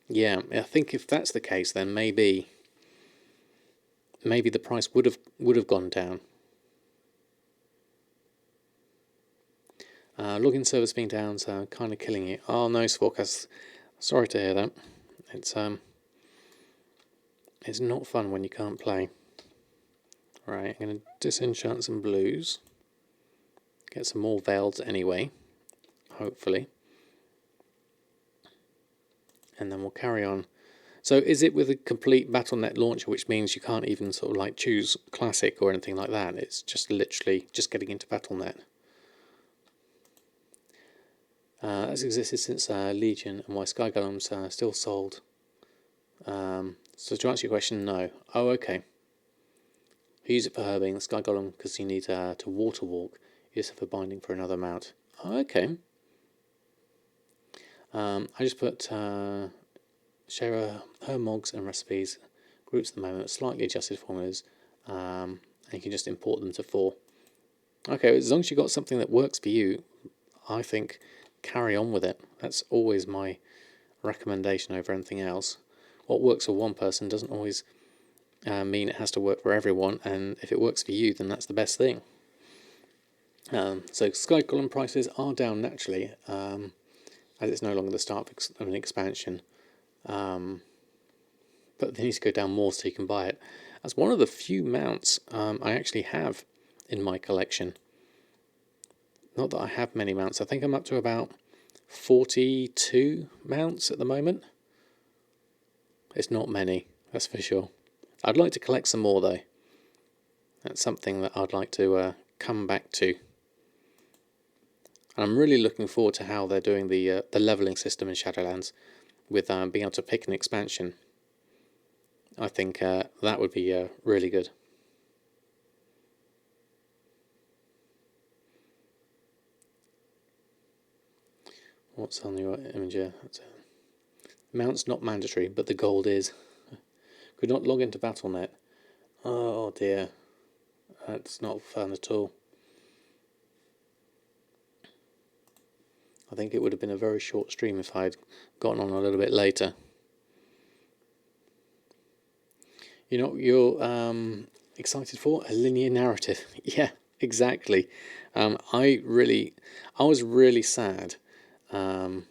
Yeah, I think if that's the case, then maybe the price would have gone down. Login service being down, so kind of killing it. Oh no, Svorkas, sorry to hear that. It's not fun when you can't play. Right, I'm going to disenchant some blues. Get some more veils anyway, hopefully. And then we'll carry on. So is it with a complete Battle.net launcher, which means you can't even sort of like choose Classic or anything like that? It's just literally just getting into Battle.net. That's existed since Legion, and why Sky Golems still sold. So to answer your question, no. Oh, okay. I use it for herbing, the Sky Golem, because you need to water walk. Use it for binding for another mount. Oh, okay. I just put share her mogs and recipes, groups at the moment, slightly adjusted formulas, and you can just import them to 4. Okay, as long as you've got something that works for you, I think carry on with it. That's always my recommendation over anything else. What works for one person doesn't always mean it has to work for everyone, and if it works for you, then that's the best thing. So Sky Golem prices are down naturally, as it's no longer the start of an expansion. But they need to go down more so you can buy it. That's one of the few mounts I actually have in my collection. Not that I have many mounts. I think I'm up to about 42 mounts at the moment. It's not many, that's for sure. I'd like to collect some more though. That's something that I'd like to come back to. And I'm really looking forward to how they're doing the leveling system in Shadowlands with being able to pick an expansion. I think that would be really good. What's on your image here? Mount's not mandatory, but the gold is. Could not log into Battle.net. Oh dear. That's not fun at all. I think it would have been a very short stream if I'd gotten on a little bit later. You know what you're excited for? A linear narrative. Yeah, exactly. I was really sad. And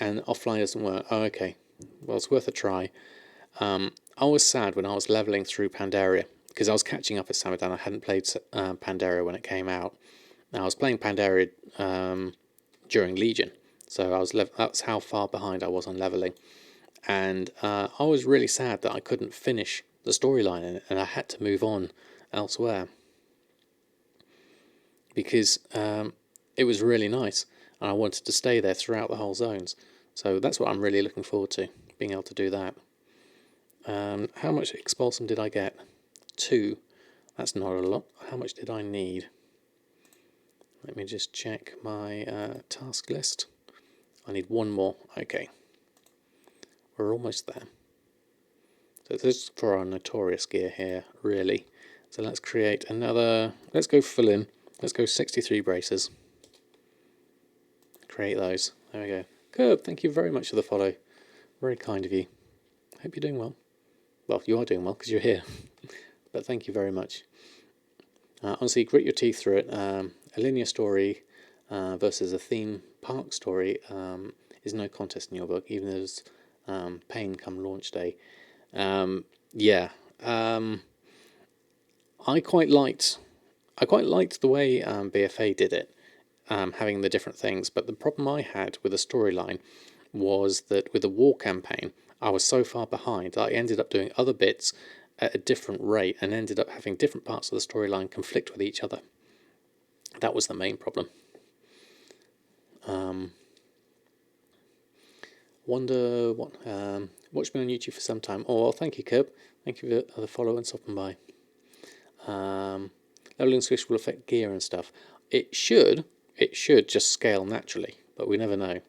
offline doesn't work. Oh, okay. Well, it's worth a try. I was sad when I was leveling through Pandaria because I was catching up at Samadan. I hadn't played Pandaria when it came out. Now, I was playing Pandaria during Legion, so that's how far behind I was on leveling. And I was really sad that I couldn't finish the storyline in it, and I had to move on elsewhere because it was really nice, and I wanted to stay there throughout the whole zones. So that's what I'm really looking forward to, being able to do that. How much Expulsum did I get? 2. That's not a lot. How much did I need? Let me just check my task list. I need 1 more. Okay. We're almost there. So this is for our notorious gear here, really. So let's create another... Let's go full in. Let's go 63 braces. Create those. There we go. Curb, thank you very much for the follow. Very kind of you. Hope you're doing well. Well, you are doing well because you're here. But thank you very much. Honestly, grit your teeth through it. A linear story versus a theme park story is no contest in your book, even though there's pain come launch day. Yeah. I quite liked the way BfA did it, having the different things. But the problem I had with the storyline was that with the war campaign, I was so far behind that I ended up doing other bits at a different rate and ended up having different parts of the storyline conflict with each other. That was the main problem. Wonder what... watched me on YouTube for some time. Oh, well, thank you, Curb. Thank you for the follow and stopping by. Leveling switch will affect gear and stuff. It should just scale naturally, but we never know.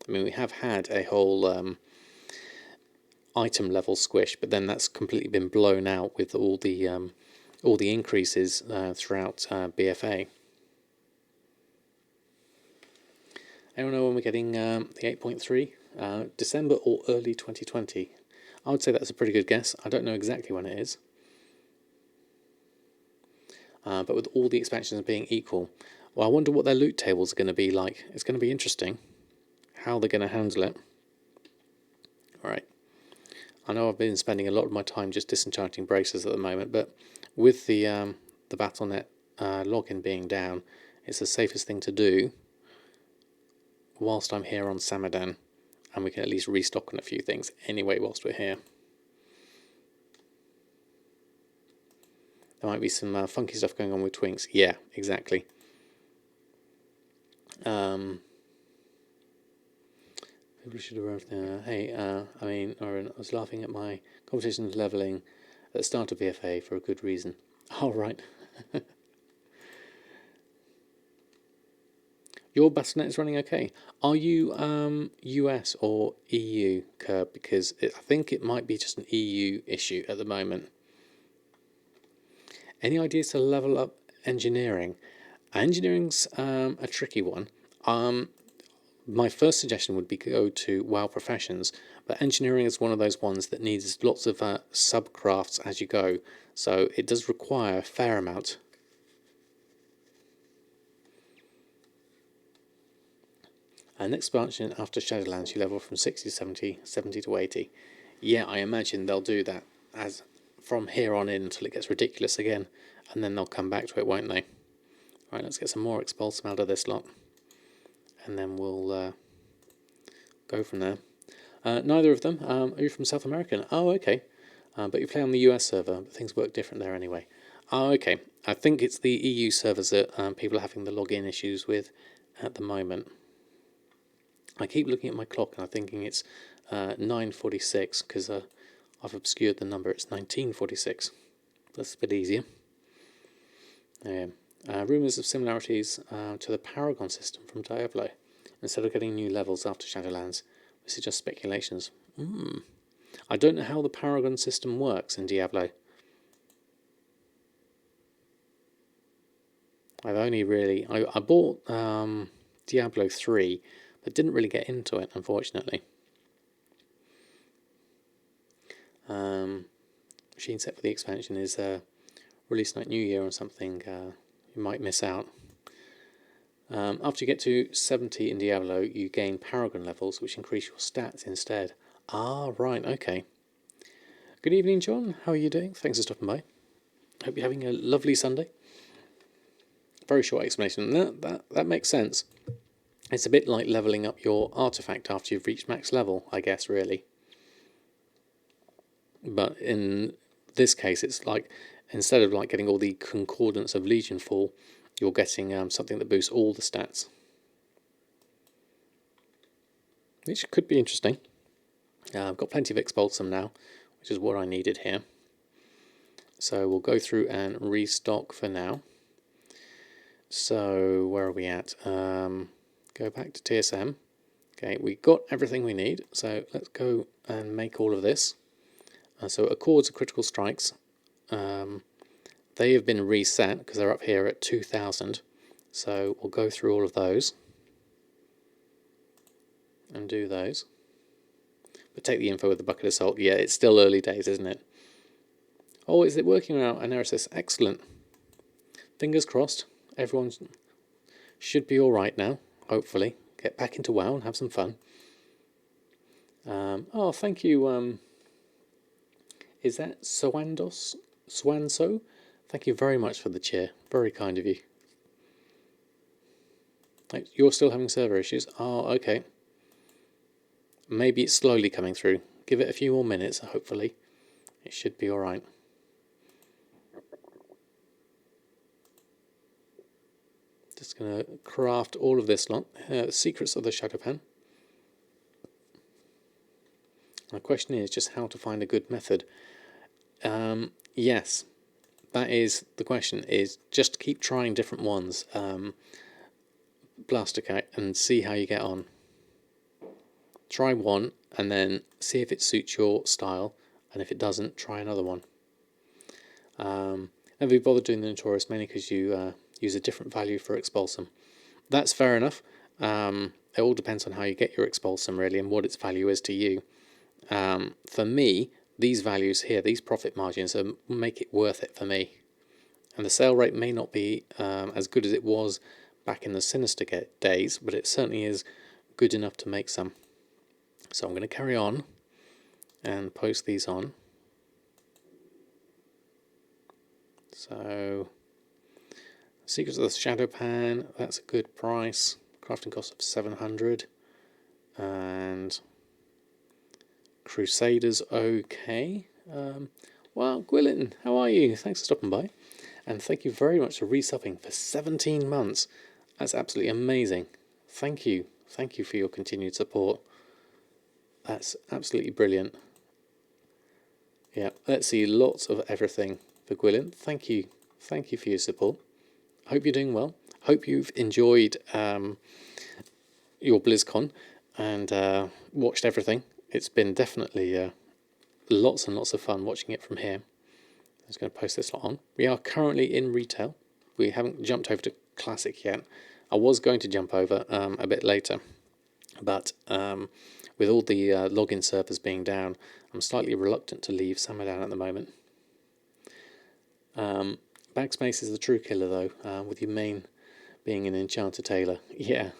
I mean, we have had a whole item level squish, but then that's completely been blown out with all the increases throughout BfA. Anyone know when we're getting the 8.3? December or early 2020? I would say that's a pretty good guess. I don't know exactly when it is. But with all the expansions being equal, well, I wonder what their loot tables are going to be like. It's going to be interesting how they're going to handle it. Alright. I know I've been spending a lot of my time just disenchanting braces at the moment, but with the Battle.net login being down, it's the safest thing to do whilst I'm here on Samadan, and we can at least restock on a few things anyway whilst we're here. There might be some funky stuff going on with Twinks. Yeah, exactly. People should have hey, I mean, Oren, I was laughing at my competition leveling at the start of BfA for a good reason. Oh, right. Your Battle.net is running okay. Are you US or EU, Curb? Because I think it might be just an EU issue at the moment. Any ideas to level up engineering? Engineering's a tricky one. My first suggestion would be go to WoW Professions, but engineering is one of those ones that needs lots of subcrafts as you go, so it does require a fair amount. Next expansion after Shadowlands, you level from 60 to 70, 70 to 80. Yeah, I imagine they'll do that as from here on in until it gets ridiculous again, and then they'll come back to it, won't they? Right, let's get some more Expulsum out of this lot, and then we'll go from there. Neither of them. Are you from South America? Oh, okay. But you play on the US server, but things work different there anyway. Oh, okay. I think it's the EU servers that people are having the login issues with at the moment. I keep looking at my clock and I'm thinking it's 9:46 because I've obscured the number. It's 19:46. That's a bit easier. Rumours of similarities to the Paragon system from Diablo. Instead of getting new levels after Shadowlands, this is just speculations. I don't know how the Paragon system works in Diablo. I've only really... I bought Diablo 3, but didn't really get into it, unfortunately. Machine set for the expansion is release like New Year or something. You might miss out. After you get to 70 in Diablo, you gain Paragon levels, which increase your stats instead. Ah, right, okay. Good evening, John. How are you doing? Thanks for stopping by. Hope you're having a lovely Sunday. Very short explanation. That makes sense. It's a bit like levelling up your artifact after you've reached max level, I guess, really. But in this case, it's like, instead of like getting all the concordance of Legion Fall, you're getting something that boosts all the stats. Which could be interesting. I've got plenty of Expulsum now, which is what I needed here. So we'll go through and restock for now. So where are we at? Go back to TSM. Okay, we got everything we need. So let's go and make all of this. So Accords of Critical Strikes. They have been reset because they're up here at 2,000. So we'll go through all of those and do those. But take the info with a bucket of salt. Yeah, it's still early days, isn't it? Oh, is it working out? Analysis. Excellent. Fingers crossed. Everyone should be all right now, hopefully. Get back into WoW and have some fun. Oh, thank you. Is that Swanso? Thank you very much for the cheer. Very kind of you. You're still having server issues? Oh, okay. Maybe it's slowly coming through. Give it a few more minutes, hopefully. It should be alright. Just going to craft all of this lot. Secrets of the Shadowpan. My question is just how to find a good method. Yes, that is the question, is just keep trying different ones. Blastercat and see how you get on. Try one and then see if it suits your style, and if it doesn't, try another one. Never bothered doing the Notorious mainly because you use a different value for Expulsum. That's fair enough. It all depends on how you get your Expulsum really and what its value is to you. For me, these values here, these profit margins, make it worth it for me. And the sale rate may not be as good as it was back in the Sinister days, but it certainly is good enough to make some. So I'm going to carry on and post these on. So, Secrets of the Shadowpan, that's a good price. Crafting cost of 700. And Crusaders, okay. Well, Gwilyn, how are you? Thanks for stopping by. And thank you very much for resubbing for 17 months. That's absolutely amazing. Thank you. Thank you for your continued support. That's absolutely brilliant. Yeah, let's see, lots of everything for Gwilyn. Thank you. Thank you for your support. I hope you're doing well. hope you've enjoyed your BlizzCon and watched everything. It's been definitely lots and lots of fun watching it from here. I'm just going to post this lot on. We are currently in retail. We haven't jumped over to Classic yet. I was going to jump over a bit later, but with all the login servers being down, I'm slightly reluctant to leave Samadan at the moment. Backspace is the true killer though, with your main being an enchanter tailor. Yeah,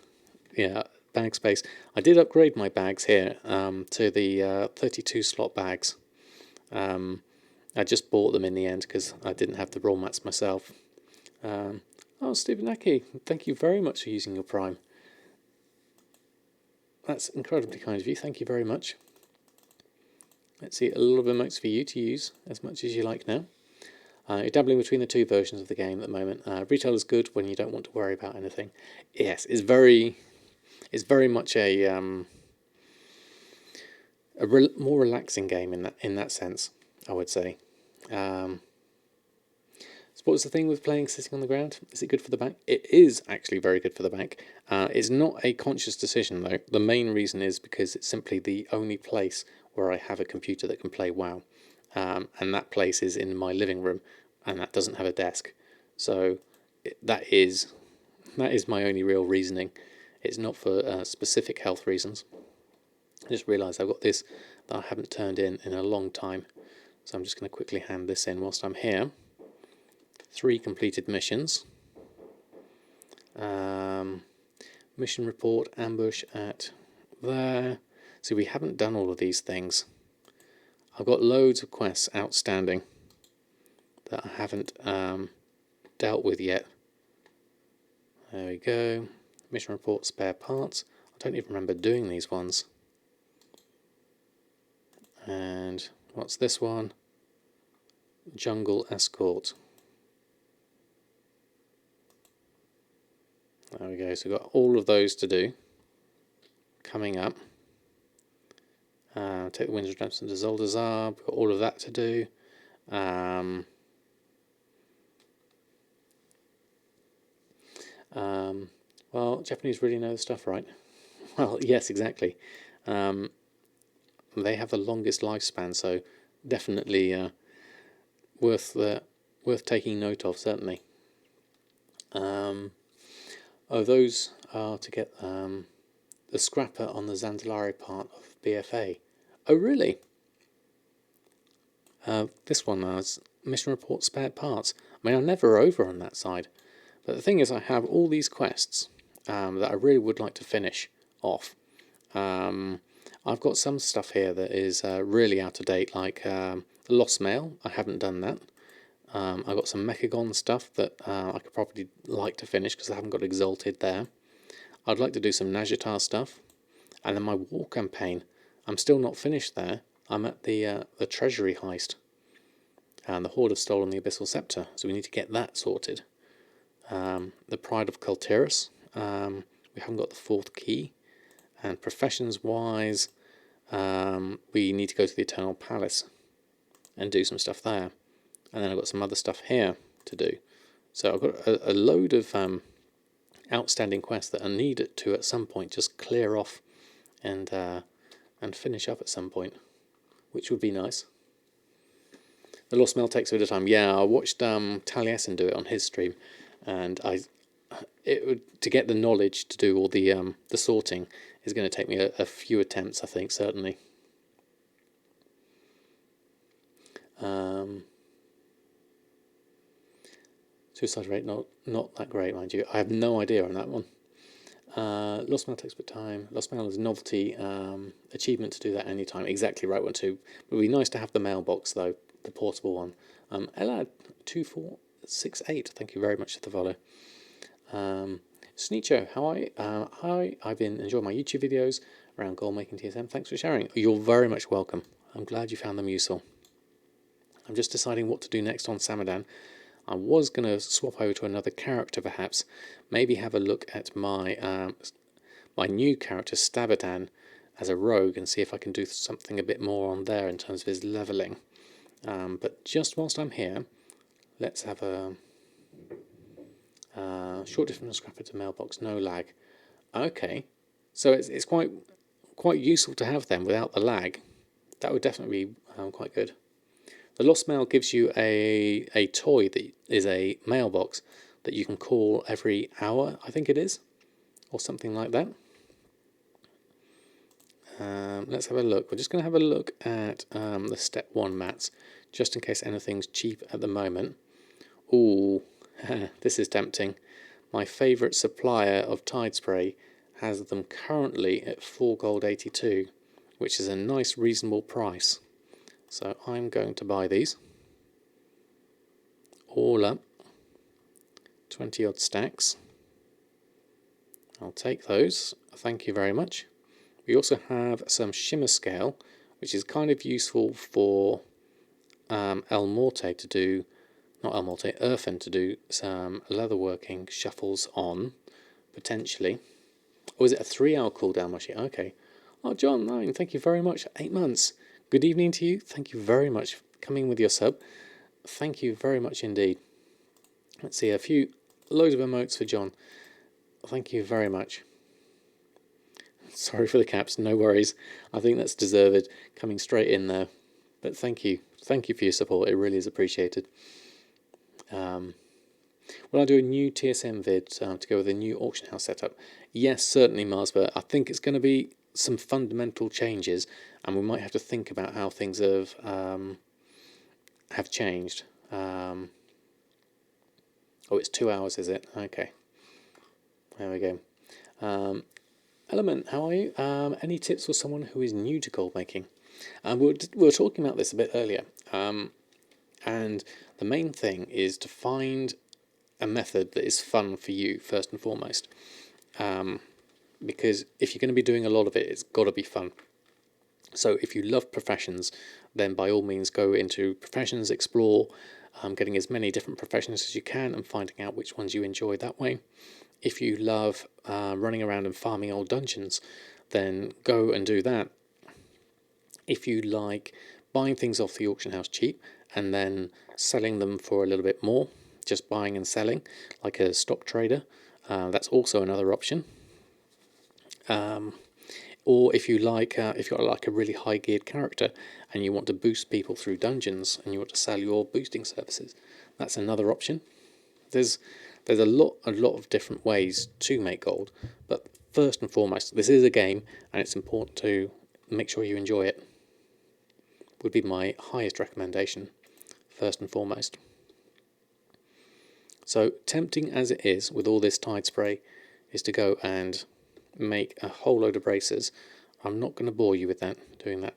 bagspace. I did upgrade my bags here to the 32 slot bags. I just bought them in the end because I didn't have the raw mats myself. Oh, Stephen Aki, thank you very much for using your Prime. That's incredibly kind of you. Thank you very much. Let's see, a lot of emotes for you to use as much as you like now. You're dabbling between the two versions of the game at the moment. Retail is good when you don't want to worry about anything. Yes, it's very much a more relaxing game in that sense, I would say. So what's the thing with playing sitting on the ground? Is it good for the back? It is actually very good for the back. It's not a conscious decision though. The main reason is because it's simply the only place where I have a computer that can play WoW. And that place is in my living room, and that doesn't have a desk. So that is my only real reasoning. It's not for specific health reasons. I just realised I've got this that I haven't turned in a long time. So I'm just going to quickly hand this in whilst I'm here. 3 completed missions. Mission report, ambush at there. So we haven't done all of these things. I've got loads of quests outstanding that I haven't dealt with yet. There we go. Mission report, spare parts. I don't even remember doing these ones. And what's this one? Jungle escort. There we go. So we've got all of those to do coming up. Take the Winds of Redemption to Zoldazar. We've got all of that to do. Well, Japanese really know the stuff, right? Well, yes, exactly. They have the longest lifespan, so definitely worth taking note of, certainly. Those are to get the scrapper on the Zandalari part of BfA. Oh, really? This one has mission report, spared parts. I mean, I'm never over on that side. But the thing is, I have all these quests that I really would like to finish off. I've got some stuff here that is really out of date, like the Lost Mail. I haven't done that. I've got some Mechagon stuff that I could probably like to finish because I haven't got Exalted there. I'd like to do some Najatar stuff. And then my war campaign, I'm still not finished there. I'm at the treasury heist. And the Horde have stolen the Abyssal Scepter, so we need to get that sorted. The Pride of Kultiris, we haven't got the 4th key. And professions-wise, we need to go to the Eternal Palace and do some stuff there. And then I've got some other stuff here to do. So I've got a load of outstanding quests that I need to at some point just clear off and finish up at some point, which would be nice. The Lost Mail takes a bit of time. Yeah, I watched Taliesin do it on his stream, and to get the knowledge to do all the sorting is going to take me a few attempts, I think, certainly. Suicide rate not that great, mind you. I have no idea on that one. Lost Mail takes a bit of time. Lost Mail is novelty achievement to do that anytime. Exactly right one too. It would be nice to have the mailbox though, the portable one. Elad2468, thank you very much for the follow. Sneecho, hi, I've been enjoying my YouTube videos around goldmaking TSM. Thanks for sharing. You're very much welcome. I'm glad you found them useful. I'm just deciding what to do next on Samadan. I was going to swap over to another character perhaps, maybe have a look at my my new character Stabadan as a rogue and see if I can do something a bit more on there in terms of his levelling. But just whilst I'm here, let's have a Short distance scrapper to mailbox, no lag. Okay, so it's quite useful to have them without the lag. That would definitely be quite good. The Lost Mail gives you a toy that is a mailbox that you can call every hour, I think it is, or something like that. Let's have a look. We're just going to have a look at the step 1 mats, just in case anything's cheap at the moment. Ooh, this is tempting. My favourite supplier of Tide Spray has them currently at 4 gold 82, which is a nice reasonable price. So I'm going to buy these all up, 20 odd stacks. I'll take those, thank you very much. We also have some shimmer scale, which is kind of useful for Elmorte to do, not Elmorte, Erfen to do some leatherworking shuffles on, potentially. Or is it a 3-hour cooldown machine? Okay. Oh, John 9, thank you very much. 8 months. Good evening to you. Thank you very much for coming with your sub. Thank you very much indeed. Let's see, loads of emotes for John. Thank you very much. Sorry for the caps, no worries. I think that's deserved, coming straight in there. But thank you for your support. It really is appreciated. Will I do a new TSM vid to go with a new auction house setup? Yes, certainly, Mars, but I think it's going to be some fundamental changes, and we might have to think about how things have changed. Oh, it's 2 hours, is it? Okay. There we go. Element, how are you? Any tips for someone who is new to gold making? We were talking about this a bit earlier, and the main thing is to find a method that is fun for you first and foremost, because if you're going to be doing a lot of it, it's got to be fun. So if you love professions, then by all means go into professions, explore, getting as many different professions as you can and finding out which ones you enjoy that way. If you love running around and farming old dungeons, then go and do that. If you like buying things off the auction house cheap and then selling them for a little bit more, just buying and selling like a stock trader, that's also another option. Or if you like, if you've got like a really high geared character and you want to boost people through dungeons and you want to sell your boosting services, that's another option. There's a lot of different ways to make gold, but first and foremost, this is a game and it's important to make sure you enjoy it. Would be my highest recommendation, first and foremost. So tempting as it is with all this Tide Spray is to go and make a whole load of bracers. I'm not going to bore you with doing that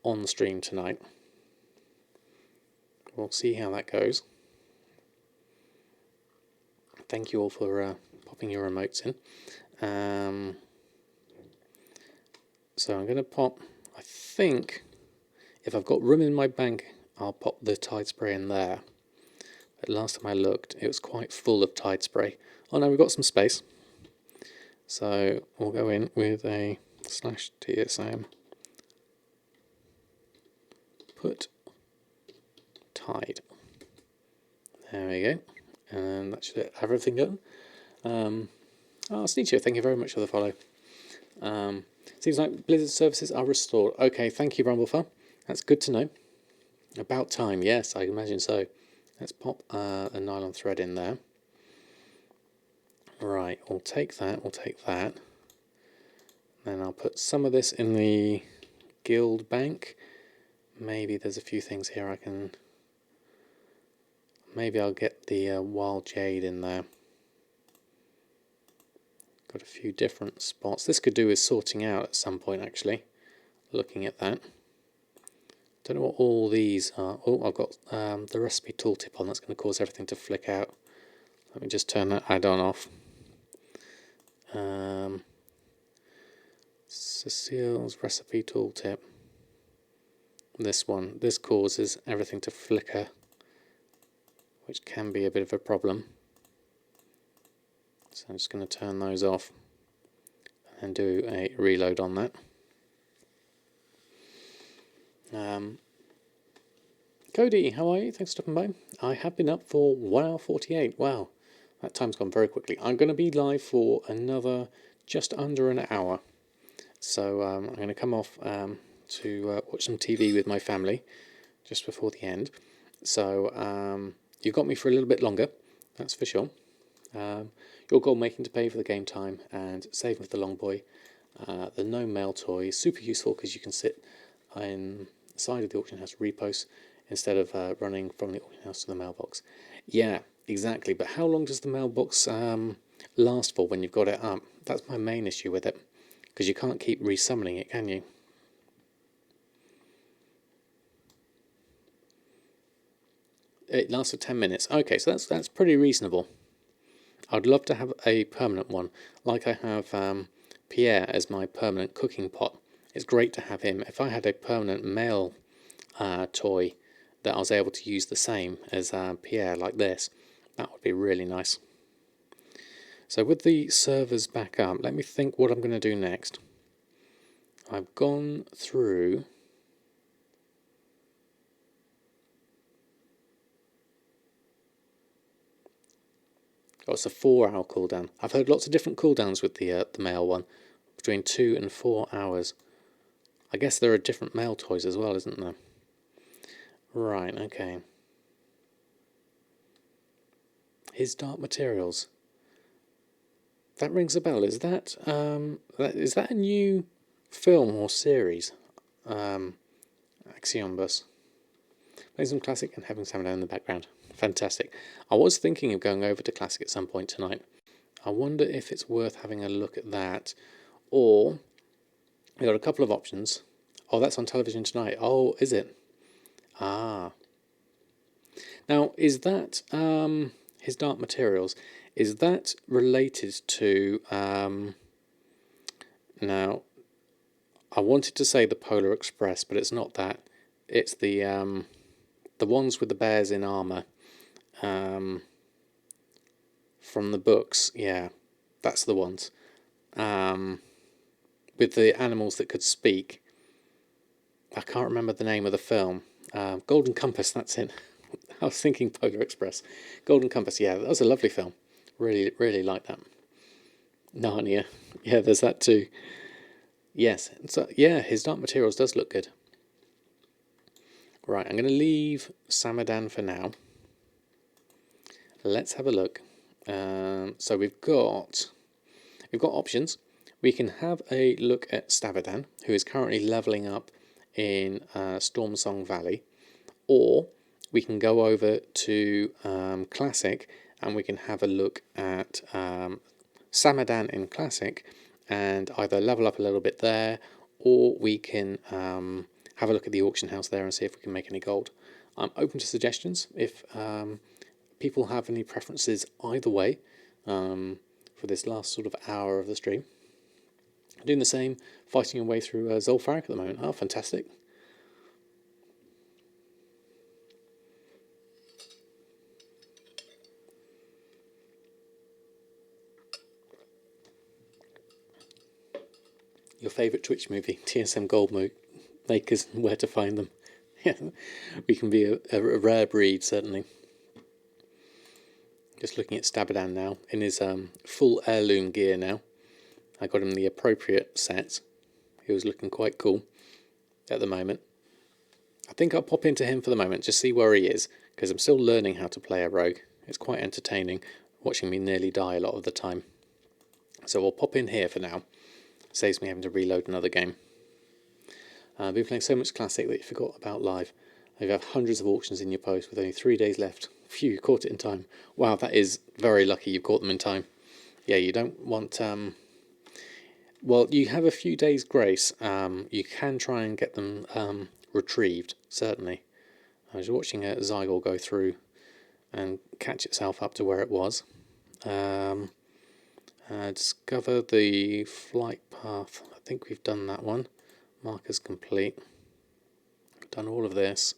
on the stream tonight. We'll see how that goes. Thank you all for popping your remotes in. So I'm going to pop, I think, if I've got room in my bank, I'll pop the Tide Spray in there. But last time I looked, it was quite full of Tide Spray. Oh no, we've got some space. So we'll go in with a /TSM, put Tide. There we go. And that should have everything done. Sneecher, thank you very much for the follow. Seems like Blizzard services are restored. Okay, thank you, Rumblefar. That's good to know. About time, yes, I imagine so. Let's pop a nylon thread in there. Right, we'll take that, Then I'll put some of this in the guild bank. Maybe there's a few things here I can... Maybe I'll get the wild jade in there. Got a few different spots. This could do with sorting out at some point, actually. Looking at that. Don't know what all these are. Oh, I've got the recipe tooltip on. That's going to cause everything to flick out. Let me just turn that add-on off. Cecile's recipe tooltip. This one. This causes everything to flicker, which can be a bit of a problem. So I'm just going to turn those off and do a reload on that. Cody, how are you? Thanks for stopping by. I have been up for 1 hour 48. Wow, That time's gone very quickly. I'm going to be live for another just under an hour. So I'm going to come off to watch some TV with my family just before the end. So you've got me for a little bit longer, that's for sure. Your goal making to pay for the game time and saving with the long boy. The no mail toy is super useful because you can sit in the side of the auction house repost instead of running from the auction house to the mailbox. Yeah, exactly. But how long does the mailbox last for when you've got it up? That's my main issue with it, because you can't keep resummoning it, can you? It lasts for 10 minutes. Okay, so that's pretty reasonable. I'd love to have a permanent one, like I have Pierre as my permanent cooking pot. It's great to have him. If I had a permanent male toy that I was able to use the same as Pierre, like this, that would be really nice. So with the servers back up, let me think what I'm going to do next. I've gone through... Oh, it's a 4-hour cooldown. I've heard lots of different cooldowns with the male one, between 2 and 4 hours. I guess there are different male toys as well, isn't there? Right, okay. His Dark Materials. That rings a bell. Is that a new film or series? Axiom Bus. Playing some Classic and having Samadan in the background. Fantastic. I was thinking of going over to Classic at some point tonight. I wonder if it's worth having a look at that. Or, we've got a couple of options. Oh, that's on television tonight. Oh, is it? Ah. Now, is that his Dark Materials? Is that related to... now, I wanted to say the Polar Express, but it's not that. It's the ones with the bears in armour. From the books, yeah, that's the ones. With the animals that could speak. I can't remember the name of the film. Golden Compass, that's it. I was thinking Polar Express. Golden Compass, yeah, that was a lovely film. Really, really like that. Narnia, yeah, there's that too. Yes, so yeah, his Dark Materials does look good. Right, I'm going to leave Samadan for now. Let's have a look. So we've got options. We can have a look at Stabadan, who is currently levelling up in Stormsong Valley, or we can go over to Classic and we can have a look at Samadan in Classic and either level up a little bit there, or we can have a look at the auction house there and see if we can make any gold. I'm open to suggestions if people have any preferences either way for this last sort of hour of the stream. Doing the same, fighting your way through Zulfarik at the moment. Oh, fantastic. Your favourite Twitch movie, TSM Goldmakers, and where to find them. Yeah, we can be a rare breed, certainly. Just looking at Stabadan now, in his full heirloom gear now. I got him the appropriate set. He was looking quite cool at the moment. I think I'll pop into him for the moment, just see where he is, because I'm still learning how to play a rogue. It's quite entertaining, watching me nearly die a lot of the time. So we'll pop in here for now. Saves me having to reload another game. I've been playing so much Classic that you forgot about live. You have hundreds of auctions in your post with only 3 days left. Phew, you caught it in time. Wow, that is very lucky you caught them in time. Yeah, you don't want... well, you have a few days grace. You can try and get them retrieved, certainly. I was watching Zygor go through and catch itself up to where it was. Discover the flight path. I think we've done that one. Markers complete. Done all of this.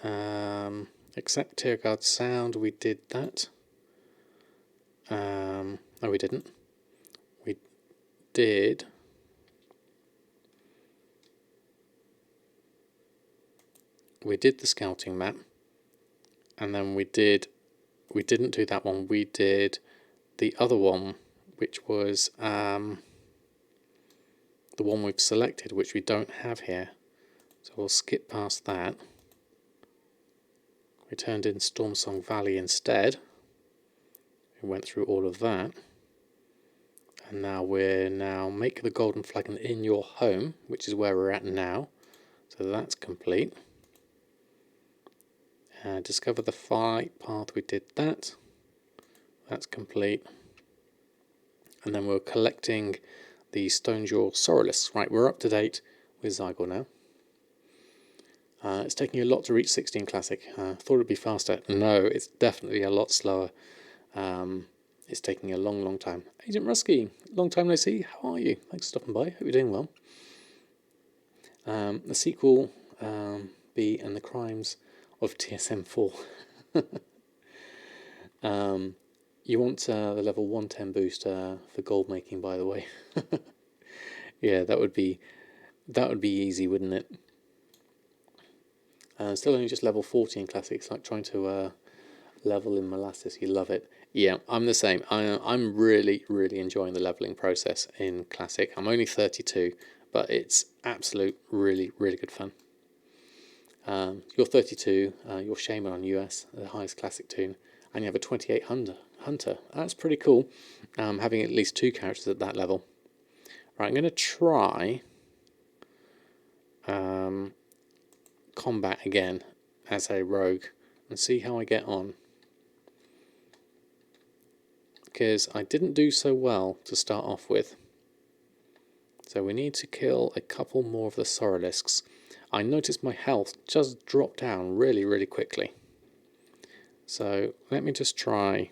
Accept Tearguard sound. We did that. No, we didn't. We did. We did the scouting map, and then we did we didn't do that one. We did the other one, which was the one we've selected, which we don't have here. So we'll skip past that. We turned in Stormsong Valley instead. We went through all of that. And now we're make the golden flagon in your home, which is where we're at now. So that's complete. Discover the fight path, we did that. That's complete. And then we're collecting the Stonejaw Sorrowless. Right, we're up to date with Zygor now. It's taking a lot to reach 16 Classic. Thought it'd be faster. No, it's definitely a lot slower. It's taking a long time. Agent Rusky, long time no see. How are you? Thanks for stopping by. Hope you're doing well. The sequel, B and the Crimes of TSM4. You want the level 110 boost for gold making, by the way. Yeah, that would be easy, wouldn't it? Still only just level 40 in Classic. It's like trying to level in molasses. You love it. Yeah, I'm the same. I'm really enjoying the leveling process in Classic. I'm only 32, but it's absolute really good fun. You're 32, you're Shaman on US, the highest Classic toon, and you have a 28 Hunter. That's pretty cool, having at least 2 characters at that level. Right, I'm going to try combat again as a rogue and see how I get on. Because I didn't do so well to start off with. So we need to kill a couple more of the Sorrowlisks. I noticed my health just dropped down really quickly. So let me just try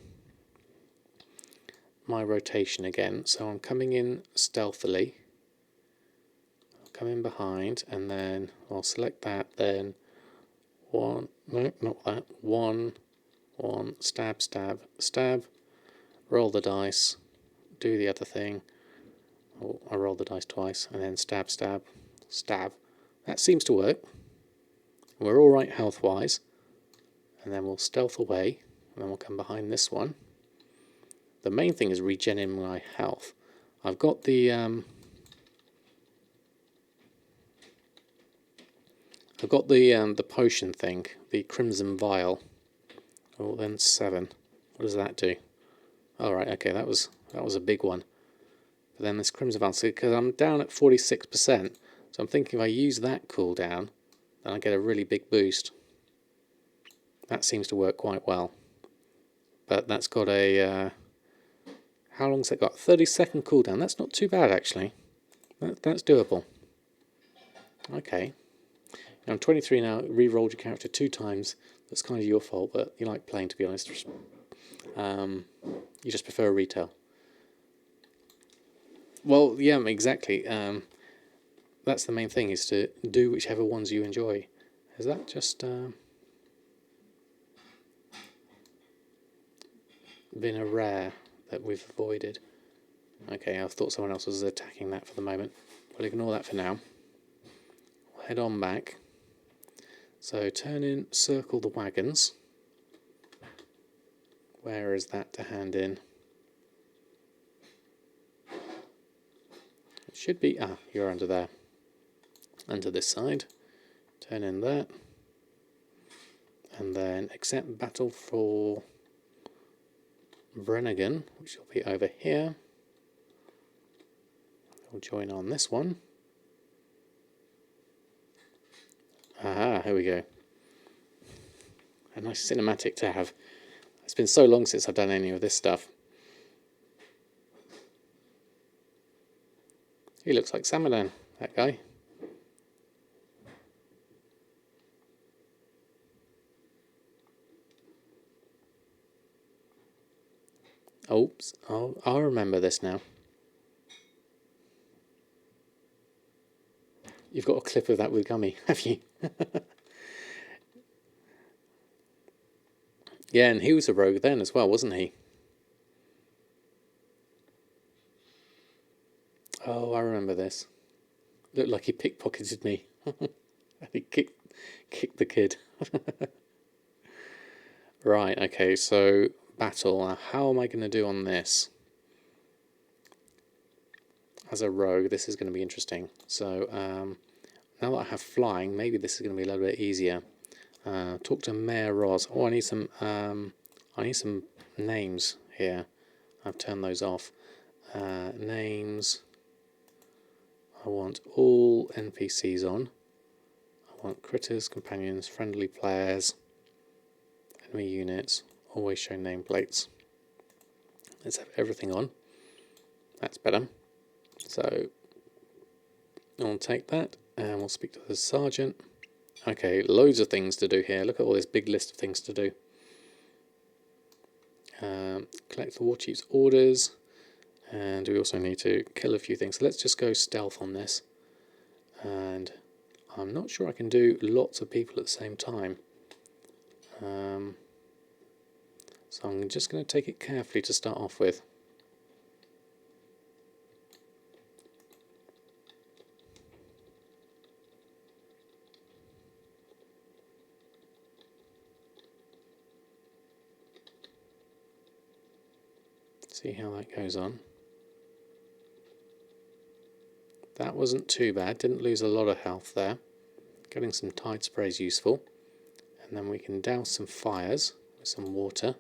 my rotation again. So I'm coming in stealthily. I'll come in behind and then I'll select that, then one, no, not that, one, stab, roll the dice, do the other thing. Oh, I roll the dice twice and then stab. That seems to work. We're alright health wise. And then we'll stealth away and then we'll come behind this one. The main thing is regenerating my health. I've got the potion thing, the Crimson Vial. Oh, then 7. What does that do? All right, okay, that was a big one. But then this Crimson Vial, because I'm down at 46%, so I'm thinking if I use that cooldown, then I get a really big boost. That seems to work quite well. But that's got a how long's that got? 30-second cooldown. That's not too bad actually. That's doable. Okay. I'm 23 now. Re-rolled your character 2 times. That's kind of your fault, but you like playing, to be honest. You just prefer retail. Well, yeah, exactly. That's the main thing, is to do whichever ones you enjoy. Is that just been a rare that we've avoided? Okay, I thought someone else was attacking that for the moment. We'll ignore that for now. We'll head on back. So turn in, circle the wagons. Where is that to hand in? It should be, you're under there. Under this side. Turn in that. And then accept battle for Brennigan, which will be over here. We'll join on this one. Aha, here we go. A nice cinematic to have. It's been so long since I've done any of this stuff. He looks like Samadan, that guy. Oops, I'll remember this now. You've got a clip of that with Gummy, have you? Yeah, and he was a rogue then as well, wasn't he? Oh, I remember this. Looked like he pickpocketed me. And he kicked the kid. Right, okay, so battle. Now, how am I going to do on this? As a rogue, this is going to be interesting. So now that I have flying, maybe this is going to be a little bit easier. Talk to Mayor Roz. Oh, I need some names here. I've turned those off. Names. I want all NPCs on. I want critters, companions, friendly players, enemy units. Always show nameplates. Let's have everything on. That's better. So I'll take that and we'll speak to the sergeant. Okay, loads of things to do here. Look at all this big list of things to do. Collect the war chief's orders, and we also need to kill a few things. So let's just go stealth on this. And I'm not sure I can do lots of people at the same time. So I'm just going to take it carefully to start off with. See how that goes on. That wasn't too bad, didn't lose a lot of health there. Getting some tide spray is useful. And then we can douse some fires with some water.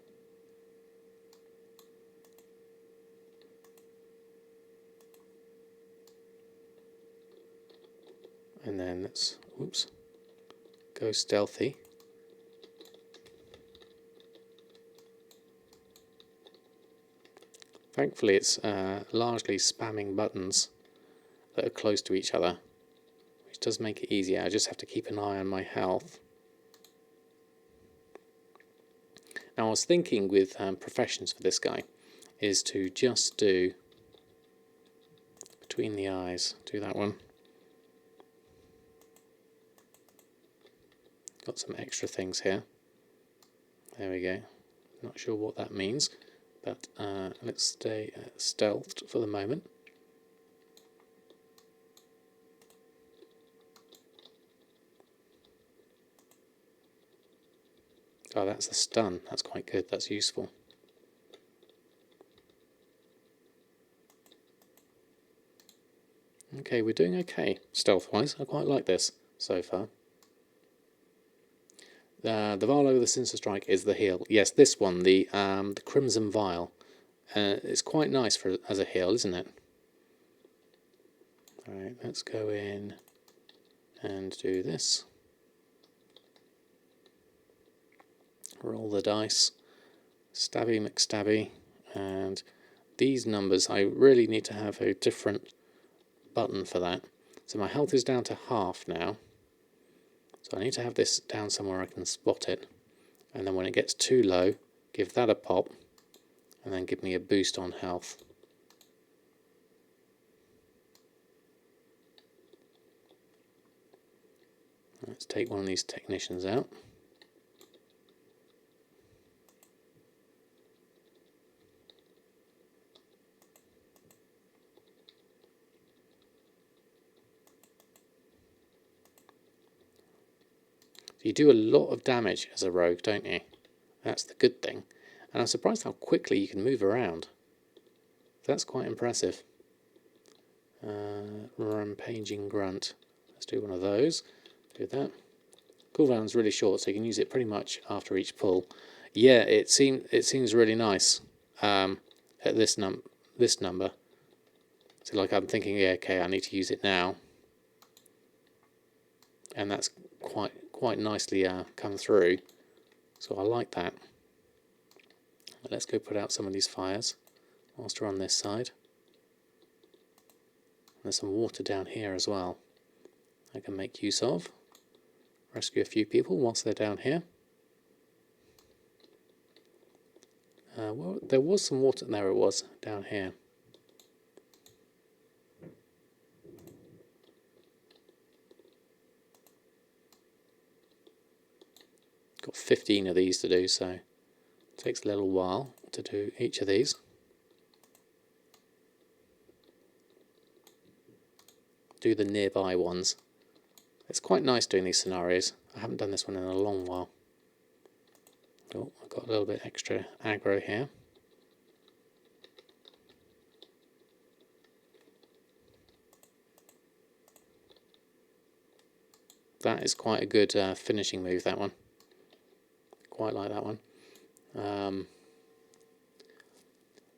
And then let's, oops, go stealthy. Thankfully it's largely spamming buttons that are close to each other, which does make it easier. I just have to keep an eye on my health. Now I was thinking with professions for this guy is to just do between the eyes, do that one. Got some extra things here. There we go. Not sure what that means, but let's stay stealthed for the moment. Oh, that's a stun. That's quite good. That's useful. Okay, we're doing okay stealth-wise. I quite like this so far. The Vial the Sinister Strike is the heal. Yes, this one, the Crimson Vial. It's quite nice as a heal, isn't it? Alright, let's go in and do this. Roll the dice. Stabby McStabby. And these numbers, I really need to have a different button for that. So my health is down to half now. So I need to have this down somewhere I can spot it. And then when it gets too low, give that a pop. And then give me a boost on health. Let's take one of these technicians out. You do a lot of damage as a rogue, don't you? That's the good thing. And I'm surprised how quickly you can move around. That's quite impressive. Rampaging Grunt. Let's do one of those. Do that. Cooldown's really short, so you can use it pretty much after each pull. Yeah, it seems really nice at this number. So like I'm thinking, yeah, okay, I need to use it now. And that's quite nicely come through, so I like that. Let's go put out some of these fires whilst we're on this side. There's some water down here as well I can make use of. Rescue a few people whilst they're down here. Well, there was some water, there it was, down here. Got 15 of these to do, so it takes a little while to do each of these. Do the nearby ones. It's quite nice doing these scenarios. I haven't done this one in a long while. Oh, I've got a little bit extra aggro here. That is quite a good finishing move, that one. Quite like that one.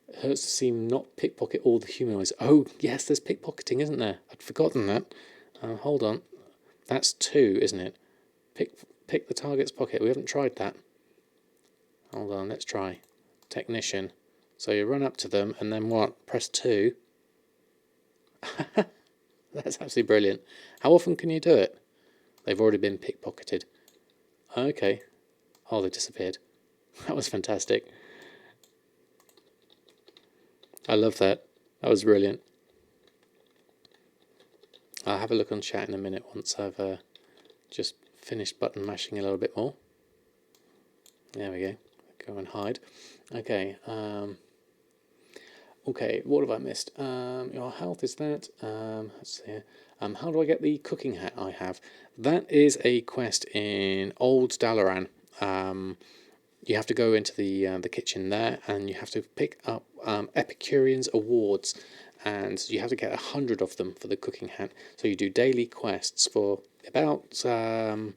It hurts to see him not pickpocket all the humanoids. Oh, yes, there's pickpocketing, isn't there? I'd forgotten that. Hold on. That's 2, isn't it? Pick the target's pocket. We haven't tried that. Hold on, let's try. Technician. So you run up to them and then what? Press 2. That's absolutely brilliant. How often can you do it? They've already been pickpocketed. Okay. Oh, they disappeared. That was fantastic. I love that. That was brilliant. I'll have a look on chat in a minute once I've just finished button mashing a little bit more. There we go. Go and hide. Okay. Okay, what have I missed? Your health is that. Let's see here. How do I get the cooking hat I have? That is a quest in Old Dalaran. You have to go into the kitchen there, and you have to pick up Epicurean's awards, and you have to get 100 of them for the cooking hat. So you do daily quests for about a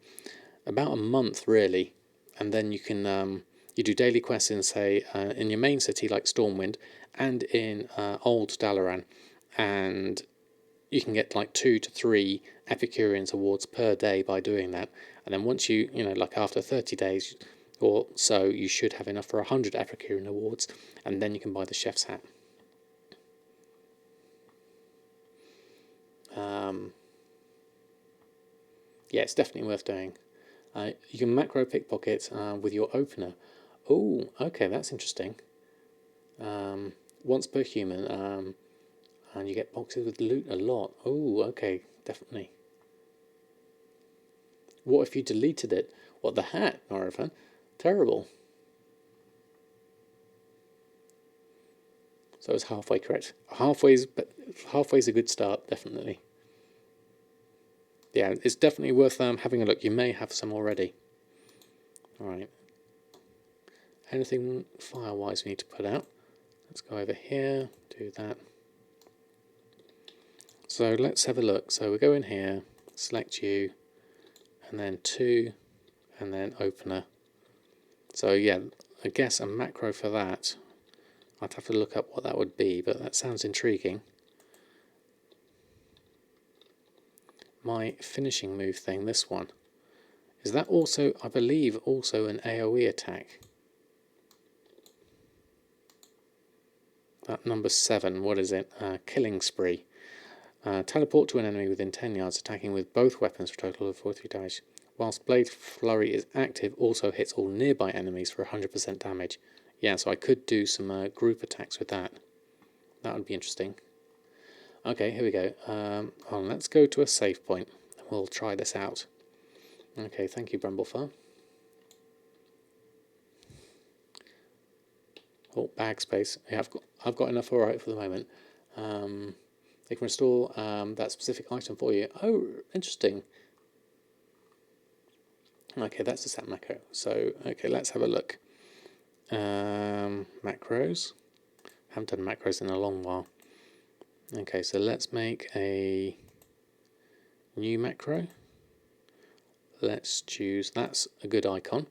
month really, and then you can you do daily quests in say in your main city like Stormwind and in Old Dalaran, and you can get like 2 to 3 Epicurean's awards per day by doing that. And then once you like after 30 days or so, you should have enough for 100 Epicurean awards, and then you can buy the chef's hat. Yeah, it's definitely worth doing. You can macro pickpocket with your opener. Oh, okay, that's interesting. Once per human, and you get boxes with loot a lot. Oh, okay, definitely. What if you deleted it? What, the hat, Erfen? Terrible. So it's halfway correct. Halfway's a good start, definitely. Yeah, it's definitely worth having a look. You may have some already. Alright. Anything fire-wise we need to put out? Let's go over here, do that. So let's have a look. So we go in here, select you, and then 2, and then opener. So yeah, I guess a macro for that. I'd have to look up what that would be, but that sounds intriguing. My finishing move thing, this one. Is that also, I believe, also an AoE attack? That number 7, what is it? Killing Spree. Teleport to an enemy within 10 yards, attacking with both weapons for a total of 43 damage. Whilst Blade Flurry is active, also hits all nearby enemies for 100% damage. Yeah, so I could do some group attacks with that. That would be interesting. Okay, here we go. Let's go to a save point. We'll try this out. Okay, thank you, Brumblefar. Oh, bag space. Yeah, I've got enough alright for the moment. They can restore that specific item for you. Oh, interesting. Okay, that's the sat macro. So, okay, let's have a look. Macros. Haven't done macros in a long while. Okay, so let's make a new macro. Let's choose, that's a good icon.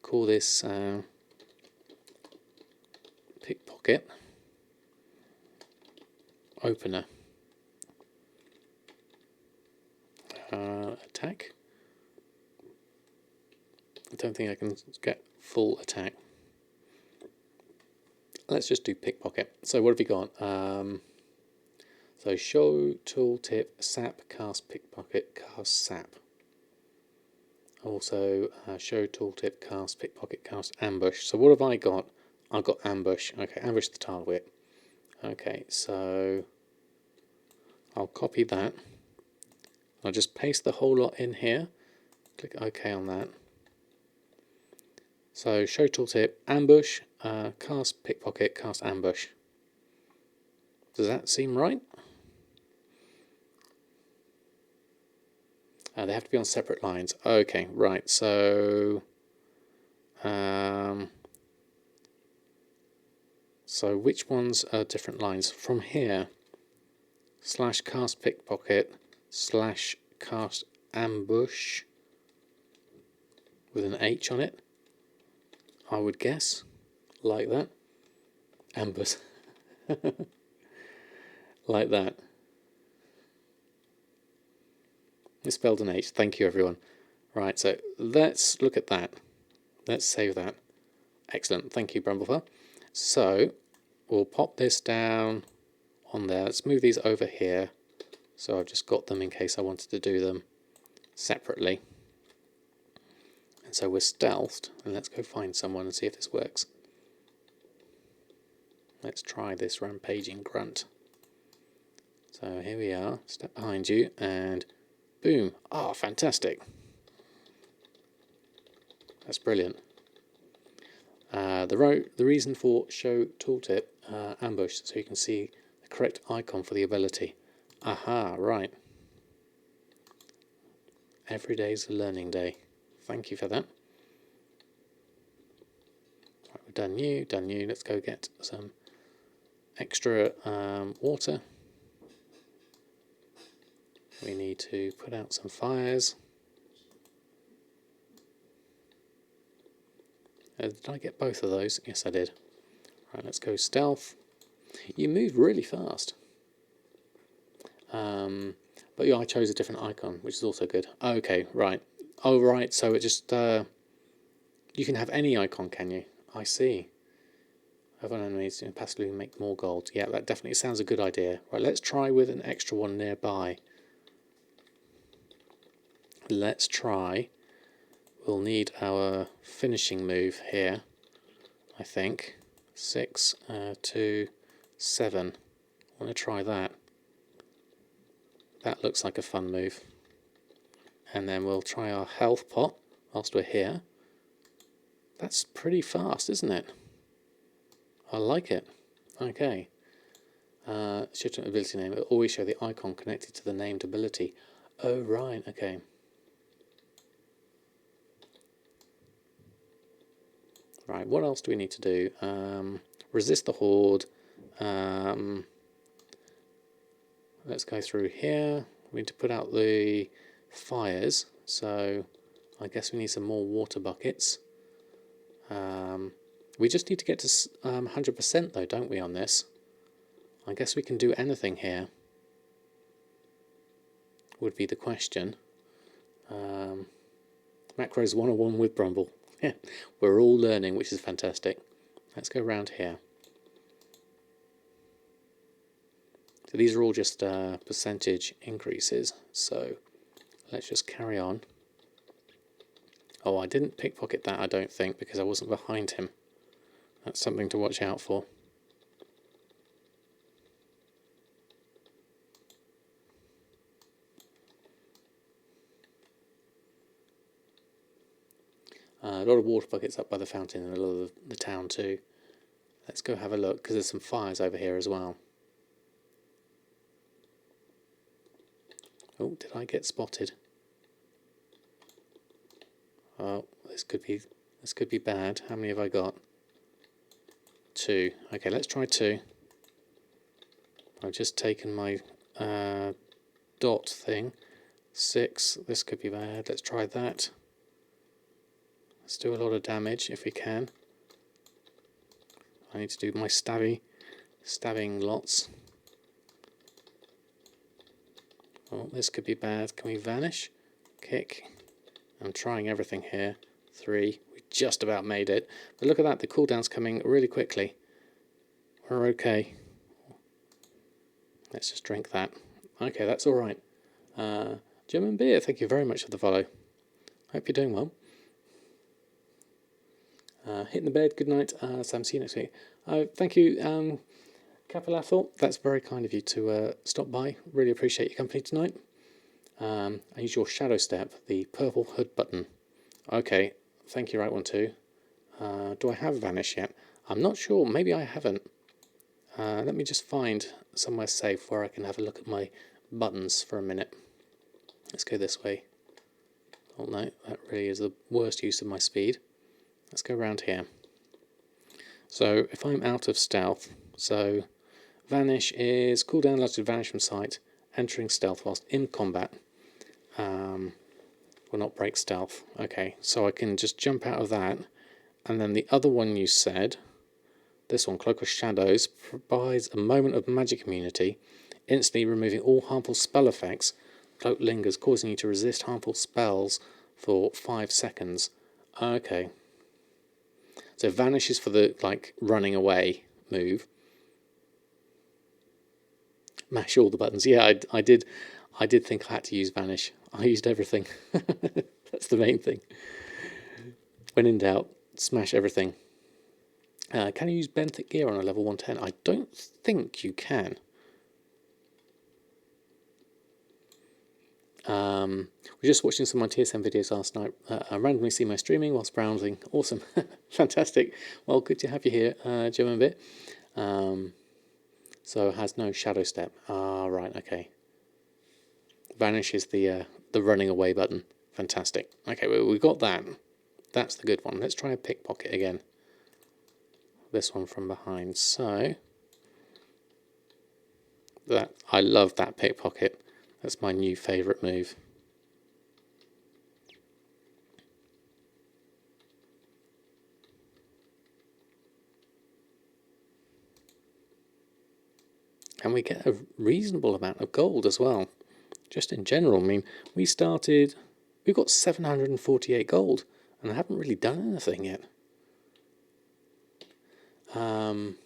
Call this pickpocket opener. Attack. I don't think I can get full attack. Let's just do pickpocket. So what have you got? So show, tooltip, sap, cast, pickpocket, cast, sap. Also show, tooltip, cast, pickpocket, cast, ambush. So what have I got? I've got ambush. Okay, ambush the target. Okay, so I'll copy that. I'll just paste the whole lot in here. Click OK on that. So show tooltip, ambush, cast, pickpocket, cast, ambush. Does that seem right? They have to be on separate lines. Okay, right. So, so which ones are different lines? From here, / cast pickpocket / cast ambush with an H on it, I would guess, like that. Ambush. Like that. Misspelled an H. Thank you, everyone. Right, so let's look at that. Let's save that. Excellent. Thank you, Brumblefur. So we'll pop this down on there. Let's move these over here. So I've just got them in case I wanted to do them separately. And so we're stealthed. And let's go find someone and see if this works. Let's try this rampaging grunt. So here we are. Step behind you and boom. Ah, fantastic. That's brilliant. The reason for show tooltip ambush, so you can see the correct icon for the ability. Aha, right. Every day's a learning day. Thank you for that. Right, we've done you. Let's go get some extra water. We need to put out some fires. Did I get both of those? Yes, I did. Right, let's go stealth. You move really fast. But yeah, I chose a different icon, which is also good. Okay, right. Oh, right, so it just... you can have any icon, can you? I see. Other enemies to passively make more gold. Yeah, that definitely sounds a good idea. Right, let's try with an extra one nearby. Let's try. We'll need our finishing move here, I think. 6, 2, 7. I want to try that. That looks like a fun move. And then we'll try our health pot whilst we're here. That's pretty fast, isn't it? I like it. Okay. Shift ability name. It'll always show the icon connected to the named ability. Oh, right. Okay. Right, what else do we need to do? Resist the horde. Let's go through here. We need to put out the fires, so I guess we need some more water buckets. We just need to get to 100% though, don't we, on this? I guess we can do anything here, would be the question. Macros 101 with Brumble. Yeah, we're all learning, which is fantastic. Let's go around here. So these are all just percentage increases, so let's just carry on. Oh, I didn't pickpocket that, I don't think, because I wasn't behind him. That's something to watch out for. A lot of water buckets up by the fountain in the middle of the town too. Let's go have a look, because there's some fires over here as well. Oh, did I get spotted? Oh, this could be bad. How many have I got? 2. Okay, let's try 2. I've just taken my dot thing. 6. This could be bad. Let's try that. Let's do a lot of damage if we can. I need to do my stabbing lots. Oh, this could be bad. Can we vanish? Kick. I'm trying everything here. 3. We just about made it. But look at that, the cooldown's coming really quickly. We're okay. Let's just drink that. Okay, that's alright. German Beer, thank you very much for the follow. Hope you're doing well. Hitting the bed, good night. Sam, see you next week. Thank you, Capilafel. That's very kind of you to stop by. Really appreciate your company tonight. I use your shadow step, the purple hood button. Okay, thank you, right one too. Do I have vanish yet? I'm not sure, maybe I haven't. Let me just find somewhere safe where I can have a look at my buttons for a minute. Let's go this way. Oh no, that really is the worst use of my speed. Let's go around here. So if I'm out of stealth, so vanish is cooldown allows you to vanish from sight, entering stealth whilst in combat. Will not break stealth. Okay, so I can just jump out of that. And then the other one you said, this one, Cloak of Shadows, provides a moment of magic immunity, instantly removing all harmful spell effects. Cloak lingers, causing you to resist harmful spells for 5 seconds. Okay. So vanish is for the running away move. Mash all the buttons. Yeah, I did think I had to use vanish. I used everything. That's the main thing. When in doubt, smash everything. Can you use benthic gear on a level 110? I don't think you can. We're just watching some of my TSM videos last night. I randomly see my streaming whilst browsing. Awesome. Fantastic. Well, good to have you here, Joe and Bit. So it has no shadow step. Ah, right, okay. Vanish is the running away button. Fantastic. Okay, well, we got that. That's the good one. Let's try a pickpocket again. This one from behind. So that I love that pickpocket. That's my new favourite move. And we get a reasonable amount of gold as well. Just in general, I mean, we've got 748 gold, and I haven't really done anything yet. I'm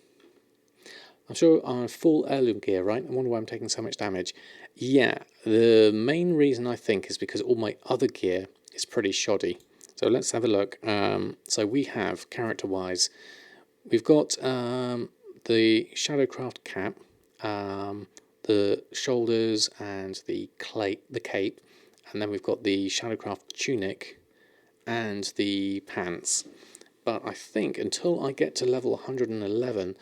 sure I'm full heirloom gear, right? I wonder why I'm taking so much damage. Yeah, the main reason I think is because all my other gear is pretty shoddy. So let's have a look. So we have, character-wise, we've got the Shadowcraft cap, the shoulders and the cape, and then we've got the Shadowcraft tunic and the pants. But I think until I get to level 111,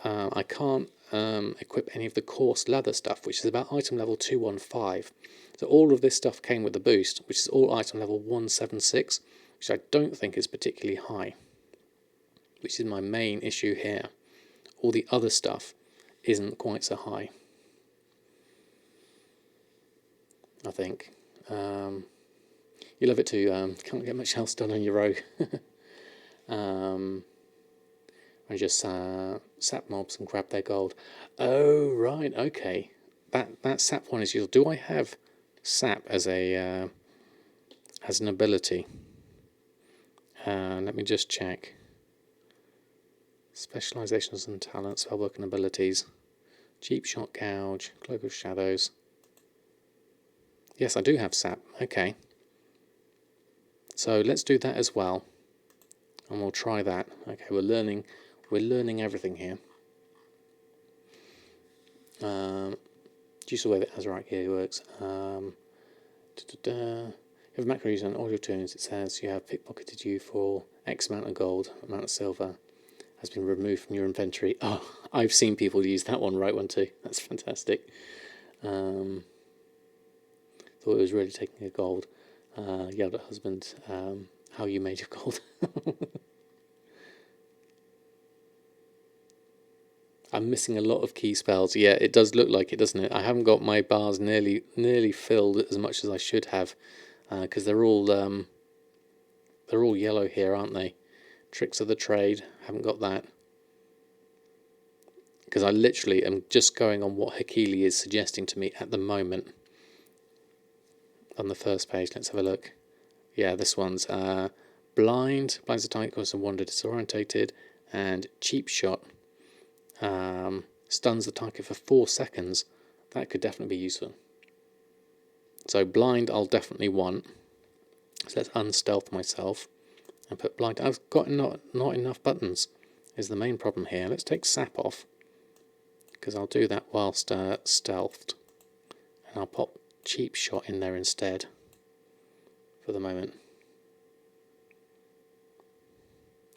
I can't equip any of the coarse leather stuff, which is about item level 215. So all of this stuff came with the boost, which is all item level 176, which I don't think is particularly high, which is my main issue here. All the other stuff isn't quite so high, I think. You love it too. Can't get much else done on your row. I just sap mobs and grab their gold. Oh right, okay. That sap one is useful. Do I have sap as an ability? Let me just check. Specializations and talents, spellbook and abilities. Cheap shot gouge, cloak of shadows. Yes, I do have sap. Okay. So let's do that as well, and we'll try that. Okay, we're learning everything here. Just the way that Azurite gear works. You have macro use on all your tunes. It says you have pickpocketed you for X amount of gold, amount of silver has been removed from your inventory. Oh, I've seen people use that one, right one too. That's fantastic. Thought it was really taking a gold. Yelled at husband, how you made your gold. I'm missing a lot of key spells. Yeah, it does look like it, doesn't it? I haven't got my bars nearly filled as much as I should have, because they're all yellow here, aren't they? Tricks of the trade. Haven't got that, because I literally am just going on what Hakili is suggesting to me at the moment. On the first page, let's have a look. Yeah, this one's blind. Blinds the target, causes them wander disorientated, and cheap shot. Stuns the target for 4 seconds. That could definitely be useful. So blind I'll definitely want. So let's unstealth myself and put blind. I've got not enough buttons is the main problem here. Let's take sap off, because I'll do that whilst stealthed, and I'll pop cheap shot in there instead for the moment.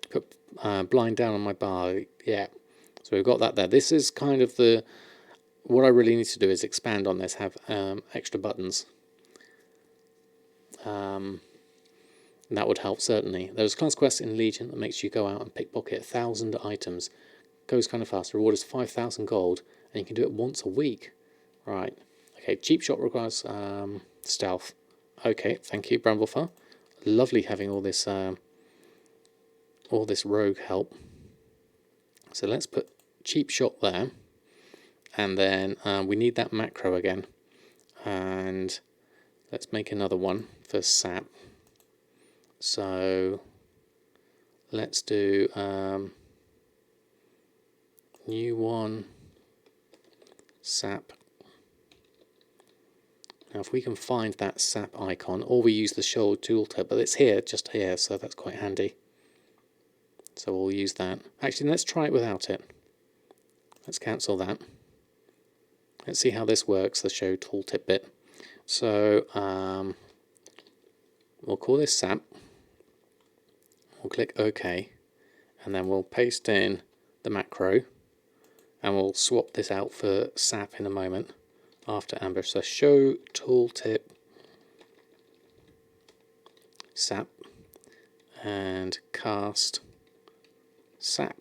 Put blind down on my bar. Yeah. So we've got that there. This is kind of what I really need to do is expand on this, have extra buttons. And that would help, certainly. There's a class quest in Legion that makes you go out and pickpocket 1,000 items. Goes kind of fast. The reward is 5,000 gold, and you can do it once a week. Right. Okay, cheap shot requires stealth. Okay, thank you, Bramblefar. Lovely having all this rogue help. So let's put cheap shot there, and then we need that macro again. And let's make another one for sap. So let's do new one, sap. Now if we can find that sap icon, or we use the show tooltip, but it's here, just here, so that's quite handy. So we'll use that. Actually, let's try it without it. Let's cancel that. Let's see how this works, the show tooltip bit. So we'll call this sap. We'll click OK, and then we'll paste in the macro, and we'll swap this out for sap in a moment after ambush. So show tooltip sap and cast sap.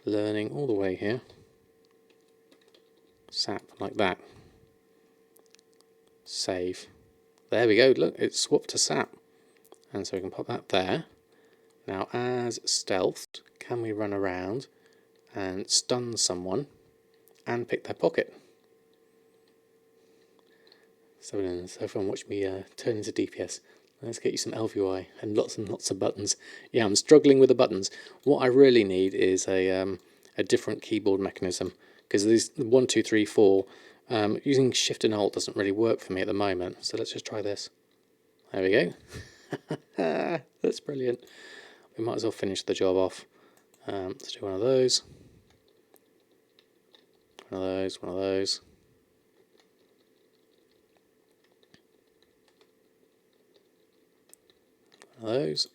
Learning all the way here. Sap like that. Save. There we go. Look, it's swapped to sap. And so we can pop that there. Now as stealthed, can we run around and stun someone and pick their pocket? So everyone watch me turn into DPS. Let's get you some LVI and lots of buttons. Yeah, I'm struggling with the buttons. What I really need is a different keyboard mechanism, because these 1, 2, 3, 4 using Shift and Alt doesn't really work for me at the moment. So let's just try this. There we go. That's brilliant. We might as well finish the job off. Let's do one of those. One of those. One of those. One of those.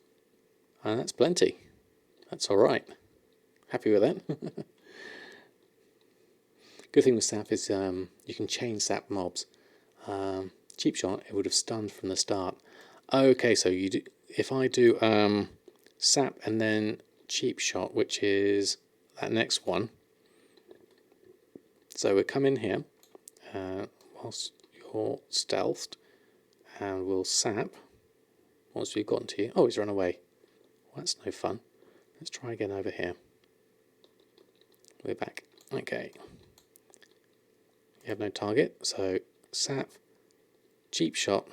And that's plenty. That's all right. Happy with that. Good thing with sap is you can chain sap mobs. Cheap shot, it would have stunned from the start. Okay, so you do, if I do sap and then cheap shot, which is that next one. So we come in here whilst you're stealthed, and we'll sap once we've gotten to you. Oh, he's run away. Well, that's no fun. Let's try again over here. We're back. Okay. You have no target, so sap, cheap shot,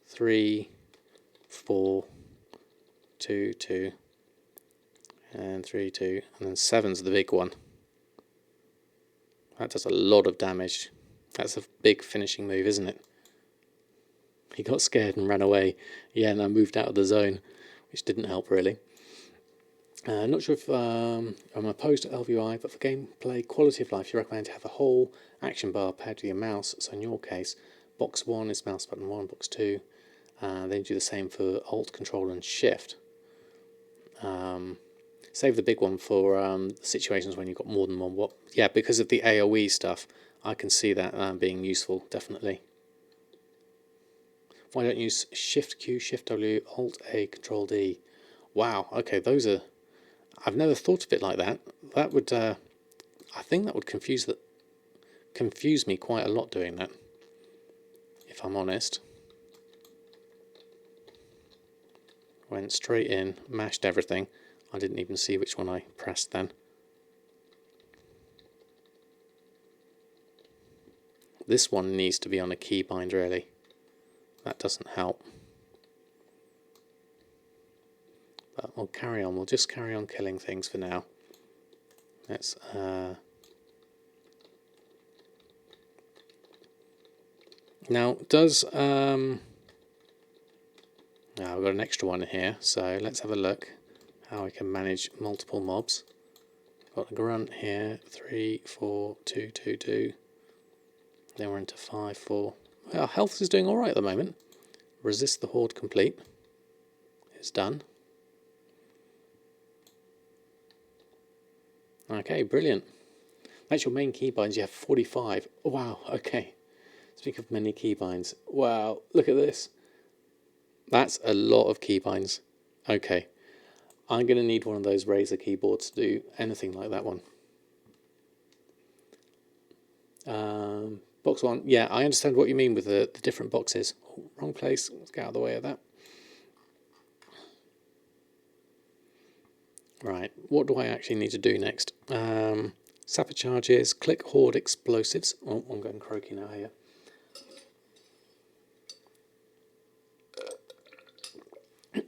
3, 4, 2, 2, and 3, 2, and then 7's the big one. That does a lot of damage. That's a big finishing move, isn't it? He got scared and ran away. Yeah, and I moved out of the zone, which didn't help really. Not sure if I'm opposed to LVI, but for gameplay quality of life, you recommend to have a whole action bar paired to your mouse. So in your case, box 1 is mouse button 1, box 2. Then you do the same for Alt, Control, and Shift. Save the big one for situations when you've got more than one. Yeah, because of the AoE stuff, I can see that being useful, definitely. Why don't you use Shift Q, Shift W, Alt A, Control D? Wow, okay, those are... I've never thought of it like that. That would, I think that would confuse me quite a lot doing that, if I'm honest. Went straight in, mashed everything. I didn't even see which one I pressed then. This one needs to be on a keybind really. That doesn't help. But we'll carry on. We'll just carry on killing things for now. Let's now does now I've got an extra one here, so let's have a look how I can manage multiple mobs. Got a grunt here, 3, 4, 2, 2, 2. Then we're into 5, 4. Our health is doing all right at the moment. Resist the horde complete. It's done. Okay, brilliant. That's your main keybinds. You have 45. Oh, wow, okay. Speak of many keybinds. Wow, look at this. That's a lot of keybinds. Okay, I'm going to need one of those Razer keyboards to do anything like that one. Box one. Yeah, I understand what you mean with the different boxes. Oh, wrong place. Let's get out of the way of that. Right, what do I actually need to do next? Sapper charges, click horde explosives. Oh, I'm going croaky now here.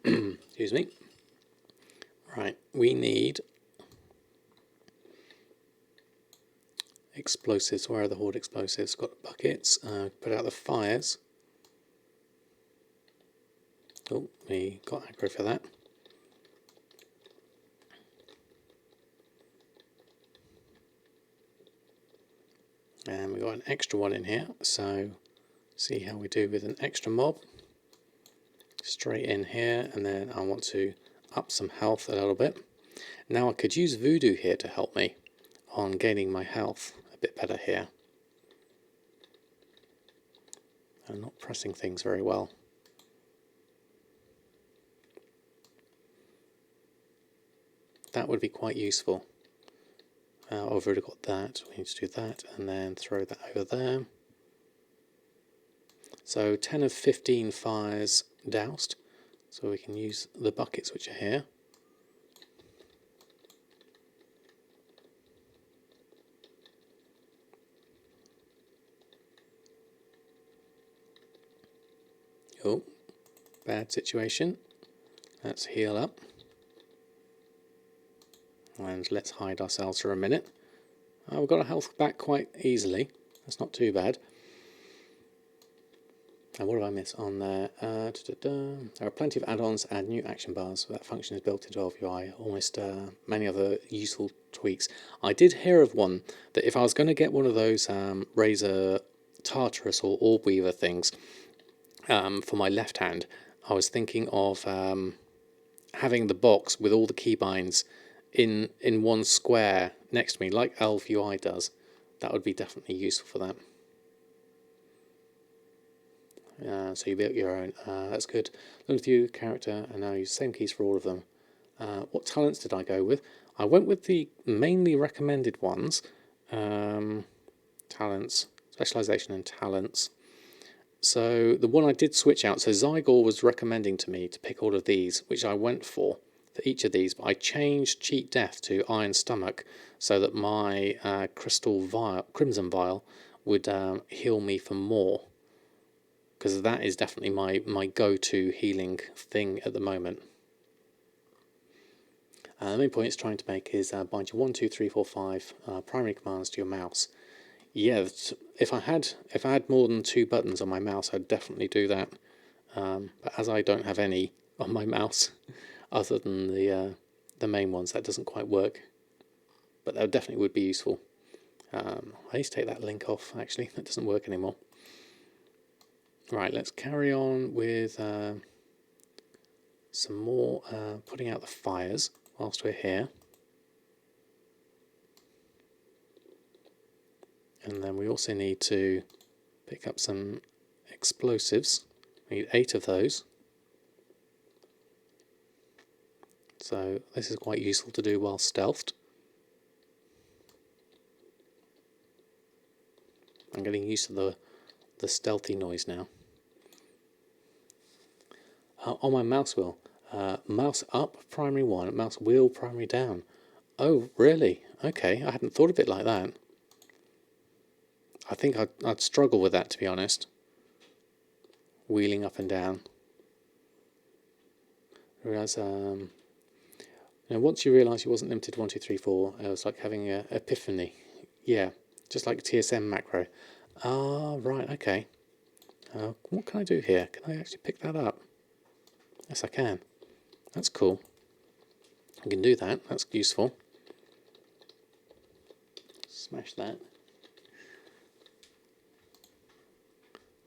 Excuse me. Right, we need explosives. Where are the horde explosives? Got the buckets. Put out the fires. Oh, we got aggro for that. And we got an extra one in here, so see how we do with an extra mob. Straight in here, and then I want to up some health a little bit. Now I could use voodoo here to help me on gaining my health a bit better here. I'm not pressing things very well. That would be quite useful. I've already got that. We need to do that and then throw that over there. So 10 of 15 fires doused. So we can use the buckets which are here. Oh, bad situation. Let's heal up. And let's hide ourselves for a minute. We've got our health back quite easily. That's not too bad. And what did I miss on there? There are plenty of add-ons and new action bars. That function is built into LVI. Almost many other useful tweaks. I did hear of one that if I was going to get one of those Razer Tartarus or Orb Weaver things for my left hand, I was thinking of having the box with all the keybinds in one square next to me, like LVI does. That would be definitely useful for that. So you built your own. That's good. Look at you, character, and now use the same keys for all of them. What talents did I go with? I went with the mainly recommended ones. Talents, specialization and talents. So the one I did switch out, so Zygor was recommending to me to pick all of these, which I went for each of these, but I changed Cheat Death to Iron Stomach so that my Crimson Vial would heal me for more, because that is definitely my go-to healing thing at the moment. The main point it's trying to make is bind your 1, 2, 3, 4, 5 primary commands to your mouse. Yeah, if I had more than 2 buttons on my mouse, I'd definitely do that. But as I don't have any on my mouse, other than the main ones, that doesn't quite work. But that definitely would be useful. I need to take that link off, actually. That doesn't work anymore. Right, let's carry on with some more putting out the fires whilst we're here. And then we also need to pick up some explosives. We need 8 of those. So this is quite useful to do while stealthed. I'm getting used to the stealthy noise now. On my mouse wheel, mouse up, primary 1, mouse wheel, primary down. Oh, really? Okay, I hadn't thought of it like that. I think I'd struggle with that, to be honest. Wheeling up and down. Whereas, once you realise you wasn't limited 1, 2, 3, 4, it was like having an epiphany. Yeah, just like TSM macro. Ah, right, okay. What can I do here? Can I actually pick that up? Yes, I can. That's cool. I can do that. That's useful. Smash that.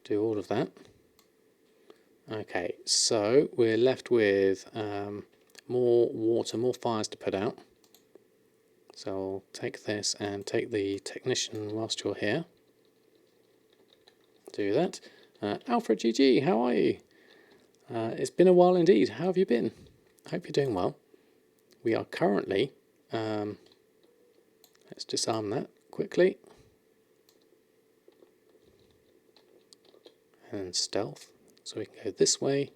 Do all of that. Okay, so we're left with more water, more fires to put out. So I'll take this and take the technician whilst you're here. do that. Alfred GG, how are you? It's been a while indeed. How have you been? I hope you're doing well. We are currently, let's disarm that quickly. And stealth. So we can go this way.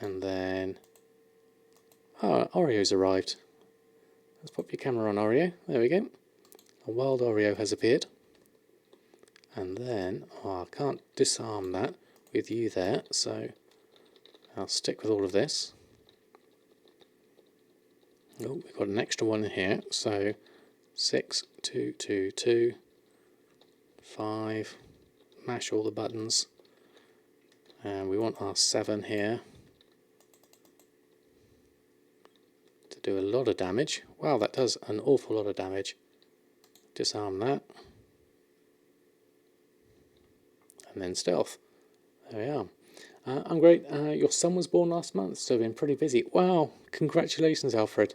And then, Oreo's arrived. Let's pop your camera on, Oreo. There we go. A wild Oreo has appeared. And then, I can't disarm that with you there, so I'll stick with all of this. Oh, we've got an extra one here, so 6, 2, 2, 2, 5, mash all the buttons, and we want our 7 here to do a lot of damage. Wow, that does an awful lot of damage. Disarm that. And then stealth. There we are. I'm great. Your son was born last month, so I've been pretty busy. Wow, congratulations, Alfred.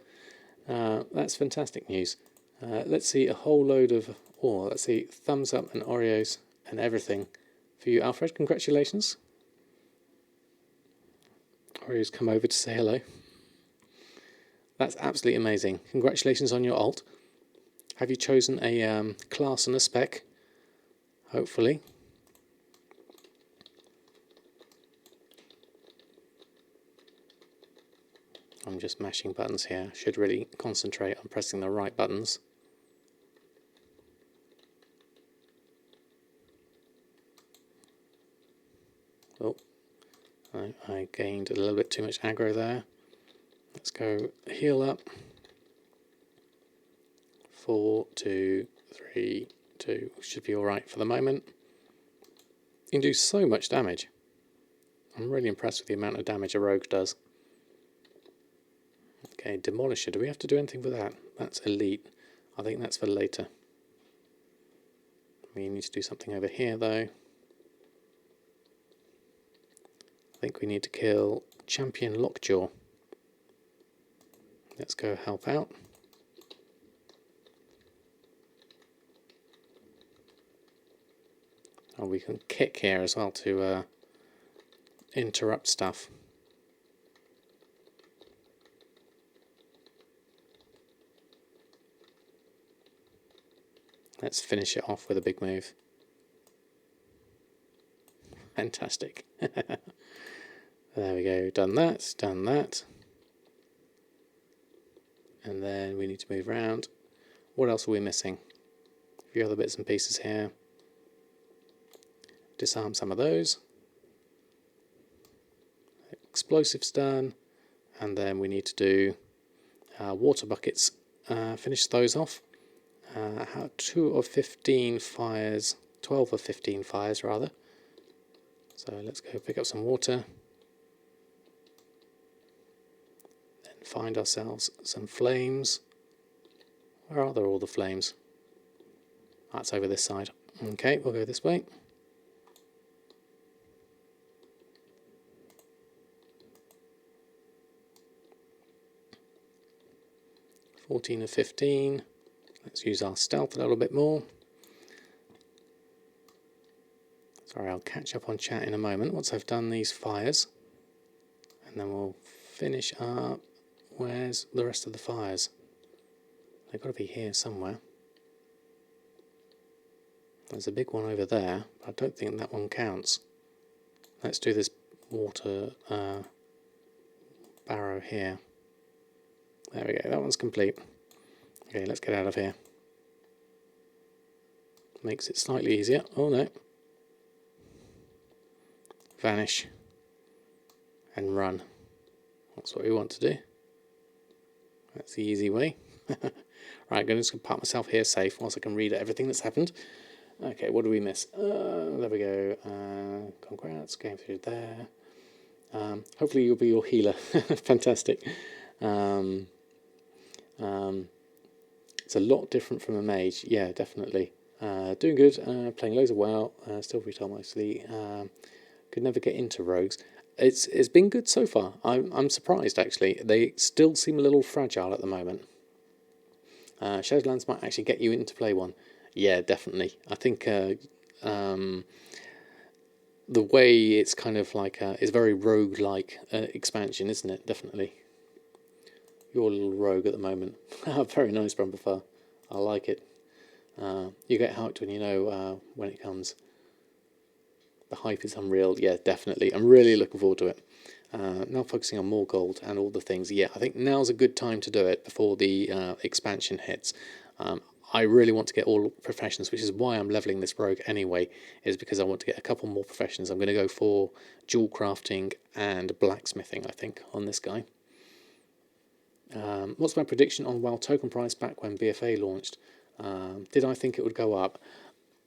That's fantastic news. Let's see a whole load of, let's see, thumbs up and Oreos and everything for you, Alfred. Congratulations. Oreos come over to say hello. That's absolutely amazing. Congratulations on your alt. Have you chosen a class and a spec? Hopefully. I'm just mashing buttons here. Should really concentrate on pressing the right buttons. Oh, I gained a little bit too much aggro there. Let's go heal up. 4, 2, 3, 2. Should be alright for the moment. You can do so much damage. I'm really impressed with the amount of damage a rogue does. Okay, Demolisher. Do we have to do anything with that? That's elite. I think that's for later. We need to do something over here though. I think we need to kill Champion Lockjaw. Let's go help out. Oh, we can kick here as well to interrupt stuff. Let's finish it off with a big move. Fantastic. There we go, done that, done that. And then we need to move around. What else are we missing? A few other bits and pieces here. Disarm some of those. Explosives done. And then we need to do water buckets. Finish those off. 2 of 15 fires, 12 of 15 fires rather. So let's go pick up some water. Then find ourselves some flames. Where are there all the flames? That's over this side. Okay, we'll go this way. $14 of 15. Let's use our stealth a little bit more. Sorry, I'll catch up on chat in a moment once I've done these fires. And then we'll finish up. Where's the rest of the fires? They've got to be here somewhere. There's a big one over there, but I don't think that one counts. Let's do this water barrow here. There we go, that one's complete. Okay, let's get out of here. Makes it slightly easier. Oh no. Vanish. And run. That's what we want to do. That's the easy way. Right, I'm just going to park myself here safe whilst I can read everything that's happened. Okay, what do we miss? There we go. Congrats, going through there. Hopefully you'll be your healer. Fantastic. It's a lot different from a mage. Yeah, definitely. Doing good. Playing loads of WoW. Still retail mostly. Could never get into rogues. It's been good so far. I'm surprised actually. They still seem a little fragile at the moment. Shadowlands might actually get you into play one. Yeah, definitely. I think the way it's kind of like it's very rogue-like expansion, isn't it? Definitely. You're a little rogue at the moment. Very nice, Brumberfar. I like it. You get hyped when you know when it comes. The hype is unreal. Yeah, definitely. I'm really looking forward to it. Now focusing on more gold and all the things. Yeah, I think now's a good time to do it before the expansion hits. I really want to get all professions, which is why I'm leveling this rogue anyway, is because I want to get a couple more professions. I'm going to go for jewel crafting and blacksmithing, I think, on this guy. What's my prediction on WoW token price back when BfA launched? Did I think it would go up?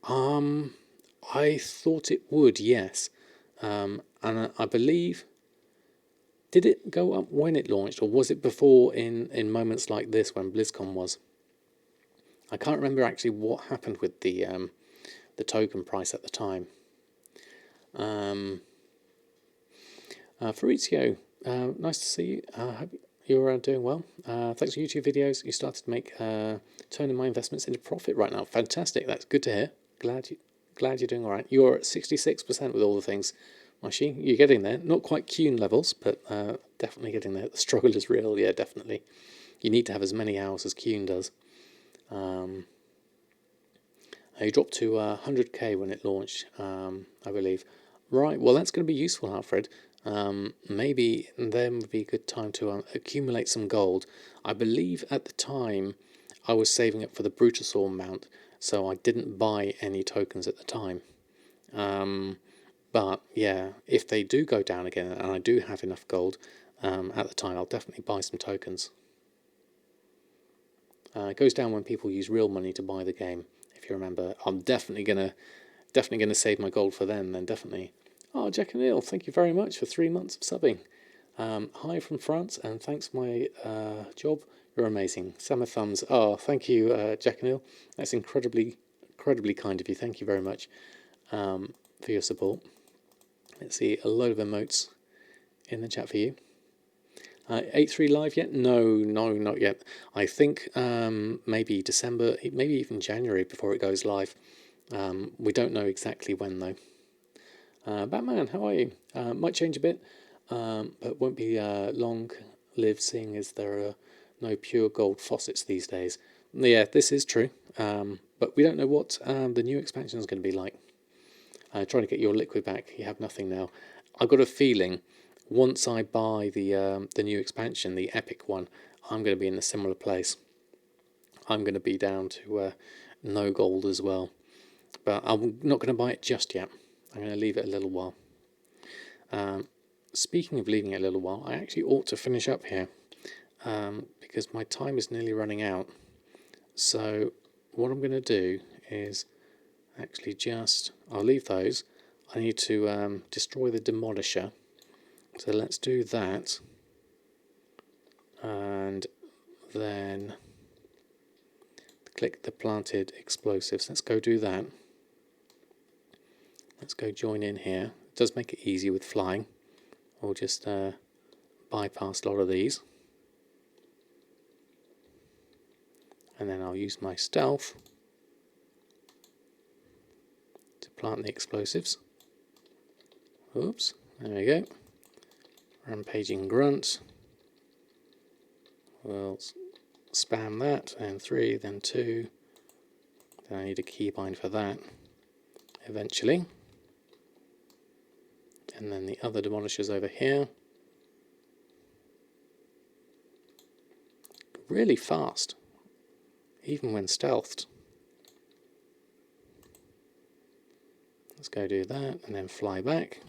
I thought it would, yes. And I believe... Did it go up when it launched, or was it before in moments like this when BlizzCon was? I can't remember actually what happened with the token price at the time. Fabrizio, nice to see you. Hope you're doing well. Thanks for YouTube videos. You started to make turning my investments into profit right now. Fantastic. That's good to hear. Glad you're doing all right. You're at 66% with all the things. Mashi, you're getting there. Not quite Kuhn levels, but definitely getting there. The struggle is real. Yeah, definitely. You need to have as many hours as Kuhn does. You dropped to 100k when it launched, I believe. Right, well that's going to be useful, Alfred. Maybe then would be a good time to accumulate some gold. I believe at the time I was saving up for the Brutasaur mount, so I didn't buy any tokens at the time. But yeah, if they do go down again and I do have enough gold at the time, I'll definitely buy some tokens. It goes down when people use real money to buy the game. If you remember, I'm definitely gonna save my gold for then definitely. Oh, Jack and Neil, thank you very much for 3 months of subbing. Hi from France, and thanks for my job. You're amazing. Summer thumbs. Oh, thank you, Jack and Neil. That's incredibly kind of you. Thank you very much for your support. Let's see, a load of emotes in the chat for you. 8.3 live yet? No, not yet. I think maybe December, maybe even January before it goes live. We don't know exactly when though. Batman, how are you? Might change a bit, but won't be long-lived, seeing as there are no pure gold faucets these days. Yeah, this is true, but we don't know what the new expansion is going to be like. Trying to get your liquid back. You have nothing now. I've got a feeling once I buy the new expansion, the epic one, I'm going to be in a similar place. I'm going to be down to no gold as well. But I'm not going to buy it just yet. I'm going to leave it a little while. Speaking of leaving it a little while, I actually ought to finish up here because my time is nearly running out. So what I'm going to do is actually I'll leave those. I need to destroy the Demolisher. So let's do that. And then click the planted explosives. Let's go do that. Let's go join in here. It does make it easy with flying. We'll just bypass a lot of these. And then I'll use my stealth to plant the explosives. Oops, there we go. Rampaging Grunt. We'll spam that, then 3, then 2. Then I need a keybind for that eventually. And then the other demolishers over here. Really fast, even when stealthed. Let's go do that and then fly back.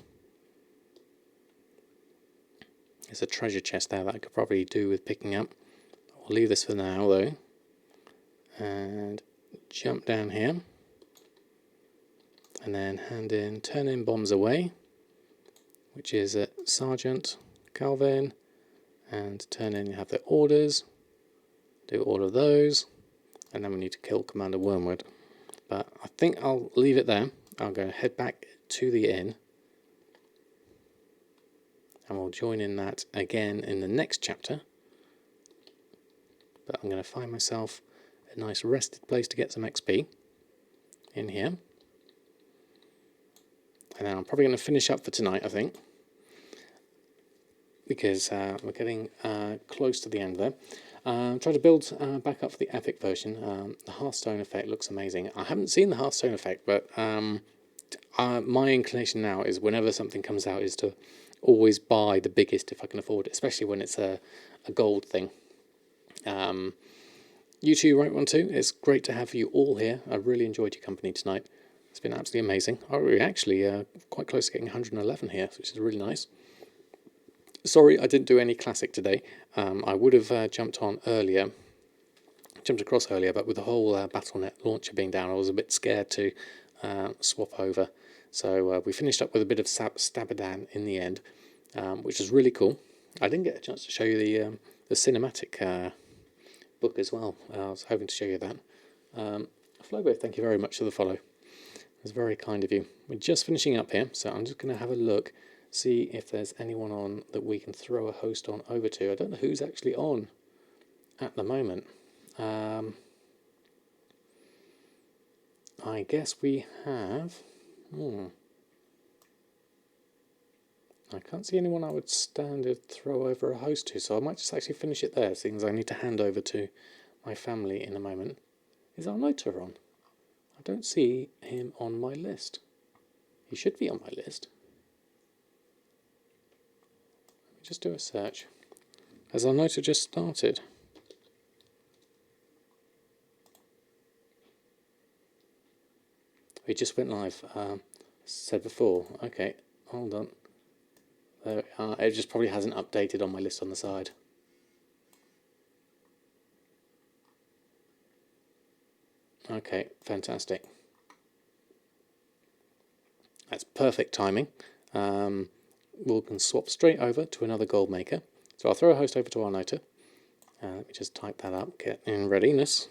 There's a treasure chest there that I could probably do with picking up. I'll leave this for now though. And jump down here. And then turn in bombs away, which is at Sergeant Calvin. And turn in, you have the orders. Do all of those. And then we need to kill Commander Wormwood. But I think I'll leave it there. I'll go head back to the inn. And we'll join in that again in the next chapter. But I'm going to find myself a nice rested place to get some XP in here. And then I'm probably going to finish up for tonight, I think, because we're getting close to the end there. Try to build back up for the epic version. The Hearthstone effect looks amazing. I haven't seen the Hearthstone effect, but my inclination now is whenever something comes out is to always buy the biggest if I can afford it, especially when it's a gold thing. You two right one too. It's great to have you all here. I really enjoyed your company tonight. It's been absolutely amazing. We're actually quite close to getting 111 here, which is really nice. Sorry I didn't do any classic today. I would have jumped across earlier, but with the whole Battle.net launcher being down, I was a bit scared to swap over. So we finished up with a bit of Stabadan in the end, which was really cool. I didn't get a chance to show you the cinematic book as well. I was hoping to show you that. Flobo, thank you very much for the follow. It was very kind of you. We're just finishing up here, so I'm just going to have a look, see if there's anyone on that we can throw a host on over to. I don't know who's actually on at the moment. I guess we have... I can't see anyone I would standard throw over a host to, so I might just actually finish it there, seeing as I need to hand over to my family in a moment. Is Arnota on? I don't see him on my list. He should be on my list. Let me just do a search. Has Arnota just started? We just went live. Said before. Okay, hold on. There we are. It just probably hasn't updated on my list on the side. Okay, fantastic. That's perfect timing. We can swap straight over to another gold maker. So I'll throw a host over to Arnota. Let me just type that up, get in readiness.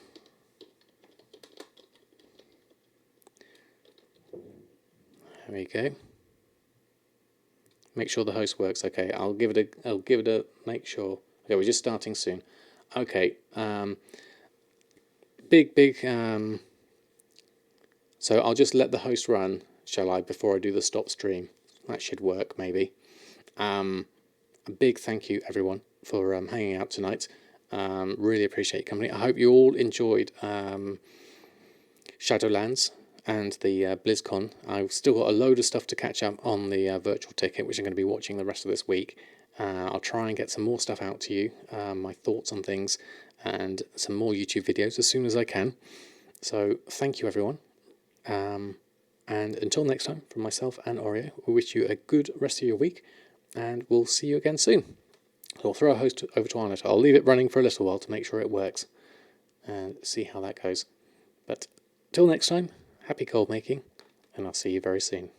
There we go. Make sure the host works. Okay, I'll give it a make sure. Okay, we're just starting soon. Okay, big. So I'll just let the host run, shall I, before I do the stop stream? That should work, maybe. A big thank you, everyone, for hanging out tonight. Really appreciate your company. I hope you all enjoyed Shadowlands and the BlizzCon. I've still got a load of stuff to catch up on the virtual ticket, which I'm going to be watching the rest of this week. I'll try and get some more stuff out to you, my thoughts on things, and some more YouTube videos as soon as I can. So thank you, everyone. And until next time, from myself and Oreo, we wish you a good rest of your week, and we'll see you again soon. So I'll throw a host over to Arnott. I'll leave it running for a little while to make sure it works, and see how that goes. But till next time, happy gold making, and I'll see you very soon.